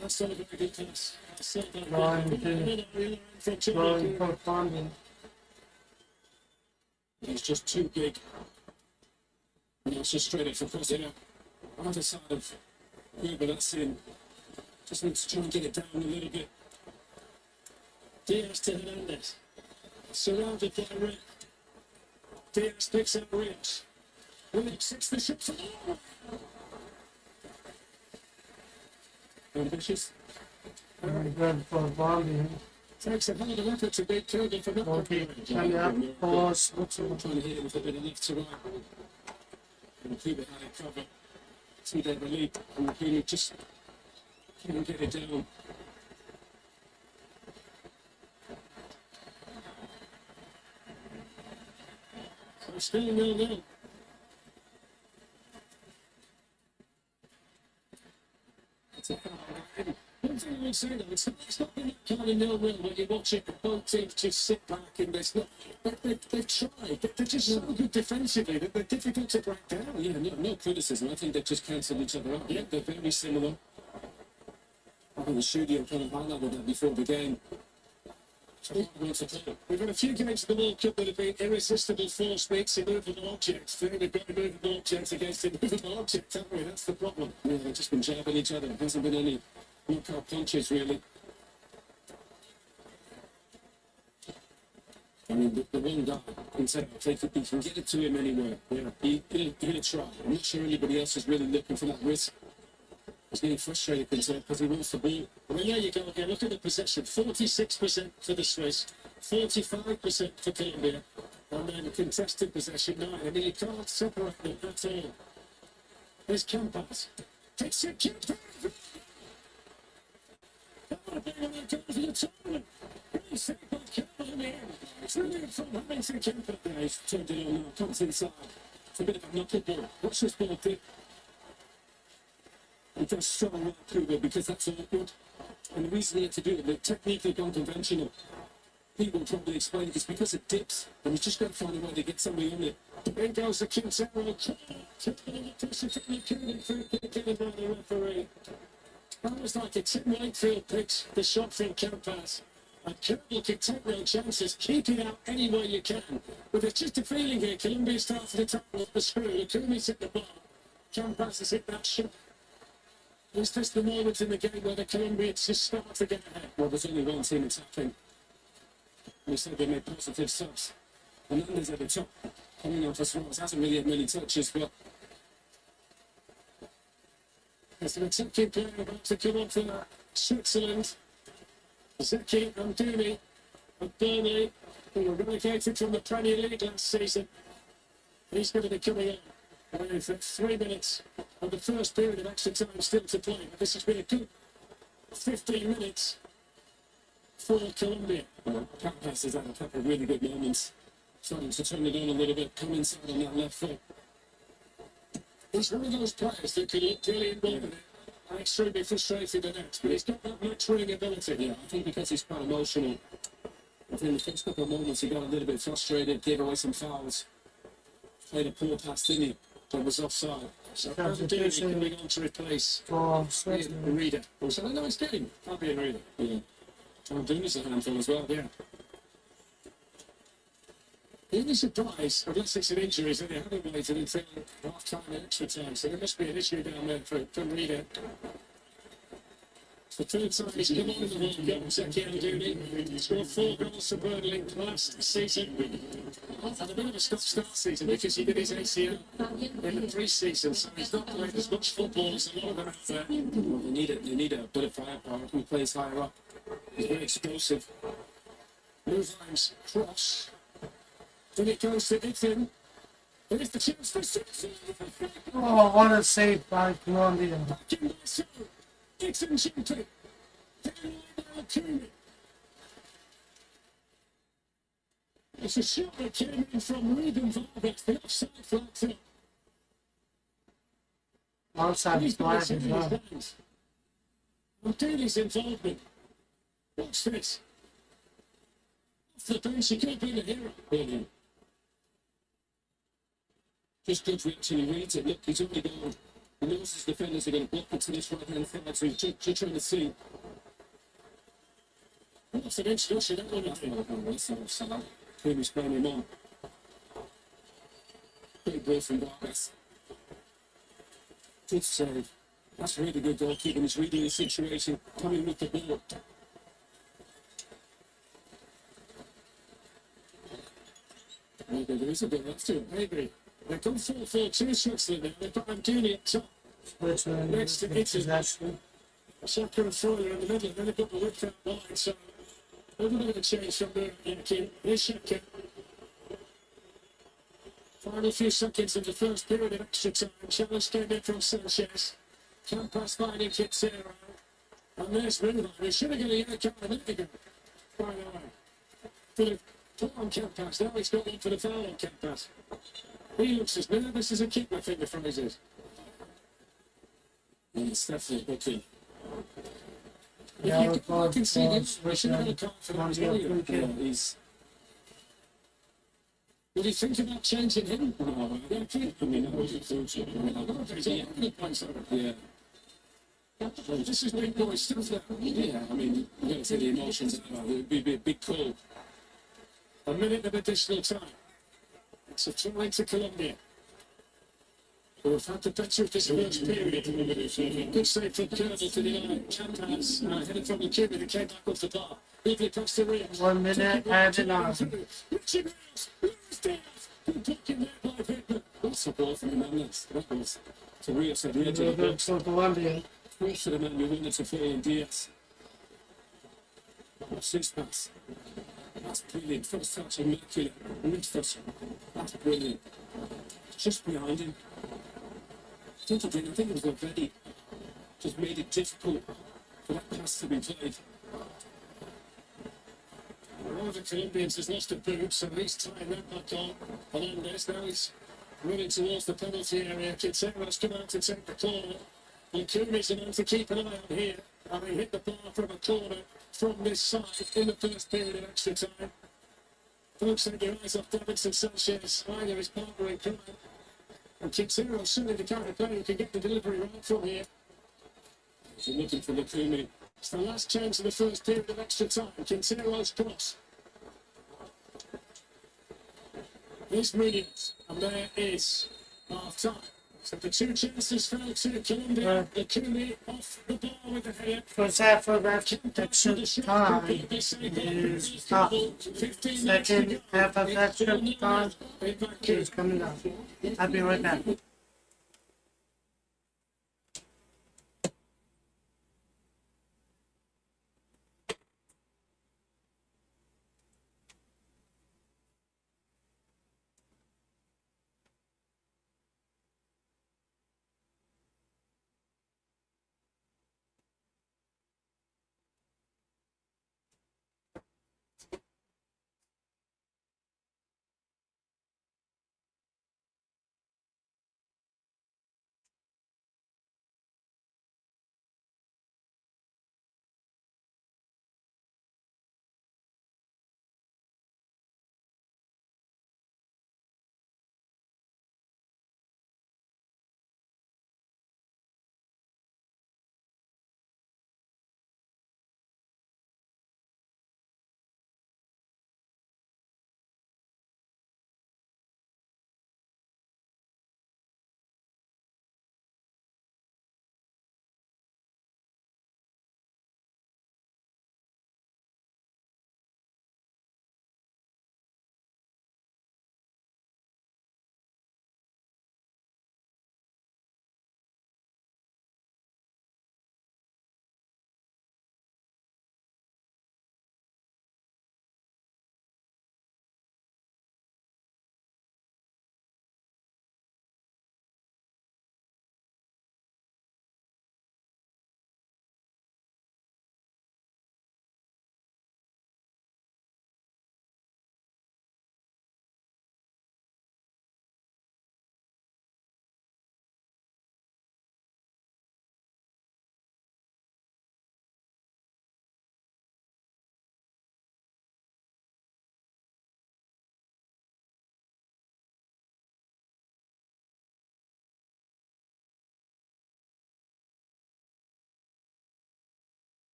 That's not a very good pass. That's not that Going for Colombia. He's just too big. And it's just straight up for Cosino. Either side of Uber, that's in. Just needs to try and get it down a little bit. Diaz to Hernandez. Surrounded by Rick. Diaz picks up Rich. Williams sits the shot for Ambitious. Very good for Colombia. takes a hell of an effort to beat Kirby for not Okay, coming up for Switzerland. Trying to hit him with a bit of left to right. And Cuba had it covered. 2-day relief. And Cuba just couldn't get it down. So still 0-0. It's a foul. One thing I would say though, it's not been that kind of 0-0 when you watch it, both teams just sit back and there's not, they've tried, they're just so good defensively that they're difficult to break down. Yeah, no criticism. I think they've just cancelled each other out. Yeah, they're very similar. I think the studio kind of highlighted that before the game. We've had a few games of the World Cup that have been irresistible force meets immovable objects. Today we've got immovable objects against immovable objects, haven't we? That's the problem. Yeah, they've just been jabbing each other. There hasn't been any knockout punches, really. I mean, the one guy can say, he can get it to him anywhere. Yeah, he'll try. I'm not sure anybody else is really looking for that risk. He's getting frustrated because he wants the ball. Well, there you go again. Look at the possession. 46% for the Swiss, 45% for Colombia, and then contested possession 9. I mean, you can't separate them at all. There's Campas. Takes it, Campas. That would have been one of the goals of the tournament. Really saved by Campbell in the end. It's really from Hamilton Campas. Yeah, he's turned it on now. Comes inside. It's a bit of a knuckleball. Watch this ball dip. He does so well, Cuba, because that's awkward. And the reason he had to do it, the technique had gone conventional. People will probably explain it's because it dips, and he's just got to find a way to get somebody on it. There goes the Quintero. Given by the referee. That was like a Tim Wakefield picks the shot from Campas. And Kerbal can take no chances. Keep it out any way you can. But there's just a feeling here. Colombia starts to attack with the screw. Lukumi's hit the ball. Campas has hit that shot. Is this the moment in the game where the Colombians just start to get ahead? Well, there's only one team attacking. We said they made positive subs. Hernandez at the top, coming on for Suarez, hasn't really had many touches, but there's an attacking player about to come on for Switzerland. Zeki Amdouni of Burnley, who were relegated from the Premier League last season. He's going to be coming on with 3 minutes of the first period of extra time still to play. But this has been a good 15 minutes for Colombia. Campas has had a couple of really good moments, starting to turn it on a little bit, come inside on that left foot. He's one of those players that can look really involved in it and extremely frustrated at it, but he's got that match-winning ability. Yeah, I think because he's quite emotional. I think the first couple of moments he got a little bit frustrated, gave away some fouls, played a poor pass, didn't he? That was offside. So Amdouni coming on to replace For Switzerland. Reader. Also, no, he's getting Fabian Reader. Yeah. Amdouni's a handful as well. Yeah. The only surprise, unless it's an injury, is that they haven't waited until half-time and extra time, so there must be an issue down there for Reader. It's the third time he's come on in the World Cup, Zeki Amdouni. He scored 4 goals for Burnley last season. Had a bit of a stop-start season because he did his ACL in the pre-season, so he's not played as much football as a lot of them out there. Well, they need a bit of firepower who plays higher up. He's very explosive. Moves cross. Then it goes to Ethan. There's the chance for Six. Oh, what a save by Colombia. Ethan Chimpy. It's a shot that came in from Ruben Vargas, the offside flag throw. Outside He's flag got his as head in his well. hands. Martini's involvement. Watch this. Off the bench, he could have been a hero. Brilliant. Just good reaction, he reads it. Look, he's already gone. He knows his defenders are going to block it to this right-hand side, so he's just trying to see. That's an introduction, that one, I think. Who's playing him on. Great ball from Vargas. Good save. That's really good goalkeeping. He's reading the situation, coming with the ball. Maybe there is a bit left to it, maybe. They've gone 4-4-2 Switzerland now. They've got Amdouni at top. Switzerland Next to Italy. possession. Saka and Freuler in the middle. Then they've got the width out wide. So a little bit of a change from there. Here's Saka. Final few seconds of the first period of extra time. Challenge came in from Sanchez. Campas finding Kitsero. And there's Ringo. They should have got a yellow card a minute ago. By the way. Could have put on Campas. Now he's got one for the foul on Campas. He looks as nervous as a kid, I think, from his head. Yeah, it's definitely booking. Yellow You card can see for him. He should have had a Switzerland. card for that as Colombia well. free Yeah, kick. he's. Did you think about changing him? Oh, I don't think. I mean, I wasn't thinking. I mean, I don't He's think. all over the place over Yeah. This is big boy stuff now. Yeah, I mean, you got to take the emotions out of it. It would be a big call. A minute of additional time. It's a throw to Colombia. Who have had the better of this first period. Good save from Colonel to the line. Campas headed from the Cuban who came back off the bar. Lovely pass to Rios. 1 minute and 9. Richie Rios. Rios Diaz. Good blocking there by Victor. That's a ball from Hernandez. That was to Rios at the edge of the Good box. for Colombia. Force to the man who wanted to fall in Diaz. Watch this pass. That's brilliant. First touch immaculate. Midfoot. That's brilliant. Just behind him. I think it was already just made it difficult for that pass to be played. One of the Colombians has lost a boot, so he's tying that back on. Hernandez now he's running towards the penalty area. Quintero's come out to take the corner. And Cooney's the man to keep an eye on here. And they hit the bar from a corner from this side in the first period of extra time. Folks, take your eyes off Davinson Sanchez. Either his partner in crime. And Quintero's certainly the kind of player who can get the delivery right from here. So looking for Lukumi. It's the last chance of the first period of extra time. Quintero's cross. Here's Munoz, and there is half time. So the two chances fell to Colombia. The Kumi off the ball with the header. First half of extra time is tough. 15 Second half of extra time is coming up. I'll be right back.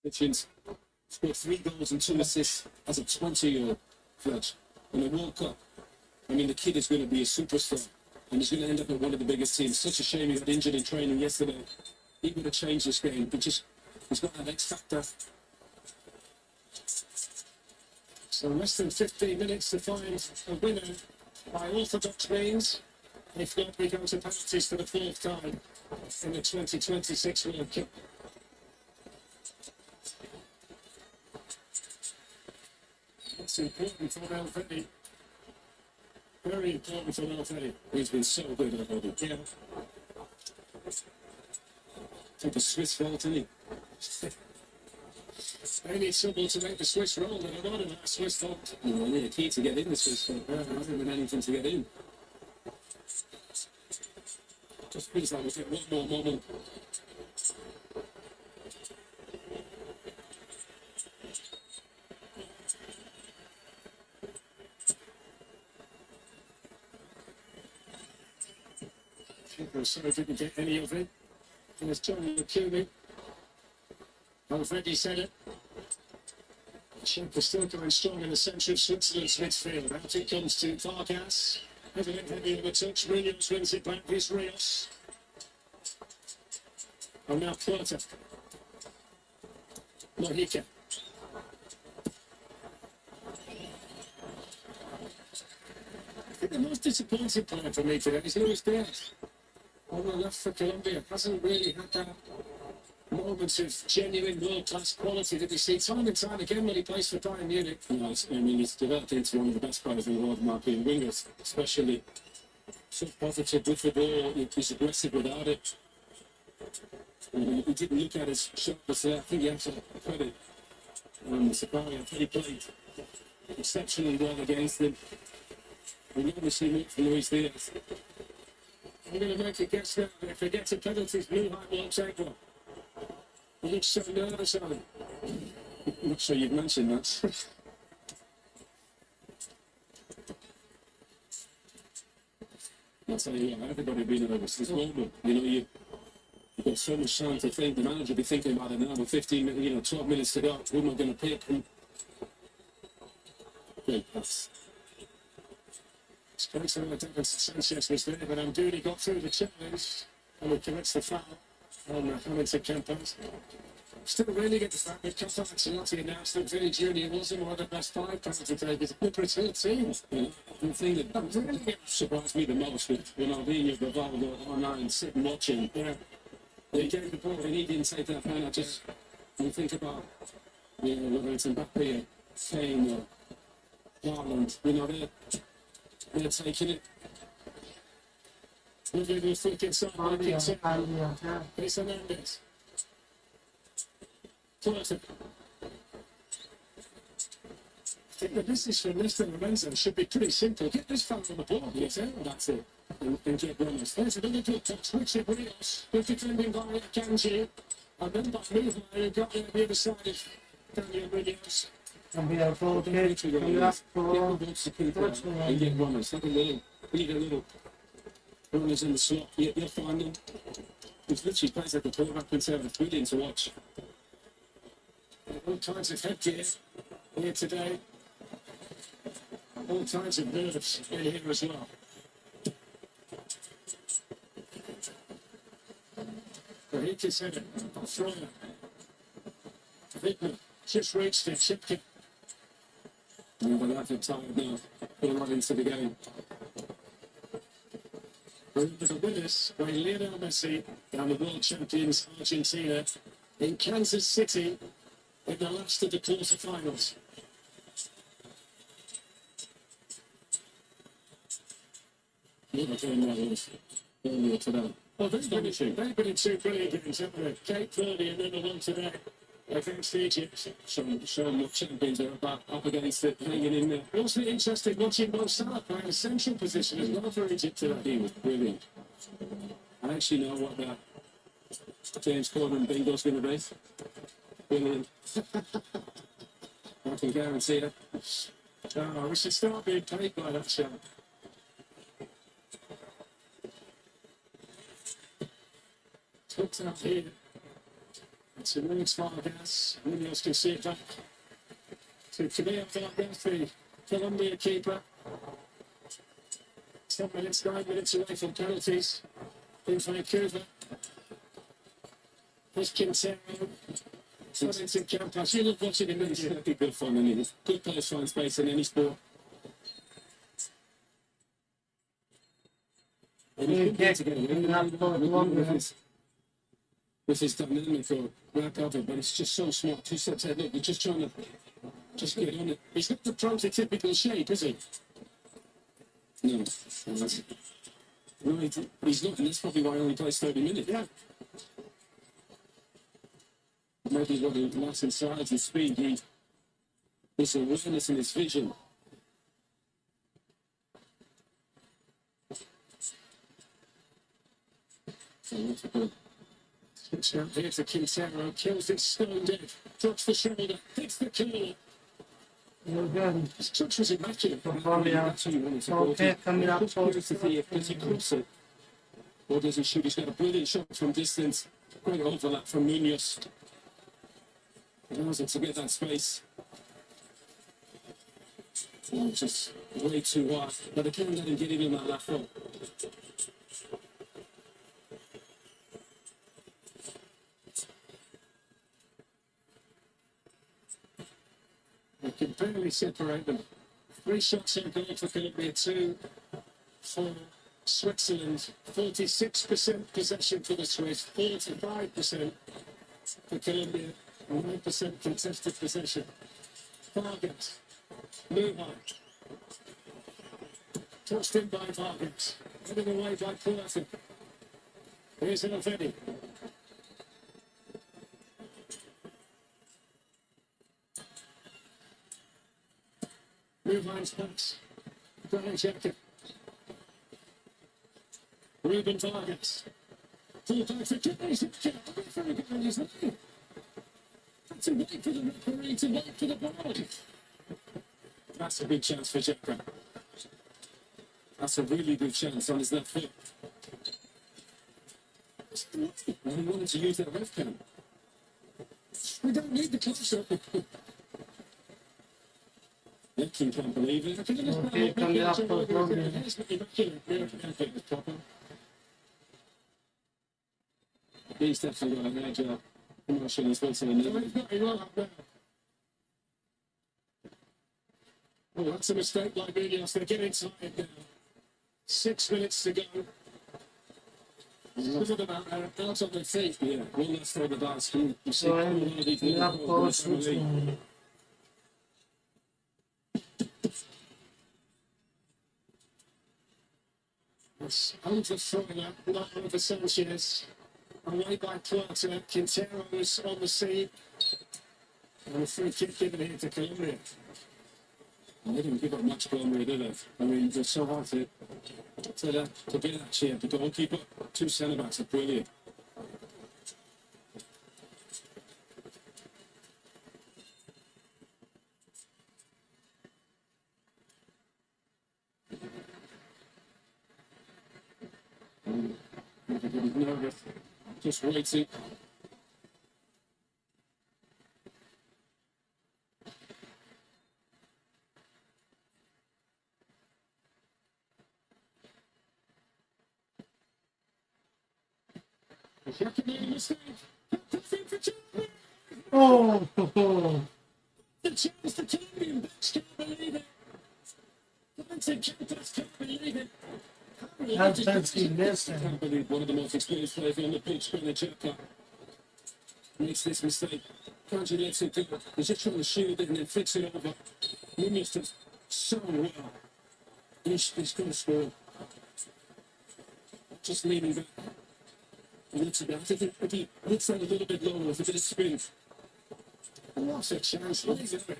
Hitchens scored 3 goals and 2 assists as a 20-year-old, Fletch. In the World Cup, I mean, the kid is going to be a superstar. And he's going to end up at one of the biggest teams. Such a shame he got injured in training yesterday. He would have changed this game. He's got that X factor. So less than 15 minutes to find a winner by orthodox means. If not, we go to penalties for the fourth time in the 2026 World Cup. That's important for Valverde. Very important for Valverde. He's been so good at it. Yeah. Took a Swiss vault, didn't he? They need someone to make the Swiss roll, and they're not in that Swiss vault. You know, they need a key to get in the Swiss vault. There hasn't been anything to get in. Just feels like we get one more moment. So didn't get any of it. And it's Johnny McCulley. Valverde said it. Czech is still going strong in the centre of Switzerland's midfield. Out it comes to Vargas. Evelyn heavy on the touch. Munoz wins it back. Here's Rios. And now Porter. Mojica. I think the most disappointing player for me today is Luis Diaz. On the left for Colombia. Hasn't really had that moments of genuine world-class quality that we see time and time again when he plays for Bayern Munich. I mean, he's developed into one of the best players in the world, Mark, being wingers, especially so positive with the ball. He's aggressive without it. He didn't look at his shoulders there. I think he has to credit Sakari. I think he played exceptionally well against him. We obviously look for Luis Diaz. I'm going to make a guess now. If they get to penalties, Blue won't take one. He looks so nervous on him. I'm not sure you've mentioned that. I'll tell you what, everybody being nervous. This moment, you know, you've got so much time to think. The manager will be thinking about it now with 15 minutes, 12 minutes to go. Who am I going to pick? Great pass. Space on the David Sanchez was there, but Amdouni got through the challenge and he commits the foul on Hamilton Campos. Still really get the fact that Campos Ancelotti announced that Vinny Jr. wasn't one of the best five penalty takers in the Brazil team. The thing that really surprised me the most with Ronaldinho, Rivaldo, R9 sitting watching, they gave the ball and he didn't take that penalty. You think about, whether it's Mbappe or Kane or Haaland, they're taking it. Lovely little flick inside by Quintero. It's Hernandez. Porter. I think the business for Nesta Lorenzo should be pretty simple. Get this fella on the board, yes, that's it. And get Ramos. There's another good touch. Richard Rios. Good defending by Kanji. And then by Movement, who got there on the other side of Daniel Munoz. And be a full kick, come up for and get runners. Need a little runners in the slot. You'll find them. It literally plays like a quarterback himself. It's brilliant to watch. All kinds of headgear here today. All kinds of nerves in here as well. Rahika's header. Freuler. Wittmann just reached it. Shipkin. But I feel tired now. Put a lot into the game. Remember the winners by Lionel Messi and the world champions Argentina in Kansas City in the last of the quarterfinals. What a game that was earlier today. Well, they've been in two brilliant games, haven't they? Cape Verde and then the one today against Egypt. Showing what champions are about, up against it, hanging in there. Also interesting watching Mo Salah playing a central position as well for Egypt today. He was brilliant. I actually know what that James Corden bingo's going to be. Brilliant. I can guarantee it. Oh, we should start being paid by that show. Hooked out here. It's a Luis Vargas. Munoz can see it back to Camille Vargas, the Colombia keeper. 10 minutes, 9 minutes away from penalties in Vancouver. Here's Quintero. Wellington Campos. You love watching him, don't It's you? going to be good fun, and it's good players find space in any sport. And Free he's good kick, together. not for Colombia. With his dynamic or back of it, but it's just so smart. Two steps ahead. Look, you're just trying to just get on it. He's not the prototypical shape, is he? No, he's not, and that's probably why he only plays 30 minutes. Yeah. Maybe what he lacks in size and speed, his awareness and his vision. So what's it good? It's out here for Quintero. Kills it stone dead. Drops the shoulder. Hits the kill. You're good. His touch was immaculate. Colombia. That's what you want to Okay, support. coming up Just for curious to see if does he cross it or does he shoot? He's got a brilliant shot from distance. Great overlap from Munoz. Allows him to get that space. Just way too hard. But they can't let him get in that left foot. They can barely separate them. 3 shots on goal for Colombia, 2 for Switzerland. 46% possession for the Swiss, 45% for Colombia, 9% contested possession. Vargas, Lujan, tossed in by Vargas, headed away by Puerto. Here's Elvedi. Lujan's pass, Granit Xhaka. Ruben Vargas. Full back for Granit Xhaka. Very good on his line. That's a wait for the referee to wait for the ball. That's a big chance for Xhaka. That's a really good chance on his left foot. And he wanted to use that ref cam. We don't need the close-up. Yakin can't believe it. Okay, cambiar por Colombia. He's definitely got a major emotion as well to the level. Oh, that's a mistake by Munoz. They get inside now. 6 minutes to go. Look at them out on their feet. Yeah, one last throw the dice. You see, So, all of these la little post goals in the league. It's overthrowing up, not over Sanchez. Away by Plata. Quintero's on the scene. And a free kick given here to Colombia. They didn't give up much Colombia, did they? I mean, they're so hard to get that cheer. The goalkeeper, 2 centre-backs are brilliant. Everybody's nervous, just waiting. Xhaka made a mistake. Nothing for Germany. Oh, The chance to Colombian backs can't believe it. Quincy Campos can't believe it. that's fancy missing. Can't believe one of the most experienced players on the pitch, Granit Xhaka, makes this mistake. Can't you let it go? He's just trying to shield it and then fix it over. Munoz does so well. He's going to score. Just leaning back. A little bit. I think if he hits that a little bit lower with a bit of spin. What a chance. What is it? But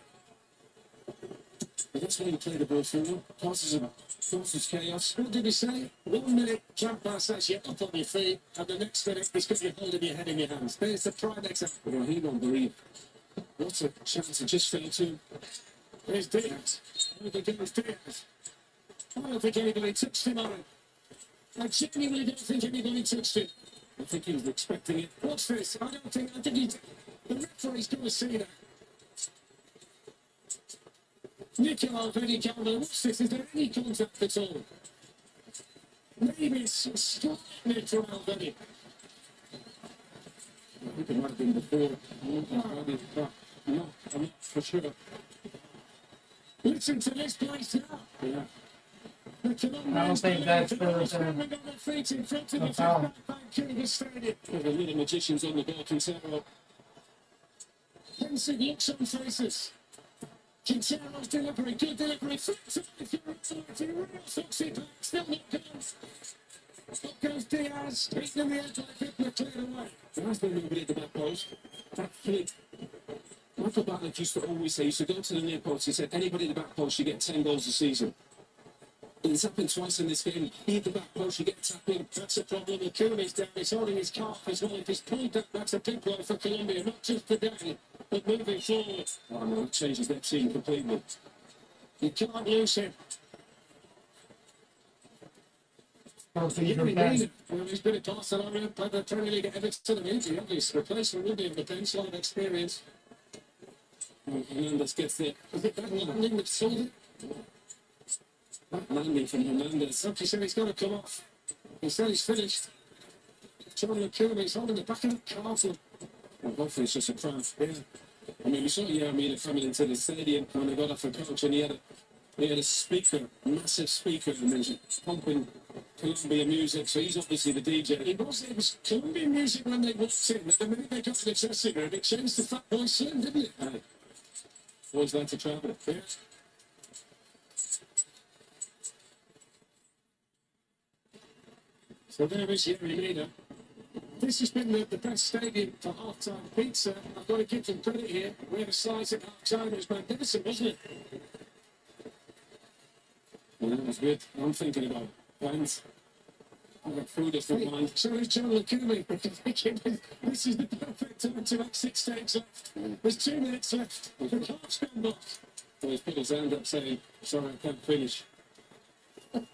that's why you play the ball forward. Causes chaos. What did he say? 1 minute, Campos says you're up on your feet, and the next minute, he's got you holding your head in your hands. There's the prime example. Well, he won't believe. What a chance. It just fell to. There's Diaz. I don't think it was Diaz. I don't think anybody touched him on it. I genuinely don't think anybody touched him. I think he was expecting it. What's this? I think he's. The referee's going to see that. Nicola Alvedi, what's this? Is there any contact at all? Maybe it's a slight nip from Alvedi. I think it might have been before. I'm not for sure. Listen to this place now. Yeah. The Colombians I don't think that's swimming on their feet in front of the foul. King Stadium. Well, the little magicians on the ball can settle. Pensive looks on faces. Quintero's delivery, good delivery. Flips it if you're authority. Real foxy back, still not goes. Up goes Diaz, beaten in the edge like Hitler, cleared away. There has been nobody at the back post. That flick. Michael Bartlett used to always say, he used to go to the near post, he said, anybody at the back post, you get 10 goals a season. It's happened twice in this game. He at the back post, you get tapping. That's a problem. Akumi's down. He's holding his calf as well. If he's pulled that, that's a big blow for Colombia. Not just today, but moving forward. Oh no, it changes their team completely. You can't lose him. Well, he's been at Barcelona, played the Premier League at Everton and Indy. His replacement will be in the bench, a lot of experience. Hernandez gets it. Was it that landing that sold it? That landing from Hernandez. Look, he said he's got to come off. He said he's finished. Jordan Kirby's holding the back of the calf. Well, hopefully it's just a cramp. Yeah. I mean, we saw Yarmina coming into the stadium when they got off the coach, and he had a speaker, a massive speaker, and then pumping Colombian music. So he's obviously the DJ. It was Colombian music when they walked in. And the minute they got to the dressing room, it changed to Fat Boy Slim, didn't it? Hey, always like to travel. Yeah. So there is Yarmina. This has been the best stadium for half-time pizza. I've got to give them credit here. We had a slice at half-time. It was magnificent, wasn't it? Well, that was good. I'm thinking about plans. I've got food off the mind. So is John Lacumi. This is the perfect time to exit stage left. There's 2 minutes left. The clock's gone by. So he's put his hand up saying, sorry, I can't finish.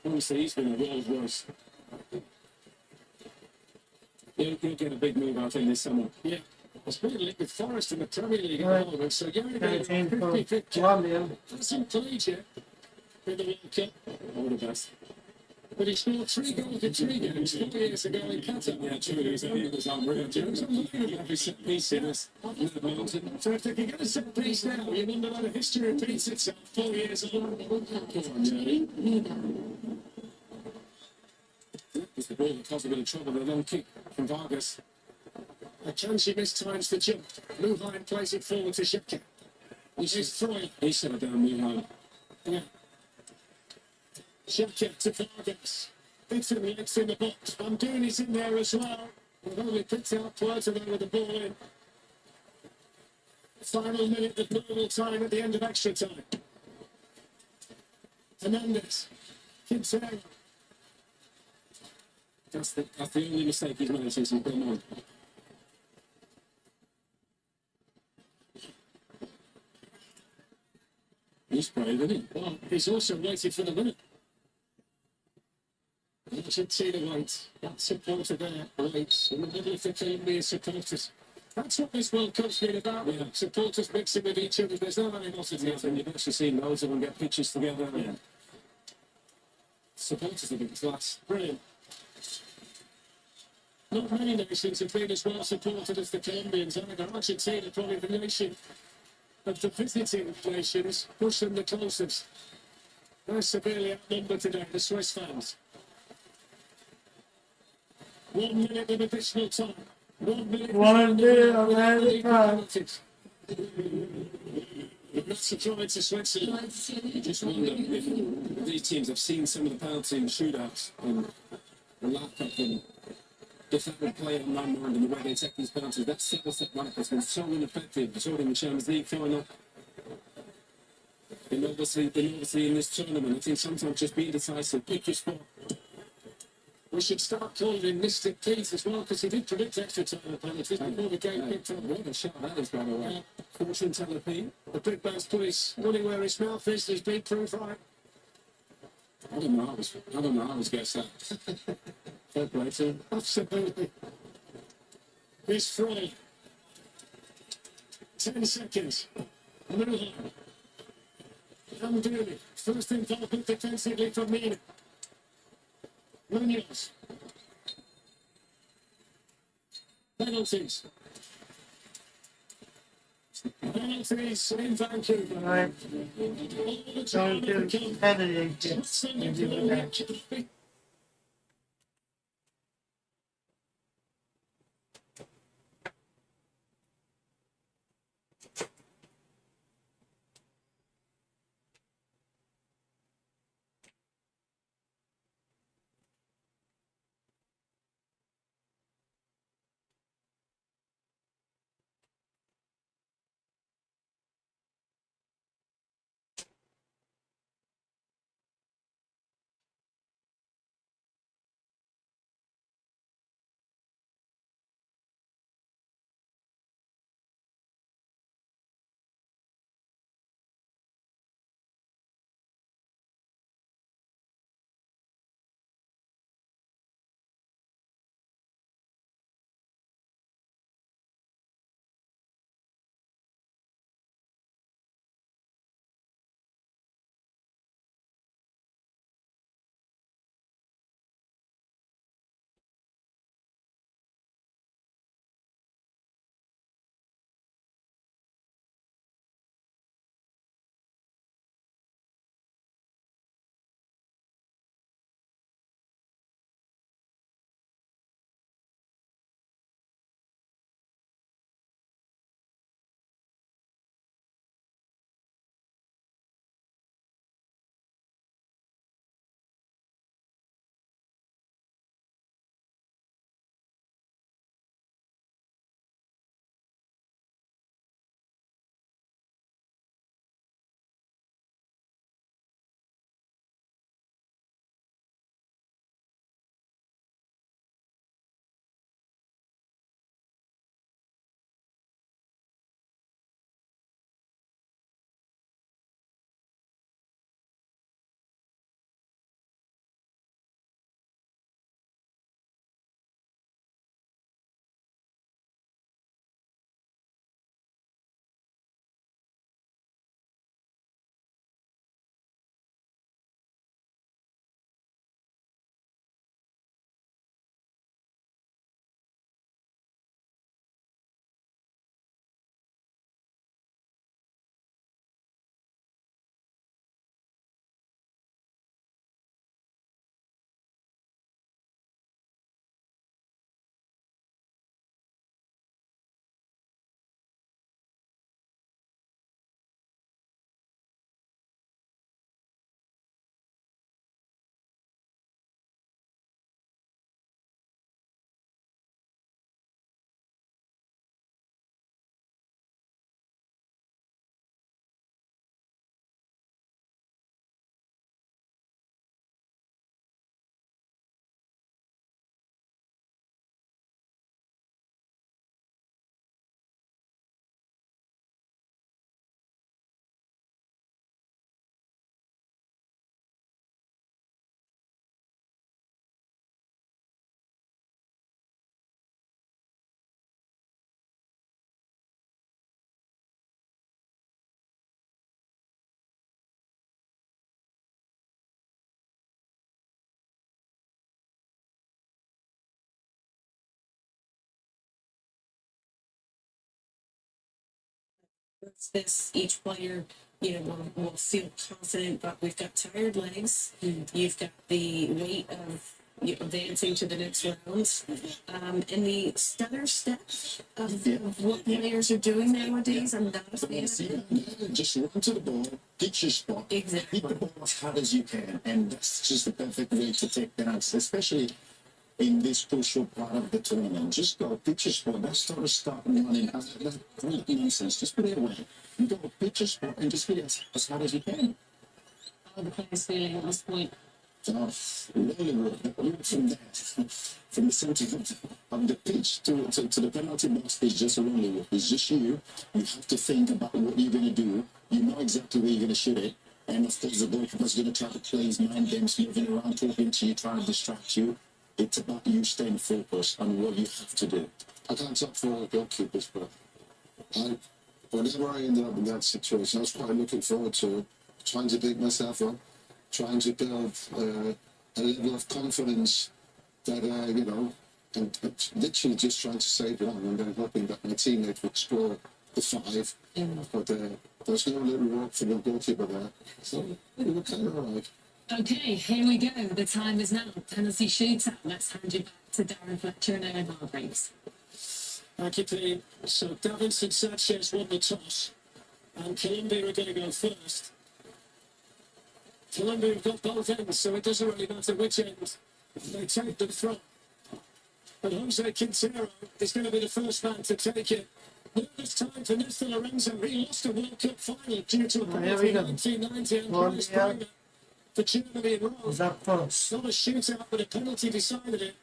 Honestly, he's been a Rolls Royce. He'll get a big move out in this summer. Yeah. It's been linked with Forest in the Premier League Right. at the moment. So Gary Neville, 13 for 50-50. Colombia. Hasn't played yet in the World Cup. All the best. But he scored 3 goals in 3 games 4 years ago in Qatar. Yeah, true. It was unreal. It was unbelievable. Every set piece in us. Mountain. So if they can get a set piece now, you wonder how the history repeats itself 4 years on. It's the ball that caused a bit of trouble. The long kick from Vargas. A chance he missed times the jump. Luhine plays it forward to Shepka. He's throwing. He shut it down Muhan. Yeah. Shepka to Vargas. It's in the box. Van Doon is in there as well. We've only picked out twice of them with the ball in. Final minute of normal time at the end of extra time. Hernandez. Quintero. That's the only mistake he's made since he's been on. He's brave, isn't he? Well, he's also waited for the minute. Argentina waits. That supporter there waits in the middle of the Colombian supporters. That's what this World Cup's been about. Yeah. Supporters mixing with each other. There's no animosity. And you've actually seen loads of them get pictures together. Yeah. Supporters have been class. Brilliant. Not many nations have been as well supported as the Colombians. Either. Argentina, probably the nation of the visiting nations, push them the closest. They're severely outnumbered today, the Swiss fans. 1 minute of additional time. 1 minute. 1 minute of added time. Not surprised to Switzerland. You just wonder if these teams have seen some of the penalty and shootouts and the lap up and if that would play on my mind and the way they take these penalties. That step-by-step lap has been so ineffective. We saw it in the Champions League final. And obviously in this tournament, I think sometimes just be decisive, pick your spot. We should start calling him Mr. Keith as well, because he did predict extra time penalties before the game picked up. What a shot that is, by the way. Fortune teller Pete. The big man's put his money where his mouth is. He's been proof right. I don't know how I was guessed that. Fair play to him. Absolutely. Here's Frey. 10 seconds. Luhine. Hamdouni. First involvement defensively from Mina. Munoz. Penalties. Penalties in Vancouver. Right. All the Going time to it Kennedy. becomes- Maybe this, each player, will feel confident, but we've got tired legs. You've got the weight of advancing to the next round, and the stutter step of what players are doing nowadays. I'm not a fan of it. Just run to the ball, get your spot, Exactly. hit the ball as hard as you can, and that's just the perfect way to take penalties, especially in this crucial part of the tournament. Just go pitch your spot. That's sort of start running. That's complete nonsense. Just put it away. You go pitch your spot and just hit it as hard as you can. How are the players feeling at this point? Really work from there, from the center of the pitch to the penalty box is just a rolling work. It's just you. You have to think about what you're going to do. You know exactly where you're going to shoot it. And of course, the goalkeeper's going to try to play his mind games, moving around, talking to you, trying to distract you. It's about you staying focused on what you have to do. I can't talk for goalkeepers, but whenever I ended up in that situation, I was quite looking forward to trying to pick myself up, trying to build a level of confidence that, and literally just trying to save one and then hoping that my teammate would score the 5. But there's no little work for the goalkeeper there. So we were kind of alright. Okay, here we go. The time is now. Penalty shootout. Let's hand you back to Darren Fletcher and Aaron Hargreaves. Thank you, Pete. So Davinson Sanchez won the toss, and Colombia are going to go first. Colombia have got both ends, so it doesn't really matter which end they take them from. But Jose Quintero is going to be the first man to take it. Nervous time for Néstor Lorenzo. He lost a World Cup final due to a penalty in 1990 and Chris Kramer for Germany in Rome. Was up first. Not a shootout, but a penalty decided it.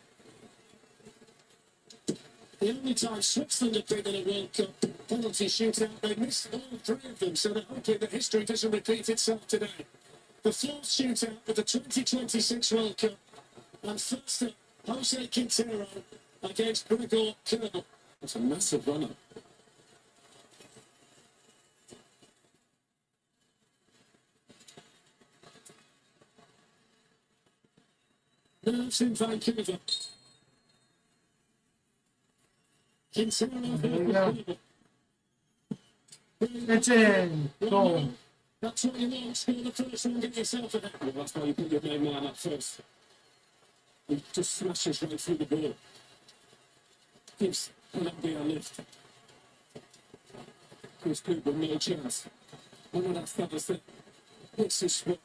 The only time Switzerland have been in a World Cup penalty shootout, they missed all 3 of them, so they're hoping that history doesn't repeat itself today. The 4th shootout of the 2026 World Cup, and first up, Jose Quintero against Gregor Kernel. It's a massive runner. Nerves in Vancouver. Quintero Vancouver. It's in. Goal. That's what you want. Score the first one, get yourself ahead. Well, that's why you put your main man up first. He just smashes right through the ball. Gives Colombia a lift. Gives Cuba no chance. One of that fellas that hits his foot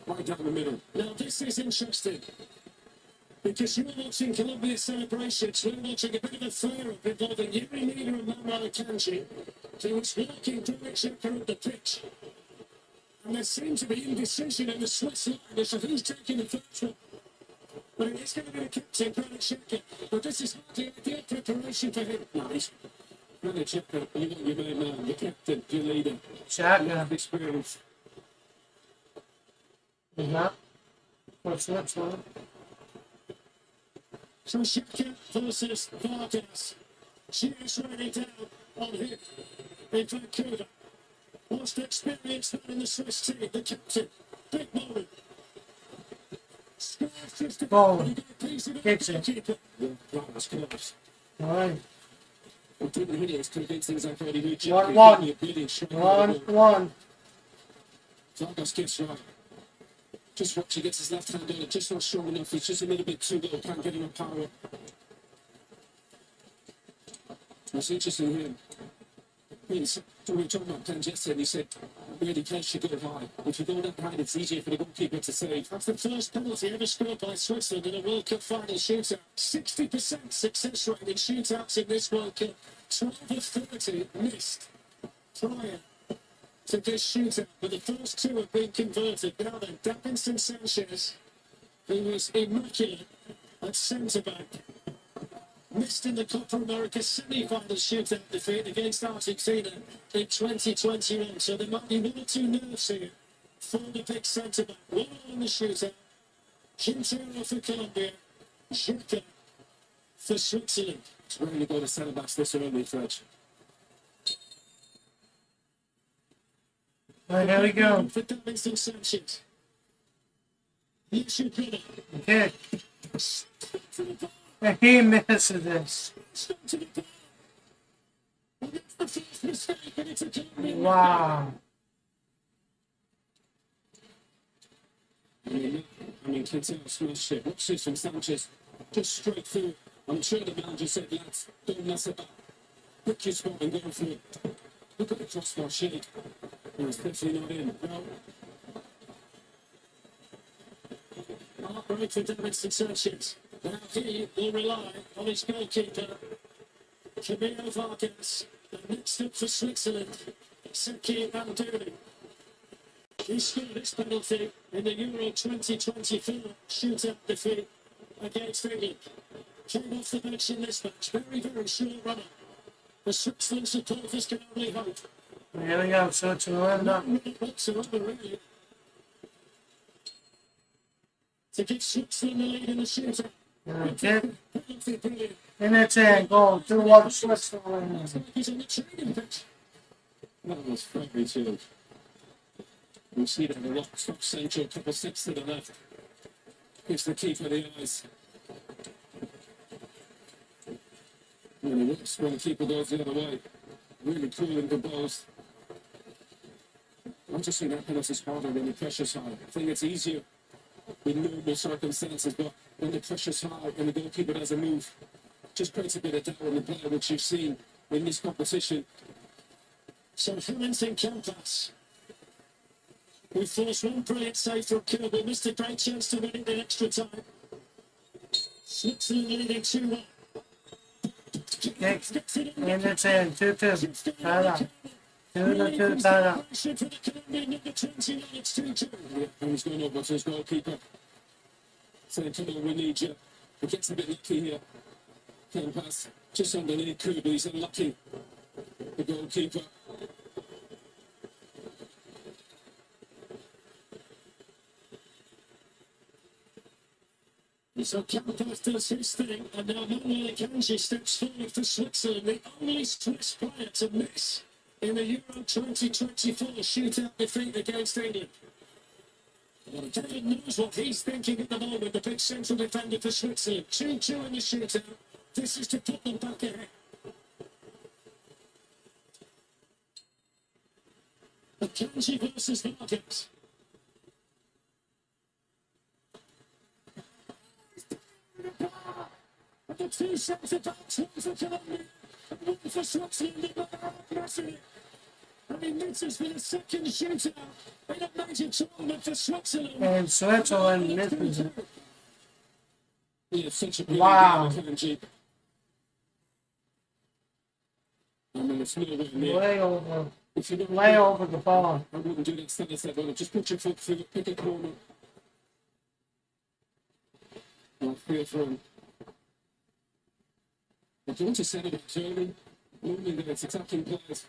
right down the middle. Now this is interesting, because you're watching Colombia celebrations, we're watching a bit of a flare-up involving Yuri Mina and Manuel Akanji, who was walking direction up the pitch. And there seems to be indecision in the Swiss line as to who's taking the first one. But it is going to be the captain, Granit Xhaka. But this is hardly ideal preparation for him. No, he's Granit Xhaka. You want your main man, your captain, your leader. Xhaka. Experience. Is that for Switzerland? So Xhaka versus Vargas. She is ready down on him in Vancouver. Most experienced man in the Swiss team, the captain, Big Moran. Scores just Goal. about. He got a piece of it. Kicks it. Keeper. Yeah, right, that's close. All right. I didn't really as convincing as I thought he would. 1-1. 1-1. Vargas gets right. Just watch, he gets his left hand on it, just not strong enough. He's just a little bit too low, can't get enough power. What's interesting here, we were talking about Penn yesterday, and he said, really, Penn should go high. If you go that high, it's easier for the goalkeeper to save. That's the first penalty ever scored by Switzerland in a World Cup final shootout. 60% success rate in shootouts in this World Cup. 12 of 30 missed prior to this shootout, but the first 2 have been converted. Now then, Davinson Sanchez, who was immaculate at centre-back, missed in the Copa America semi-final shootout defeat against Argentina in 2021. So there might be 1 or 2 nerves here for the big centre-back. 1 in the shootout. Quintero for Colombia. Xhaka for Switzerland. It's really got to centre-backs this early, Fletch. All right, here we go. For Davinson Sanchez. Here's your brother. Okay. For the ball. He misses this. Stop to the ball. And that's the first mistake, and it's a Colombian. Wow. I mean, Quintero smashed it. Watch this from Sanchez. Just straight through. I'm sure the manager said, lads, don't mess about. Pick your spot and go for it. Look at the crossbar shake. And it's definitely not in. No. Heartbreak for Davinson Sanchez. Now he will rely on his goalkeeper, Camilo Vargas. And next up for Switzerland, Seki Amdouni. He scored his penalty in the Euro 2024 shootout defeat against England. Came off the bench in this match. Very, very short runner. The Switzerland supporters can only hope. Here we go, Switzerland up. Whatsoever, really. To give Switzerland the lead in the shootout. Okay. Penalty, brilliant. And it's in, goal, 2-1 Switzerland. He's on the training pitch. That was very too. We see that a lot. Stop Sancho, a couple steps to the left. Gives the keeper the eyes. And it works when the keeper goes the other way. Really cool and composed. I just think that penalty's harder when the pressure's high. I think it's easier in normal circumstances, but when the pressure's high and the goalkeeper doesn't move, just creates a bit of doubt in the player, which you've seen in this competition. So Valentin Campas, who forced one brilliant save from Kilby, missed a great chance to win it in extra time. Switzerland leading 2-1. Kick. And it's in, 2-2. Tied up. 2-2 tied up. For the Colombian number 29, it's 2-2. Yeah, and he's going over to his goalkeeper. Saying, come on, we need you. He gets a bit lucky here. Can't pass just underneath Kuba. He's unlucky. The goalkeeper. So Campas does his thing, and now Manuel Akanji steps forward for Switzerland, the only Swiss player to miss in the Euro 2024 shootout defeat against England. David knows what he's thinking at the moment, the big central defender for Switzerland. 2-2 in the shootout. This is to put them back ahead. Akanji versus Vargas. The two centre backs, one for Colombia and one for Switzerland. And he misses for the second shootout in a major tournament for Switzerland. And Switzerland misses it. Yeah, such a Wow. Akanji. I mean, it's nowhere near. Way over. If you don't Way over the ball. I wouldn't do that stand step on it. Just put your foot through it, pick a corner. I'll feel for him. If you want to set it up early, normally that it's attacking players.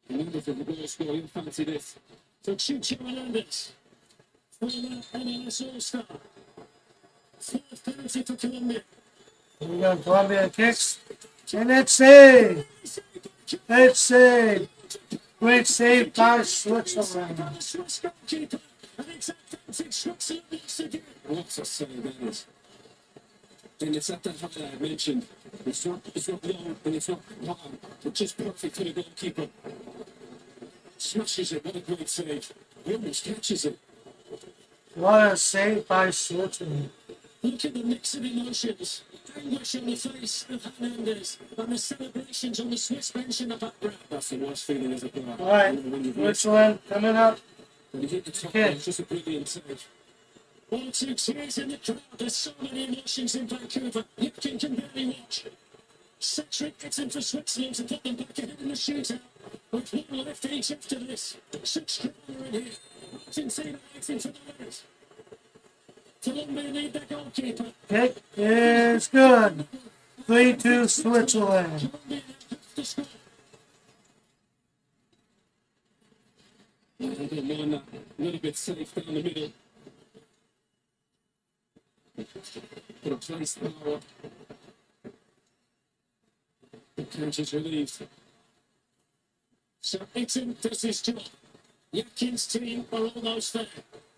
Remember, for the goal score, you'll fancy this. For Chucho Hernandez, former MLS All-Star. Fourth penalty for Colombia. Here we go, Colombia kicks. And it's saved. It's saved. Great save by Switzerland. The Swiss goalkeeper, and it's advancing Switzerland once again. What a save that is. And it's at that height I mentioned. It's not low and it's not high. It's just perfect for the goalkeeper. Smashes it. What a great save. He almost catches it. What a save by Switzerland. Look at the mix of emotions. Anguish on the face of Hernandez and the celebrations on the Swiss bench in the background. That's the worst feeling as a player. All right, Switzerland coming up. When you hit the top, Okay. it's just a brilliant save. 1-2 tears in the crowd. There's so many emotions in Vancouver. Yipkin can barely watch. Cedric gets in for Switzerland to put them back ahead in the shootout. With one left each after this. 6 corner in here. Argentina waiting for the leaders. Colombia need their goalkeeper. Kick is good. 3-2 Switzerland. Colombia have to score. I don't mind that. A little bit safe down the middle. Put a place power. The coach is relieved. So Itten does his job. Yatkin's team are almost there.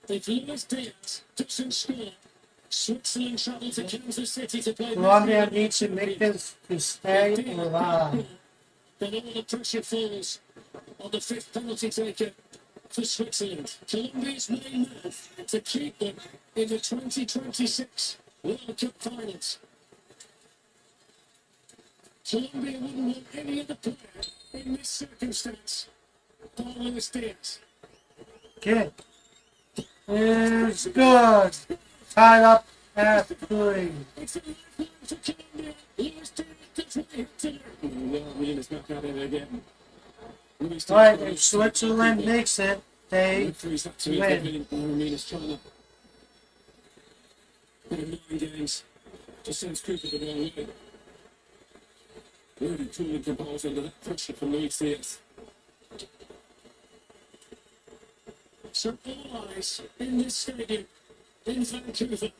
If Luis Diaz doesn't score, Switzerland travel to Kansas City to play. Colombia needs to make this to stay alive. Then all the pressure falls on the fifth penalty taker for Switzerland. Colombia's main man to keep them in the 2026 World Cup finals. Colombia wouldn't want any other player in this circumstance than Luis Diaz. Kick is good. Tied up at 3. It's a lifeline for Colombia. Luis Diaz does what he had to do. Real is back at it again. Right, if Switzerland makes it, they Referees had to win. intervene. Mina's trying to put in 9 games. Just sends Cooper the wrong way. Really cool and composed under that pressure from Luis Diaz. So all eyes in this stadium in Vancouver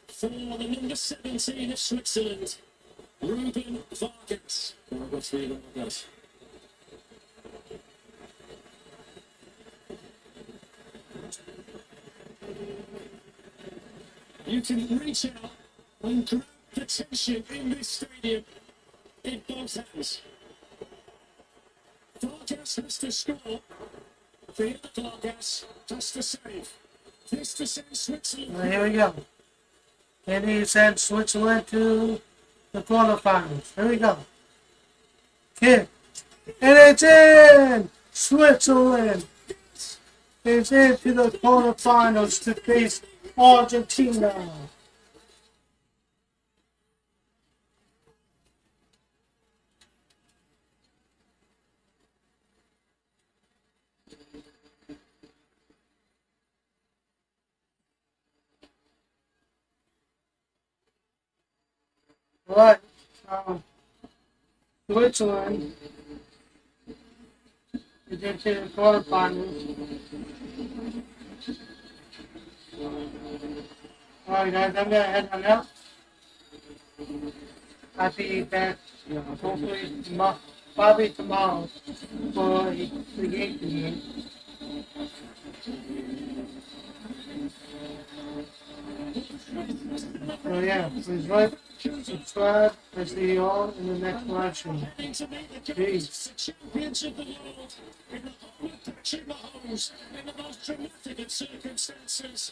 for the number 17 of Switzerland, Ruben Vargas. Vargas, Vargas. You can reach out and grab the tension in this stadium in both hands. Vargas has to score. The other Vargas has to save. This to send Switzerland. Well, here we go. Can he send Switzerland to the quarterfinals? Here we go. Kick. And it's in! Switzerland is into the quarterfinals to face Argentina. Right. Switzerland is into the quarterfinals. Alright guys, I'm gonna head on out. I'll be back hopefully tomorrow, probably tomorrow for the game. So yeah, please like, subscribe, and see you all in the next live stream. Peace. Champions of the world in the home of Patrick Mahomes in the most dramatic of circumstances.